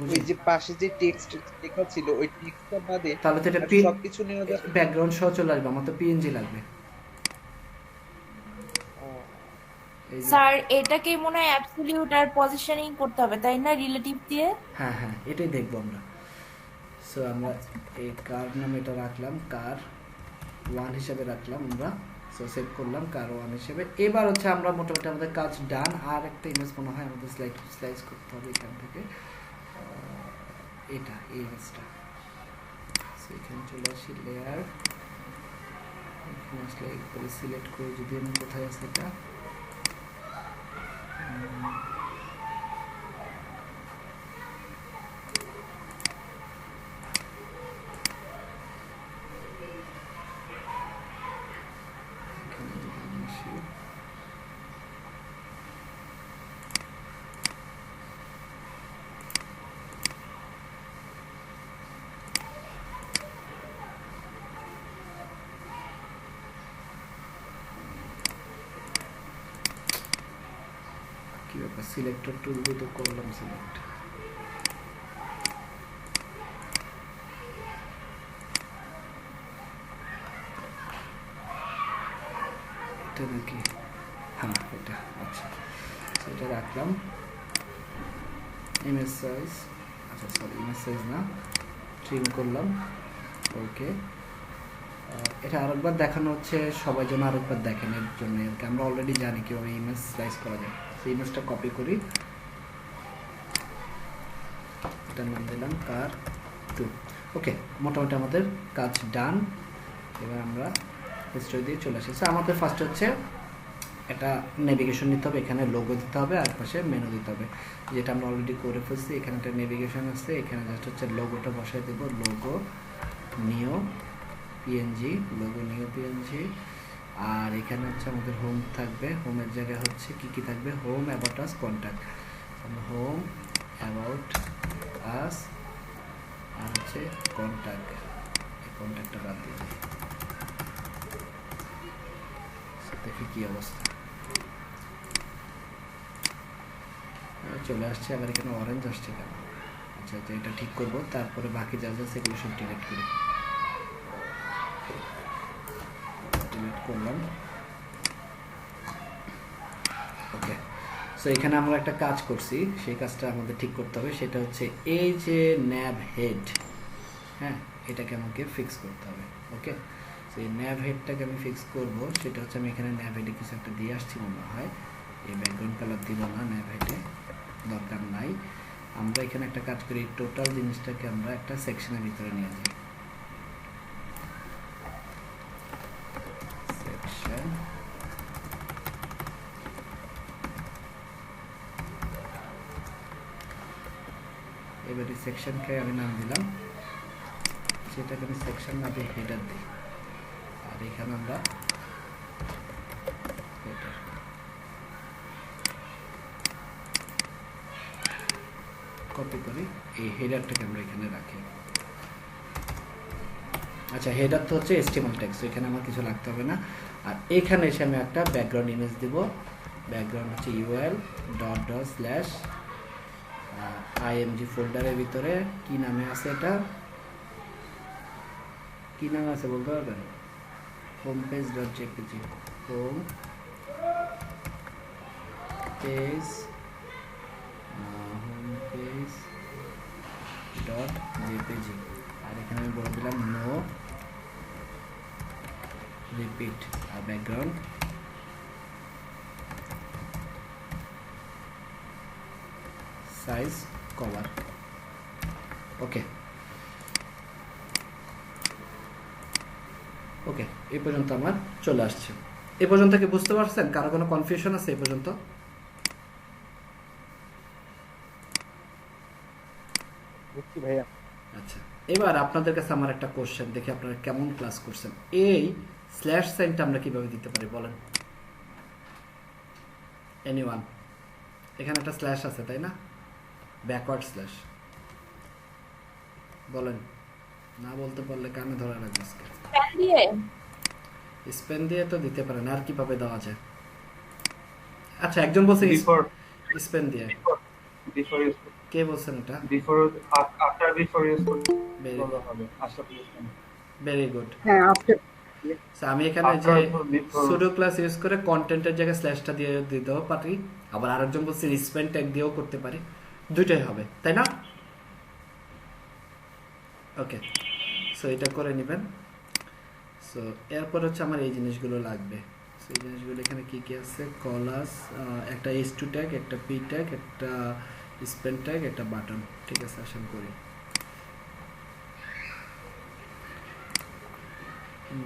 ওই যে পাশে যে টেক্সট লেখা ছিল ওই টেক্সটটা বাদে তাহলে তো এটা সব কিছু নেওয়া যায়, ব্যাকগ্রাউন্ড সহ চলে আসবে, আমার তো পিএনজি লাগবে। স্যার এটাকে মনে হয় অ্যাবসলিউট আর পজিশনিং করতে হবে তাই না, রিলেটিভ দিয়ে? হ্যাঁ হ্যাঁ, এটাই দেখবো আমরা। সো আমরা এই কার নাম এটা রাখলাম, কার 1 হিসেবে রাখলাম আমরা। সো সেভ করলাম কার 1 হিসেবে। এবার হচ্ছে আমরা মোটামুটি আমাদের কাজ ডান। আর একটা ইমেজ মনে হয় আমাদের স্লাইস করতে হবে এখান থেকে, এটা এই ইমেজটা। সো এখানে চলে আসি লেয়ার, এখানে আসলে একবারে সিলেক্ট করে যদি আমি কোথায় আছে এটা, কি ব্যাপার, সিলেক্টর টুল দিয়ে তো করলাম সিলেক্ট, এটা নাকি, হ্যাঁ এটা, আচ্ছা সেটা রাখলাম। ইমেজ সাইজ, আচ্ছা সরি ইমেজ সাইজ না, ট্রিম করলাম, ওকে। এটা আরেকবার দেখানো হচ্ছে, সবাই যেন আরেকবার দেখেন, এর জন্য আমরা অলরেডি জানি কীভাবে ইমেজ স্লাইস করা যায়। সেই ইমেজটা কপি করি, এটার নাম দিলাম কার 2, ওকে। মোটামুটি আমাদের কাজ ডান। এবার আমরা হিস্ট্রি দিয়ে চলে আসি। আমাদের ফার্স্ট হচ্ছে একটা নেভিগেশন নিতে হবে, এখানে লোগো দিতে হবে, আর পাশে মেনু দিতে হবে, যেটা আমরা অলরেডি করে ফেলছি। এখানে একটা নেভিগেশন আছে, এখানে জাস্ট হচ্ছে লোগোটা বসাই দেবো, লোগো নিও পিএনজি, লোগো নিও পিএনজি। আর এখানে হচ্ছে আমাদের হোম থাকবে, হোমের জায়গায় হচ্ছে কি কি থাকবে, home, about us, contact. Home, about us আর হচ্ছে কন্ট্যাক্ট, এই কন্ট্যাক্টটা বাদ দিয়ে দিই। দেখি কি অবস্থা চলে আসছে। আবার এখানে অরেঞ্জ আসছে কেন? আচ্ছা আচ্ছা, এটা ঠিক করব, তারপরে বাকি যা যা সেগুলো সব ডিলিট করি। ডিলিট করলাম। ওকে, সো এখানে আমরা একটা কাজ করছি, সেই কাজটা আমাদের ঠিক করতে হবে। সেটা হচ্ছে এই যে ন্যাব হেড, হ্যাঁ, এটাকে আমাকে ফিক্স করতে হবে। ওকে, সো এই ন্যাব হেডটাকে আমি ফিক্স করব। সেটা হচ্ছে আমি এখানে ন্যাব হেডে কিছু একটা দিয়ে আসছি মনে হয়। এই ব্যাকগ্রাউন্ড কালার দিব না, ন্যাব হেডে দরকার নাই। আমরা এখানে একটা কাজ করি, টোটাল জিনিসটাকে আমরা একটা সেকশনের ভিতরে নিয়ে যাই। সেকশন, এবারে সেকশনকে আমি নাম দিলাম, সেটাকে আমি সেকশন না দিয়ে হেডার দিই। আর এখানে আমরা হেডার, কপি করি, এই হেডারটাকে আমরা এখানে রাখি। আচ্ছা, হেডার তো হচ্ছে HTML টেক্সট, এখানে আমার কিছু লাগতে হবে না। আর এখানে এসে আমি একটা ব্যাকগ্রাউন্ড ইমেজ দিব। ব্যাকগ্রাউন্ড হচ্ছে ul.img ফোল্ডারের ভিতরে কি নামে আছে, এটা কি নামে আছে বলতে পারবেন? homepage.jpg, home page, homepage.jpg। আর এখানে আমি বলে দিলাম নো রিপিট। আর ব্যাকগ্রাউন্ড সাইজ কভার। ওকে ওকে, এই পর্যন্ত আমার চলে আসছে। এই পর্যন্ত কি বুঝতে পারছেন? কারো কোনো কনফিউশন আছে এই পর্যন্ত? বুঝছি ভাইয়া। আচ্ছা, এবার আপনাদের কাছে আমার একটা কোশ্চেন, দেখি আপনারা কেমন ক্লাস করছেন। এই স্ল্যাশ সাইনটা আমরা কিভাবে দিতে পারি বলেন? এনিওয়ান? এখানে একটা স্ল্যাশ আছে তাই না, ব্যাকওয়ার্ড স্ল্যাশ, বলেন। না বলতে পারলে কানে ধরা লাগবে। স্পেন দিয়ে তো দিতে পারেন, আর কিভাবে দেওয়া যায়? আচ্ছা, একজন বলছে স্পেন দিয়ে, কে বলছেন এটা? Very good. হ্যাঁ, আফটার। আমি এখানে যে সুডো ক্লাস ইউজ করে কন্টেন্টের জায়গায় স্ল্যাশটা দিয়ে দিতেও পারি, আবার আরেকজন বলছে স্পেন ট্যাগ দিয়েও করতে পারি, দুইটাই হবে তাই না? ওকে, সো এটা করে নেবেন। সো এরপর হচ্ছে আমার এই জিনিসগুলো লাগবে। সো এই জিনিসগুলো এখানে কি কি আছে, কলাস, একটা h2 ট্যাগ, একটা p ট্যাগ, একটা স্পেন ট্যাগ, একটা বাটন। ঠিক আছে, আসেন করি।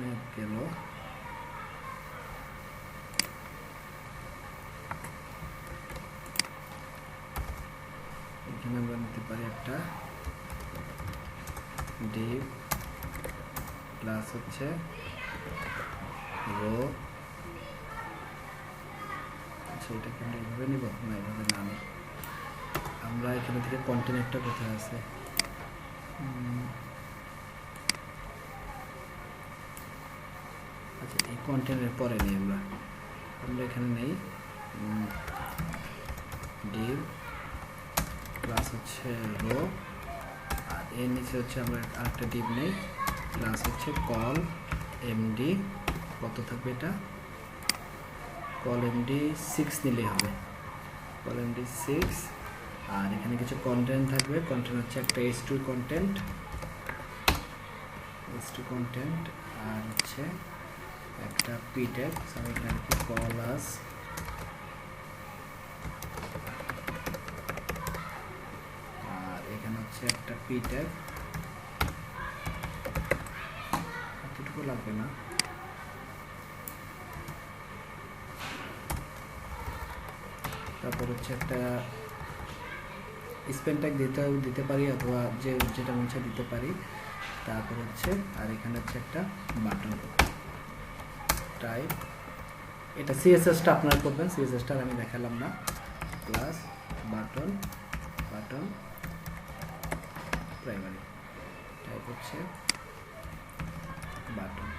ম্যাপ গেল, এখানে আমরা নিতে পারি একটা div প্লাস হচ্ছে রো। আচ্ছা, এটাকে আমরা এইভাবে নিব না, এইভাবে না নিই। আমরা এখানে থেকে কন্টেনারটা কোথায় আছে, আচ্ছা এই কন্টেনারের পরে নিই আমরা এখানে নেই div প্লাস হচ্ছে রো। আর এর নিচে হচ্ছে আমরা আরেকটা div নেই, প্লাস হচ্ছে কল এমডি, কত থাকবে এটা, কল এমডি 6 নিলেই হবে, কল এমডি 6। আর এখানে কিছু কন্টেন্ট থাকবে, কন্টেন্ট হচ্ছে একটা h2 কন্টেন্ট, আর হচ্ছে একটা p ট্যাগ। আমি এখানে কি কল আস, আর এখানে হচ্ছে একটা p ট্যাগ, এতটুকু লাগবে না। তারপর হচ্ছে একটা স্পেন ট্যাগ দিতে পারি, অথবা যেটা মনে দিতে পারি। তারপর হচ্ছে আর এখানে হচ্ছে একটা বাটন টাইপ, এটা সিএসএসটা আপনারা করবেন, সিএসএসটা আমি দেখালাম না। Plus button button primary type হচ্ছে বাটন।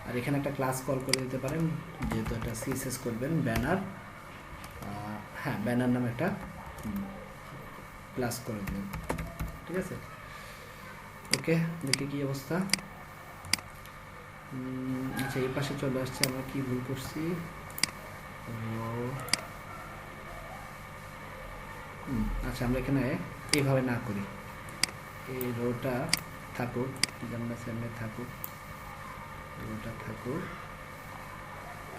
আর এখানে একটা ক্লাস কল করে দিতে পারেন, যেহেতু এটা সিএসএস করবেন। ব্যানার, হ্যাঁ ব্যানার নামে একটা ক্লাস করে দেবেন, ঠিক আছে। ওকে, দেখি কি অবস্থা। আচ্ছা এই পাশে চলে আসছে, আমরা কি ভুল করছি। আচ্ছা আমরা এখানে এইভাবে না করি, এই রোটা থাকুক, যেমন সামনে থাকুক, রোটা থাকুক,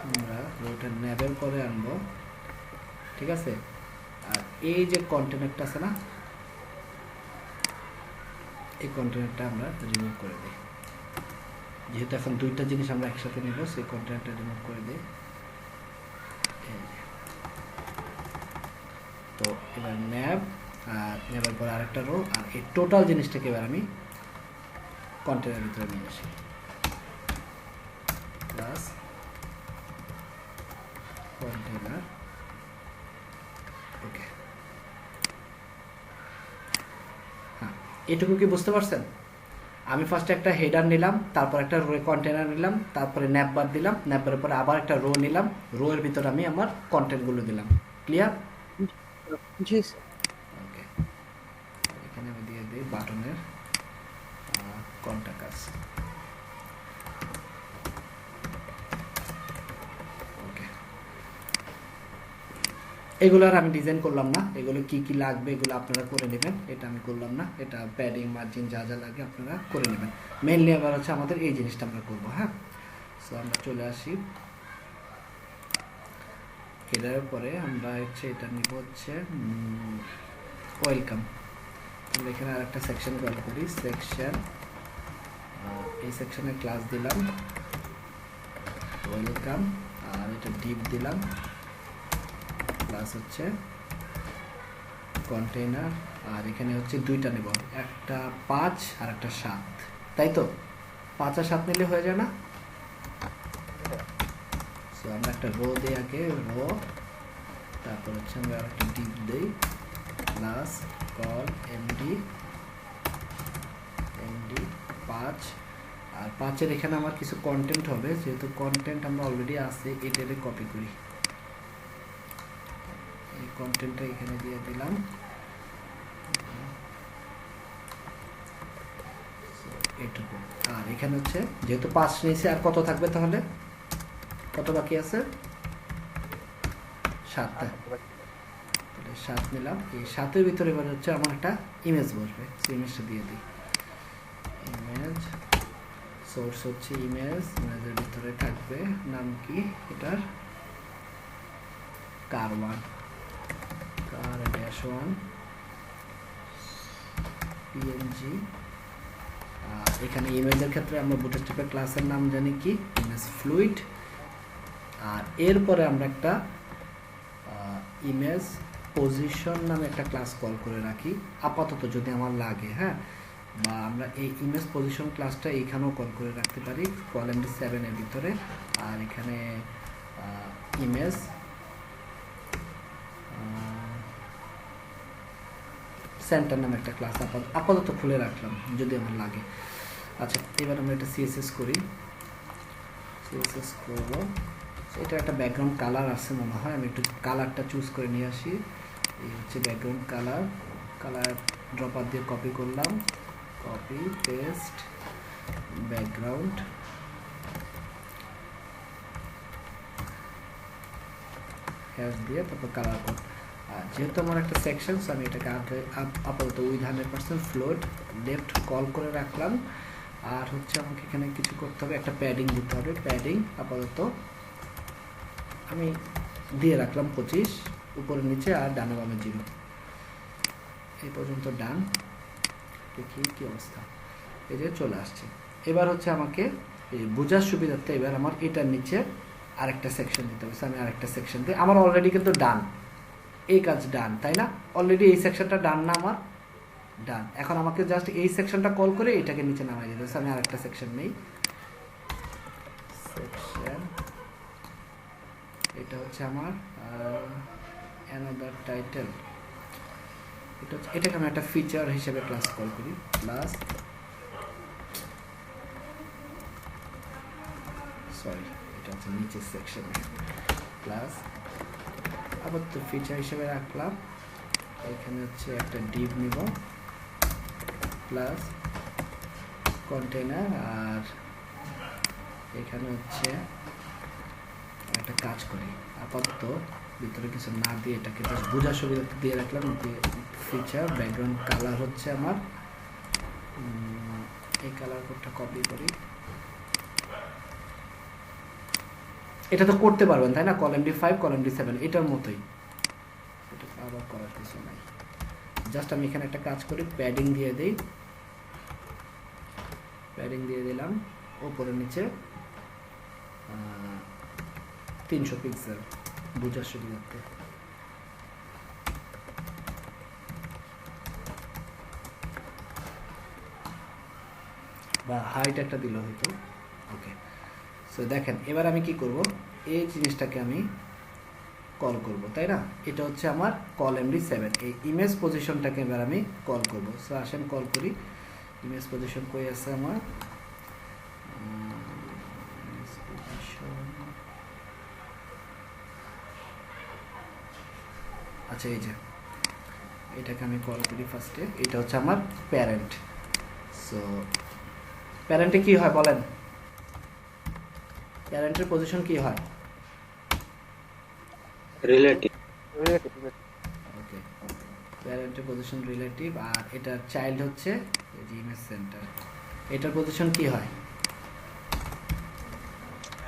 আমরা রোটা ন্যাবের পরে আনবো, ঠিক আছে। আর এই যে কন্টেনারটা আছে না, এই কন্টেনারটা আমরা রিমুভ করে দিই, যেহেতু এখন দুইটা জিনিস আমরা একসাথে নিব, সেই কন্টেনারটা রিমুভ করে দিই। তো এবার ন্যাব, আর ন্যাবের পর আরেকটা রো, আর এই টোটাল জিনিসটাকে এবার আমি কন্টেনারের ভিতরে নিয়ে আসি। প্লাস কন্টেনার, ওকে। হ্যাঁ, এটুকু কি বুঝতে পারছেন? আমি ফার্স্টে একটা হেডার নিলাম, তারপর একটা রো কন্টেনার নিলাম, তারপরে ন্যাব বার দিলাম, ন্যাবের পরে আবার একটা রো নিলাম, রো এর ভিতরে আমি আমার কন্টেন্টগুলো দিলাম। ক্লিয়ার? জি স্যার। ওকে, এখানে আমি দিয়ে দিই বাটনের কন্টাক্টস। ওকে, এগুলো আর আমি ডিজাইন করলাম না, এগুলো কি কি লাগবে এগুলো আপনারা করে নেবেন, এটা আমি করলাম না। এটা প্যাডিং মার্জিন যা যা লাগে আপনারা করে নেবেন। মেইনলি আবার হচ্ছে আমাদের এই জিনিসটা আমরা করব। হ্যাঁ, সো আমরা চলে আসি হেডারের পরে, আমরা হচ্ছে এটা নিব হচ্ছে ওয়েলকাম। আমরা এখানে আরেকটা সেকশন কল করি, সেকশন, এই সেকশনের ক্লাস দিলাম ওয়েলকাম, আর এটা ডিপ দিলাম, প্লাস হচ্ছে কন্টেইনার। আর এখানে হচ্ছে দুইটা নেব, একটা 5 আর একটা 7, তাই তো? 5 আর 7 নিলে হয়ে যায় না? সো আমরা একটা রো দিই আগে, রো, তারপর হচ্ছে আমরা আরেকটা ডিপ দিই, প্লাস কল এমডি 5। আর 5-এর এখানে আমার কিছু কন্টেন্ট হবে, যেহেতু কন্টেন্ট আমরা অলরেডি আছে, এটারে কপি করি, এই কন্টেন্টটা এখানে দিয়ে দিলাম। এইটুকু। আর এখানে হচ্ছে যেহেতু 5 নিয়েছি, আর কত থাকবে তাহলে? কত বাকি আছে? 7। তাহলে 7 নিলাম। এই 7-এর ভিতরে এবার হচ্ছে আমার একটা ইমেজ বসবে, সেই ইমেজটা দিয়ে দিই। ইমেজ সোর্স হচ্ছে ইমেজ, ইমেজের ভিতরে থাকবে নাম কি এটার, car1 car-1 png। আর এখানে ইমেজের ক্ষেত্রে আমরা বুটস্ট্র্যাপের ক্লাসের নাম জানি কি, ইমেজ ফ্লুইড। আর এরপরে আমরা একটা ইমেজ পজিশন নামে একটা ক্লাস কল করে রাখি আপাতত, যদি আমার লাগে। হ্যাঁ, বা আমরা এই ইমেজ পজিশন ক্লাসটা এইখানেও কল করে রাখতে পারি, কল MD7 এর ভিতরে। আর এখানে ইমেজ সেন্টার নামে একটা ক্লাস আপাতত খুলে রাখলাম, যদি আমার লাগে। আচ্ছা, এবার আমরা এটা সিএসএস করি, সিএসএস করব। এটা একটা ব্যাকগ্রাউন্ড কালার আছে মনে হয়, আমি একটু কালারটা চুজ করে নিয়ে আসি। এই হচ্ছে ব্যাকগ্রাউন্ড কালার, কালার ড্রপার দিয়ে কপি করলাম, কপি পেস্ট ব্যাকগ্রাউন্ড, হ্যাশ দিয়ে তারপর কালার কোড। আর যেহেতু আমার একটা সেকশন, আমি এটাকে আপাতত উইথ 100% ফ্লোট লেফট কল করে রাখলাম। আর হচ্ছে আমাকে এখানে কিছু করতে হবে, একটা প্যাডিং দিতে হবে, প্যাডিং আপাতত আমি দিয়ে রাখলাম 25 উপরে নিচে, আর ডানে বামে 0, এই পর্যন্ত ডান। দেখি কি অবস্থা, এই যে চলে আসছে। এবার হচ্ছে আমাকে বোঝার সুবিধার্থে এবার আমার এটার নিচে আরেকটা সেকশন দিতে হবে। আমি আরেকটা সেকশন দিই, আমার অলরেডি কিন্তু ডান, এই কাজ ডান, তাই না? অলরেডি এই সেকশনটা ডান না আমার? ডান। এখন আমাকে জাস্ট এই সেকশনটা কল করে এটাকে নিচে নামাই দিতে হবে। আমি আরেকটা সেকশন নেই, সেকশন এটা হচ্ছে আমার অ্যানাদার টাইটেল, এটা হচ্ছে, এটাকে আমি একটা ফিচার হিসেবে ক্লাস কল করি, প্লাস সরি এটা হচ্ছে নিচের সেকশনে, প্লাস আবার তো ফিচার হিসেবে রাখলাম, এখানে হচ্ছে একটা ডিভ নিব, প্লাস কন্টেনার, আর এখানে হচ্ছে একটা কাজ করি, আপাতত ভিতরে কিছু না দিয়ে এটাকে জাস্ট বোঝার সুবিধাতে দিয়ে রাখলাম। ফিচার ব্যাকগ্রাউন্ড কালার হচ্ছে আমার এই কালার কোডটা কপি করি, এটা তো করতে পারবেন তাই না, কলএমডি5 কলএমডি7 এটার মতোই, এটা আবার করার কিছু নাই। জাস্ট আমি এখানে একটা কাজ করি, প্যাডিং দিয়ে দিই, প্যাডিং দিয়ে দিলাম উপরে নিচে 300 পিক্সেল বোঝার সুবিধার্থে। বা হাইট একটা দিলে হয়তো। ওকে, সো দেখেন এবার আমি কি করব, এই জিনিসটাকে আমি কল করব, তাই না? এটা হচ্ছে আমার কলএমডি7, এই ইমেজ পজিশনটাকে এবার আমি কল করব। সো আসেন কল করি, ইমেজ পজিশন কই আছে আমার, আচ্ছা এই যে এটাকে আমি কল করি ফার্স্টে, এটা হচ্ছে আমার প্যারেন্ট। সো প্যারেন্টে কি হয় বলেন, প্যারেন্টের পজিশন কি হয়? রিলেটিভ। ওকে, প্যারেন্টের পজিশন রিলেটিভ, আর এটা চাইল্ড হচ্ছে এই যে ইমেজ সেন্টার, এটার পজিশন কি হয়?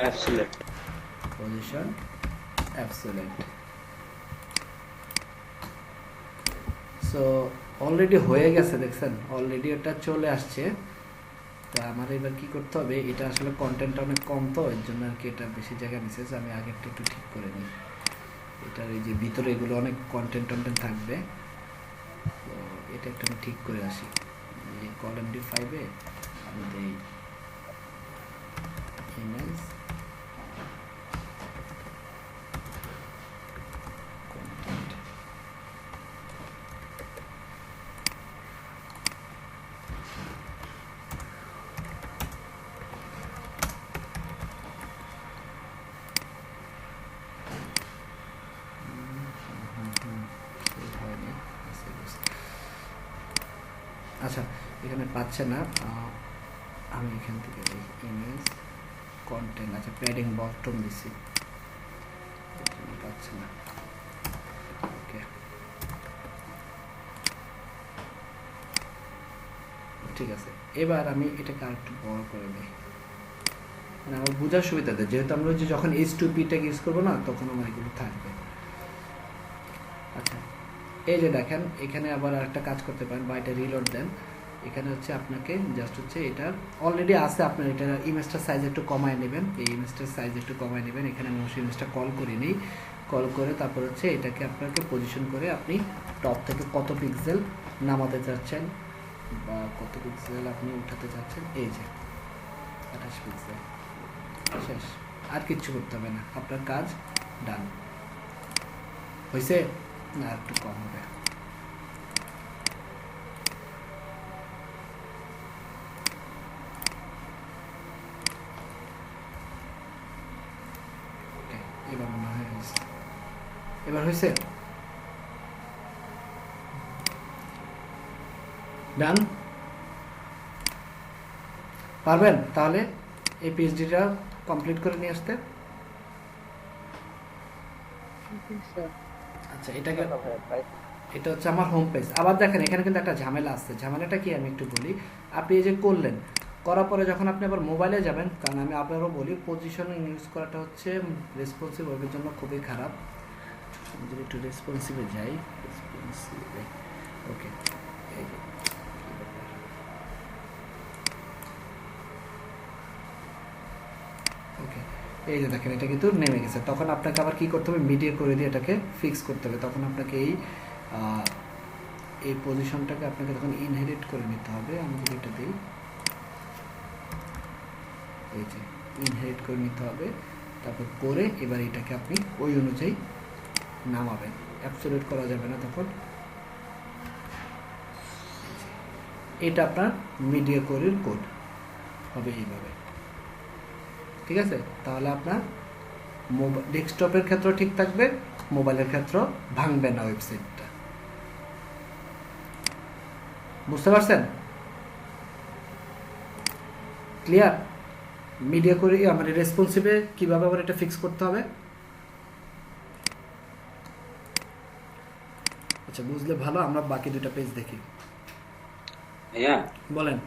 Absolute. Position absolute. So already হয়ে গেছে, দেখছেন অলরেডি ওটা চলে আসছে। তা আমার এবার কি করতে হবে, এটা আসলে কন্টেন্টটা অনেক কম তো এর জন্য আর কি এটা বেশি জায়গা নিচ্ছে, আমি আগেরটা একটু ঠিক করে নিই। এটার এই যে ভিতরে এগুলো অনেক কন্টেন্ট থাকবে, তো এটা একটু আমি ঠিক করে আসি। এই কলএমডি5-এ আমি দেই ইমেজ কন্টেন্ট, আচ্ছা এখানে পাচ্ছে না, আমি এখান থেকে ইমেজ কন্টেন্ট, আচ্ছা প্যাডিং বটম দিছি, পাচ্ছে না। ওকে ঠিক আছে, এবার আমি এটাকে আরেকটু বড় করে দিই, মানে আমার বোঝার সুবিধা দেয়, যেহেতু আমরা যে যখন H2P ট্যাগ ইউজ করবো না তখন আমার এগুলো থাকবে। আচ্ছা এই যে দেখেন এখানে আবার আরেকটা কাজ করতে পারেন, বা এটা রিলোড দেন, এখানে হচ্ছে আপনাকে জাস্ট হচ্ছে এটা অলরেডি আছে, আপনার এটা ইমেজটার সাইজ একটু কমায় নেবেন, এই ইমেজটার সাইজ একটু কমায় নেবেন, এখানে আমি অবশ্যই ইমেজটা কল করে নিই, কল করে তারপর হচ্ছে এটাকে আপনাকে পজিশন করে আপনি টপ থেকে কত পিক্সেল নামাতে চাচ্ছেন বা কত পিক্সেল আপনি উঠাতে চাচ্ছেন, এই যে 28 পিক্সেল, শেষ, আর কিচ্ছু করতে হবে না, আপনার কাজ ডান। হয়েছে না, একটু কম হবে। এবার মনে হয় হয়েছে, এবার হয়েছে ডান। পারবেন তাহলে এই পিএইচডিটা কমপ্লিট করে নিয়ে আসতে? আচ্ছা এটাকে, এটা হচ্ছে আমার হোম পেজ। আবার দেখেন এখানে কিন্তু একটা ঝামেলা আছে, ঝামেলাটা কি আমি একটু বলি। আপনি এই যে করলেন, করার পরে যখন আপনি আবার মোবাইলে যাবেন, কারণ আমি আপনারও বলি পজিশনিং ইউজ করাটা হচ্ছে রেসপন্সিভ ওয়েবের জন্য খুবই খারাপ। আমি যদি একটু রেসপন্সিভে যাই, রেসপন্সিভে ওকে, এই যে ওকে এই যে দেখেন এটা কিন্তু নেমে গেছে, তখন আপনাকে আবার কি করতে হবে, মিডিয়া করে দিয়ে এটাকে ফিক্স করতে হবে, তখন আপনাকে এই এই পজিশনটাকে আপনাকে তখন ইনহেরিট করে নিতে হবে। আমি যদি এটা দিই, এই যে ইনহেরিট করে নিতে হবে, তারপর করে এবার এটাকে আপনি ওই অনুযায়ী নামাবেন, অ্যাবসলিউট করা যাবে না তখন। এটা আপনার মিডিয়া কোরের কোড হবে এইভাবে, ঠিক আছে? তাহলে আপনার ডেস্কটপের ক্ষেত্র ঠিক থাকবে, মোবাইলের ক্ষেত্র ভাঙবে না ওয়েবসাইটটা। বুঝতে পারছেন? ক্লিয়ার? মিডিয়া করে আমার রেসপন্সিভে কিভাবে আবার এটা ফিক্স করতে হবে? আচ্ছা, বুঝলে ভালো। আমরা বাকি দুটো পেজ দেখি। ভাইয়া বলেন।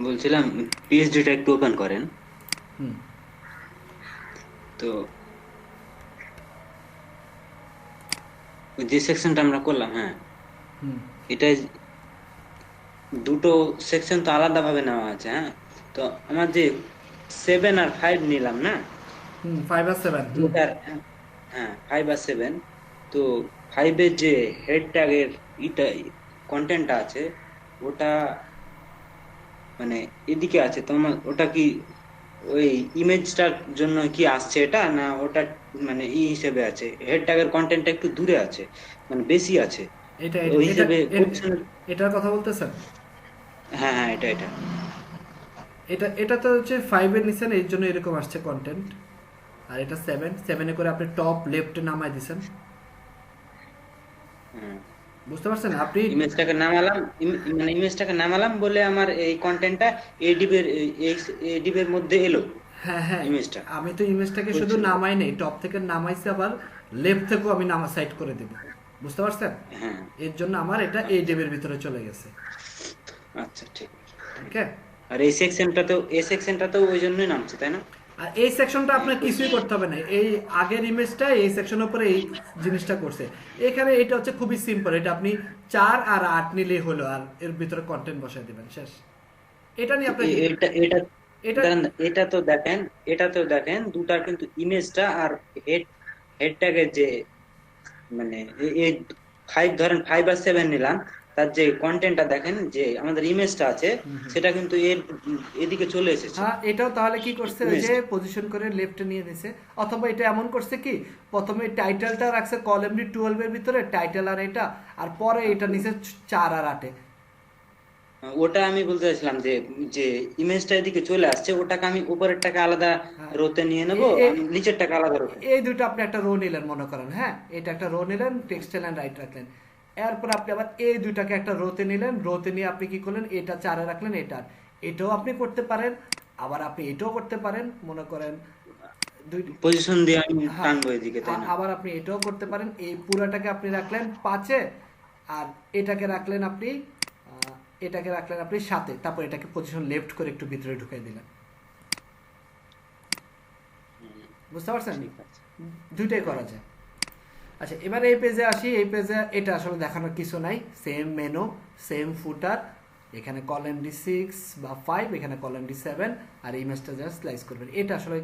বলছিলাম পিএইচডিটা একটু ওপেন করেন। তো যে সেকশনটা আমরা করলাম, হ্যাঁ, এটা দুটো সেকশন তো আলাদা ভাবে নেওয়া আছে। হ্যাঁ, তো আমার যে 7 আর 5 নিলাম না, 5 আর 7, হ্যাঁ 5 আর 7, তো 5 এর যে হেড ট্যাগের কন্টেন্টটা আছে ওটা মানে এদিকে আছে, তো আমার ওটা কি ওই ইমেজটার জন্য কি আসছে এটা, না ওটা মানে হিসেবে আছে? হেড ট্যাগের কন্টেন্টটা একটু দূরে আছে, মানে বেশি আছে এটা ওই হিসেবে। এটার কথা বলতেছেন? হ্যাঁ হ্যাঁ, এটা এটা তো হচ্ছে 5 এর নিচে, এর জন্য এরকম আসছে কন্টেন্ট। আর এটা 7 এ করে আপনি টপ লেফটে নামায় দিবেন। বুঝতে পারছেন? আপনি ইমেজটাকে নামালাম বলে আমার এই কন্টেন্টটা এডিবের মধ্যে এলো। হ্যাঁ হ্যাঁ, ইমেজটা আমি তো ইমেজটাকে শুধু নামাই নাই, টপ থেকে নামাইছি, আবার লেফট থেকেও আমি নামা সাইড করে দেব। বুঝতে পারছেন? হ্যাঁ, এর জন্য আমার এটা এই ডেবের ভিতরে চলে গেছে। আচ্ছা, ঠিক। ওকে। আর এই সেকশনটাতেও ওই জন্যই নামছে, তাই না? আর এই সেকশনটা আপনার কিছুই করতে হবে না। এই আগের ইমেজটা এই সেকশনের উপরে এই জিনিসটা করছে। এখানে এটা হচ্ছে খুবই সিম্পল। এটা আপনি 4 আর 8 নিলেই হলো, আর এর ভিতরে কন্টেন্ট বসায় দিবেন, শেষ। এটা নিয়ে আপনি এটা তো দেখেন দুটার কিন্তু ইমেজটা আর হেড ট্যাগের যে মানে 5 আর 7 নিলাম, তার যে কন্টেন্টটা দেখেন, যে আমাদের ইমেজটা আছে সেটা কিন্তু এদিকে চলে এসেছে। হ্যাঁ, এটাও তাহলে কি করছে, ওই যে পজিশন করে লেফটে নিয়ে নিছে। অথবা এটা এমন করছে কি, প্রথমে টাইটেলটা রাখছে কলাম 12 এর ভিতরে, টাইটেল আর এটা, আর পরে এটা নিচে 4 আর 8 এ। ওটা আমি বলতে চাইছিলাম যে যে ইমেজটা এদিকে চলে আসছে, ওটাকে আমি উপরেরটাকে আলাদা রোতে নিয়ে নেব, নিচেরটাকে আলাদা রোতে। এই দুটো আপনি একটা রো নিলেন মনে করেন, হ্যাঁ, এটা একটা রো নিলেন, টেক্সটাইল এন্ড রাইট রাখলেন। এরপর আপনি আবার এই দুইটাকে একটা রোতে নিলেন, রোতে নিয়ে আপনি কি করলেন, এটা 4 এ রাখলেন, এটাও আপনি করতে পারেন। আবার আপনি এটাও করতে পারেন, মনে করেন পজিশন দিয়ে আমি টানবো এদিকে, তাই না? আবার আপনি এটাও করতে পারেন। এই পুরাটাকে আপনি রাখলেন 5 এ, আর এটাকে রাখলেন আপনি 7 এ। তারপর এটাকে পজিশন লেফট করে একটু ভিতরে ঢুকাই দিলেন। বুঝতে পারছেন? দুইটাই করা যায়। আচ্ছা, এবার এই পেজে আসি। এই পেজে এটা আসলে দেখানোর কিছু নাই। সেম মেনু, সেম ফুটার, এখানে কলাম D6 বা 5, এখানে কলাম D7, আর ইমেজটা জাস্ট স্লাইস করবেন। এটা আসলে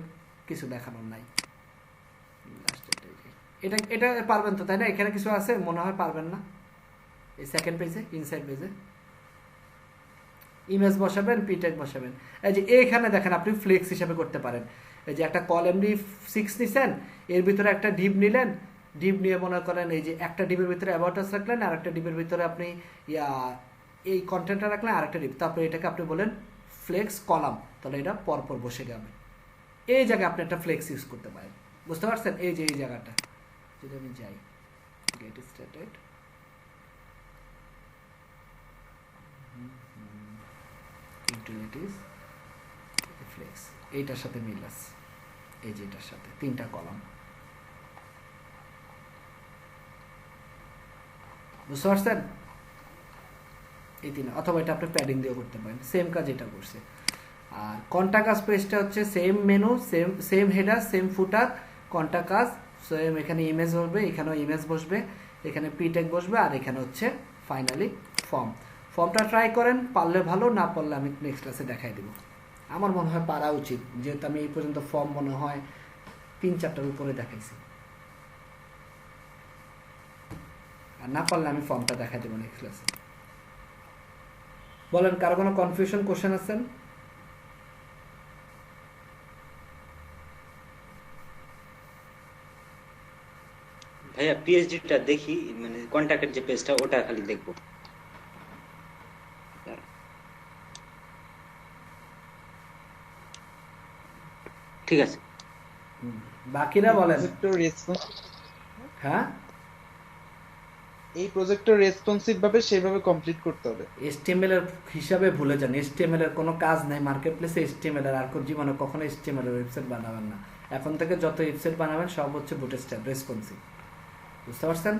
কিছু দেখানোর নাই। এটা পারবেন তো, তাই না? এখানে কিছু আছে মনে হয় পারবেন না। এই সেকেন্ড পেজে, ইনসাইড পেজে ইমেজ বসাবেন, পিটেক বসাবেন। এই যে এখানে দেখেন আপনি ফ্লেক্স হিসাবে করতে পারেন। এই যে একটা কলাম D6 নিছেন, এর ভিতরে একটা ডিপ নিলেন, ডিপ নিয়ে মনে করেন এই যে একটা ডিপের ভিতরে অ্যাবাউট আস রাখলেন, আর একটা ডিপের ভিতরে আপনি এই কন্টেন্টটা রাখলেন, আর একটা ডিপ। তারপরে এটাকে আপনি বলেন ফ্লেক্স কলাম, তাহলে এটা পরপর বসে যাবে। এই জায়গায় আপনি একটা ফ্লেক্স ইউজ করতে পারেন। বুঝতে পারছেন? এই যে এই জায়গাটা যদি আমি যাই, গেট স্টার্টেড, ইউটিলিটিস, ফ্লেক্স, এইটার সাথে মিল আছে, এই যে এটার সাথে 3টা কলাম। বুঝতে পারছেন? এই 3, অথবা এটা আপনি প্যাডিং দিয়েও করতে পারেন। সেম কাজ এটা করছে। আর কন্টাকাস পেজটা হচ্ছে same menu, same header, same footer, contact us same. এখানে ইমেজ বসবে, এখানেও ইমেজ বসবে, এখানে পিটেক বসবে, আর এখানে হচ্ছে ফাইনালি ফর্মটা ট্রাই করেন। পারলে ভালো, না পারলে আমি নেক্সট ক্লাসে দেখাই দেব। আমার মনে হয় পারা উচিত, যেহেতু আমি এই পর্যন্ত ফর্ম মনে হয় 3-4টার উপরে দেখাইছি। আর না পারলে আমি ফর্মটা দেখা দেবো নেক্সট ক্লাসে। বলেন, কারো কোনো কনফিউশন কোশ্চেন আছেন? ভাইয়া পিএইচডিটা দেখি, মানে কন্টাক্টের যে পেজটা ওটা খালি দেখবো। ঠিক আছে, বাকিরা বলেন। হ্যাঁ, এই প্রজেক্টটা রেসপন্সিভ ভাবে সেভাবে কমপ্লিট করতে হবে। HTML এর হিসাবে ভুলে যান, HTML এর কোনো কাজ নাই মার্কেট প্লেসে। HTML এর আর কোন জীবনে কখনো HTML এর ওয়েবসাইট বানাবেন না। এখন থেকে যত ওয়েবসাইট বানাবেন সব হচ্ছে বুটস্ট্র্যাপ রেসপন্সিভ, বুঝতে পারছেন?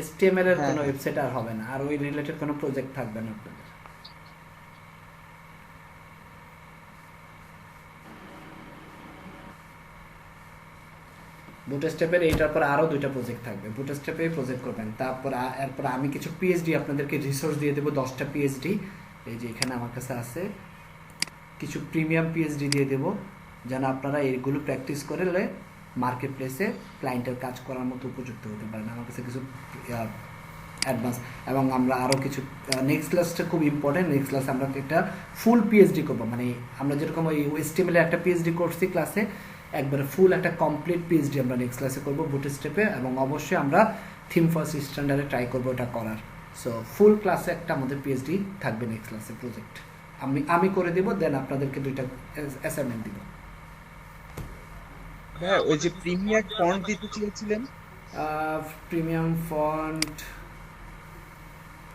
HTML এর কোনো ওয়েবসাইট আর হবে না, আর ওই রিলেটেড কোনো প্রজেক্ট থাকবে না আপনাদের। বুটস্ট্র্যাপের এইটার পর আরো 2টা প্রজেক্ট থাকবে, বুটস্ট্র্যাপে প্রজেক্ট করবেন। তারপর এরপর আমি কিছু পিএইচডি আপনাদেরকে রিসোর্স দিয়ে দেবো, 10টা পিএইচডি। এই যে এখানে আমার কাছে আছে, কিছু প্রিমিয়াম পিএইচডি দিয়ে দেবো, যেন আপনারা এইগুলো প্র্যাকটিস করলে মার্কেট প্লেসে ক্লায়েন্টের কাজ করার মতো উপযুক্ত হতে পারেন। আমার কাছে কিছু অ্যাডভান্স, এবং আমরা আরও কিছু নেক্সট ক্লাসটা খুব ইম্পর্টেন্ট। নেক্সট ক্লাসে আমরা একটা ফুল পিএইচডি করবো, মানে আমরা যেরকম ওই HTML একটা পিএইচডি করছি ক্লাসে, একবারে ফুল একটা কমপ্লিট পিএইচডি আমরা নেক্সট ক্লাসে করবো বুটস্ট্র্যাপে। এবং অবশ্যই আমরা থিম ফার্স্ট স্ট্যান্ডার্ডে ট্রাই করবো এটা করার। সো ফুল ক্লাসে একটা আমাদের পিএইচডি থাকবে নেক্সট ক্লাসে প্রজেক্ট। আমি করে দেবো, দেন আপনাদেরকে 2টা অ্যাসাইনমেন্ট দিব। হ্যাঁ, ওই যে প্রিমিয়াম ফন্ট দিতে চেয়েছিলেন, প্রিমিয়াম ফন্ট,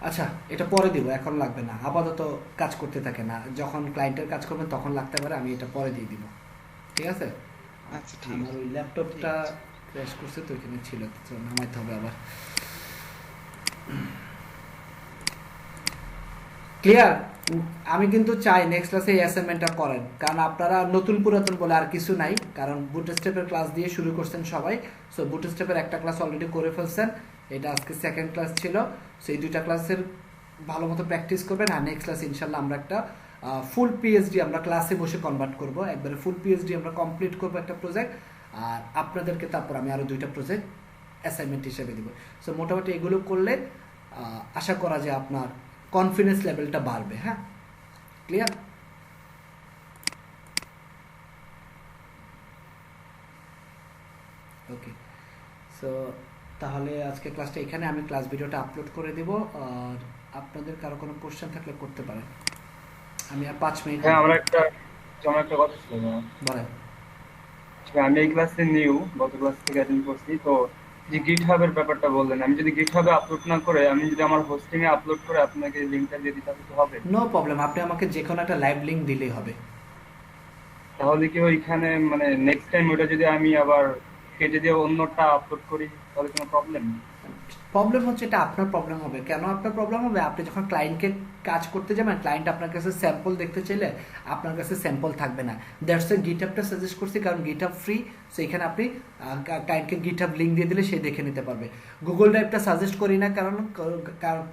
আচ্ছা এটা পরে দিব, এখন লাগবে না। আপাতত কাজ করতে থাকে না, যখন ক্লায়েন্টের কাজ করবেন তখন লাগতে পারে, আমি এটা পরে দিয়ে দিব, ঠিক আছে? আচ্ছা ঠিক আমার ওই ল্যাপটপটা ক্র্যাশ করছে তো ওইখানে ছিল, তো নামাইতে হবে আবার। ক্লিয়ার? আমি কিন্তু চাই নেক্সট ক্লাসে এই অ্যাসাইনমেন্টটা করেন, কারণ আপনারা নতুন পুরাতন বলে আর কিছু নাই, কারণ বুটস্ট্র্যাপের ক্লাস দিয়ে শুরু করছেন সবাই। সো বুটস্ট্র্যাপের একটা ক্লাস অলরেডি করে ফেলছেন, এটা আজকে সেকেন্ড ক্লাস ছিল। সেই 2টা ক্লাসের ভালো মতো প্র্যাকটিস করবেন, আর নেক্সট ক্লাসে ইনশাল্লাহ আমরা একটা ফুল পিএইচডি আমরা ক্লাসে বসে কনভার্ট করব, একবারে ফুল পিএইচডি আমরা কমপ্লিট করব একটা প্রজেক্ট, আর আপনাদেরকে তারপর আমি আরও 2টা প্রজেক্ট অ্যাসাইনমেন্ট হিসেবে দিব। সো মোটামুটি এগুলো করলে আশা করা যায় আপনার কনফিডেন্স লেভেলটা বাড়বে। হ্যাঁ, ক্লিয়ার? ওকে, সো তাহলে আজকে ক্লাসটা এখানে, আমি ক্লাস ভিডিওটা আপলোড করে দেব, আর আপনাদের কারো কোনো কোশ্চেন থাকলে করতে পারেন। আমি আর 5 মিনিট। হ্যাঁ, আমার একটা কথা ছিল। বলেন। আমি এই ক্লাসে নিউ, গত ক্লাস থেকে অ্যাটেন্ড করছি, তো যে গিটহাব এর ব্যাপারটা বললেন, আমি যদি গিটহাবে আপলোড না করে আমি যদি আমার হোস্টিং এ আপলোড করে আপনাকে লিংকটা দিয়ে দিই তাহলে তো হবে? নো প্রবলেম, আপনি আমাকে যে কোনো একটা লাইভ লিংক দিলেই হবে। তাহলে কি ওইখানে মানে নেক্সট টাইম ওটা যদি আমি আবার কেটে দিয়ে অন্যটা আপলোড করি তাহলে কোনো প্রবলেম? প্রবলেম হচ্ছে এটা আপনার প্রবলেম হবে। কেন আপনার প্রবলেম হবে? আপনি যখন ক্লায়েন্টকে কাজ করতে যাবেন, ক্লায়েন্ট আপনার কাছে স্যাম্পল দেখতে চাইলে আপনার কাছে স্যাম্পল থাকবে না। দ্যাটস ওয়াই গিটহাবটা সাজেস্ট করছি, কারণ গিটহাব ফ্রি। সো এখানে আপনি ক্লায়েন্টকে গিটহাব লিঙ্ক দিয়ে দিলে সে দেখে নিতে পারবে। গুগল ড্রাইভটা সাজেস্ট করি না, কারণ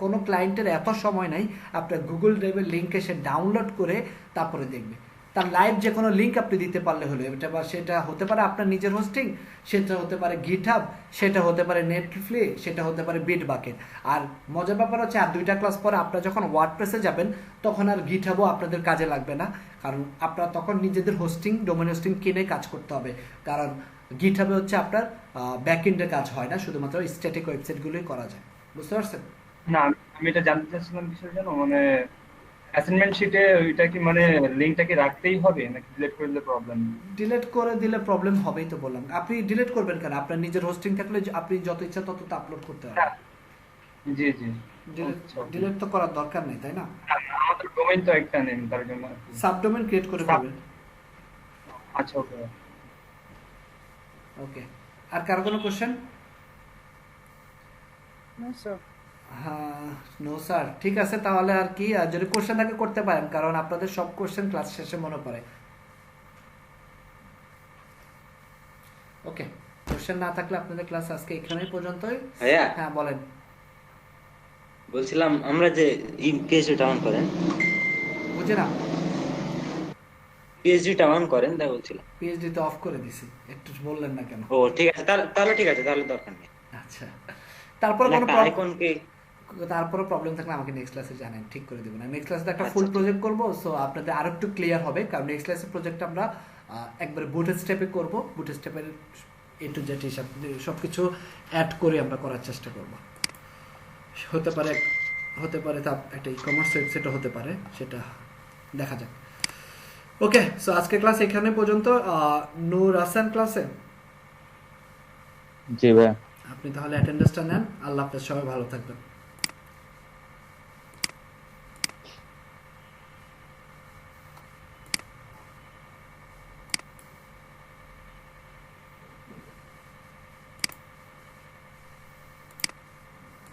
কোনো ক্লায়েন্টের এত সময় নাই আপনার গুগল ড্রাইভের লিঙ্কে সে ডাউনলোড করে তারপরে দেখবে। তার লাইভ যে কোনো লিঙ্ক আপনি দিতে পারলে হলো। এটা বা সেটা হতে পারে আপনার নিজের হোস্টিং, সেটা হতে পারে গিটহাব, সেটা হতে পারে নেটফ্লি, সেটা হতে পারে বিটবাকেট। আর মজার ব্যাপার হচ্ছে, আর 2টা ক্লাস পরে আপনারা যখন ওয়ার্ডপ্রেসে যাবেন তখন আর গিটহাবও আপনাদের কাজে লাগবে না, কারণ আপনারা তখন নিজেদের হোস্টিং, ডোমেন হোস্টিং কিনে কাজ করতে হবে। কারণ গিটহাবে হচ্ছে আপনার ব্যাকএন্ডের কাজ হয় না, শুধুমাত্র স্ট্যাটিক ওয়েবসাইটগুলোই করা যায়। বুঝতে পারছেন? না, আমি এটা জানতে চাচ্ছিলাম কিসের জন্য, মানে অ্যাসাইনমেন্ট শিটে ওইটা কি মানে লিংকটা কি রাখতেই হবে নাকি ডিলিট করে দিলে প্রবলেম? ডিলিট করে দিলে প্রবলেম হবেই তো বললাম। আপনি ডিলিট করবেন কেন? আপনার নিজের হোস্টিং থাকলে আপনি যত ইচ্ছা তত আপলোড করতে পারবেন। জি জি, ডিলিট তো করার দরকার নেই, তাই না? আমাদের ডোমেইন তো একটা নেই, তার জন্য সাবডোমেইন ক্রিয়েট করে ফেলবেন। আচ্ছা, ওকে ওকে। আর কারো কোনো কোশ্চেন? না স্যার। হ্যাঁ, নো স্যার। ঠিক আছে, তাহলে আর কি, আর যদি কোশ্চেন থাকে করতে পারেন, কারণ আপনাদের সব কোশ্চেন ক্লাস শেষে মনে পড়ে। ওকে, কোশ্চেন না থাকলে আপনাদের ক্লাস আজকে এখানেই পর্যন্তই। ভাইয়া, হ্যাঁ বলেন। বলছিলাম আমরা যে পিএইচডিটা অন করেন, বুঝে না? পিএইচডিটা অন করেন তাই বলছিলাম। পিএইচডি তো অফ করে দিছি, একটু বললেন না কেন? ও ঠিক আছে, তাহলে ঠিক আছে, তাহলে দরকার নেই। আচ্ছা তারপরে কোনো একটা problem- আইকনকে তারপরে প্রবলেম থাকলে আমাকে নেক্সট ক্লাসে জানান, ঠিক করে দেবো না। নেক্সট ক্লাসে একটা ফুল আচ্ছা, প্রজেক্ট করবো, সো আপনাদের আরো একটু ক্লিয়ার হবে, কারণ নেক্সট ক্লাসের প্রজেক্ট আমরা একবারে বুট স্টেপে করব, বুট স্টেপের এ টু জেড হিসাব সবকিছু অ্যাড করে আমরা করার চেষ্টা করব। হতে পারে তা একটা ই কমার্স ওয়েবসাইটও হতে পারে, সেটা দেখা যাক। ওকে, সো আজকের ক্লাস এখানে পর্যন্ত। নূর হাসান ক্লাসে জি ভাইয়া। আপনি তাহলে অ্যাটেন্ডেন্সটা নেন। আল্লাহ হাফেজ, সবাই ভালো থাকবেন।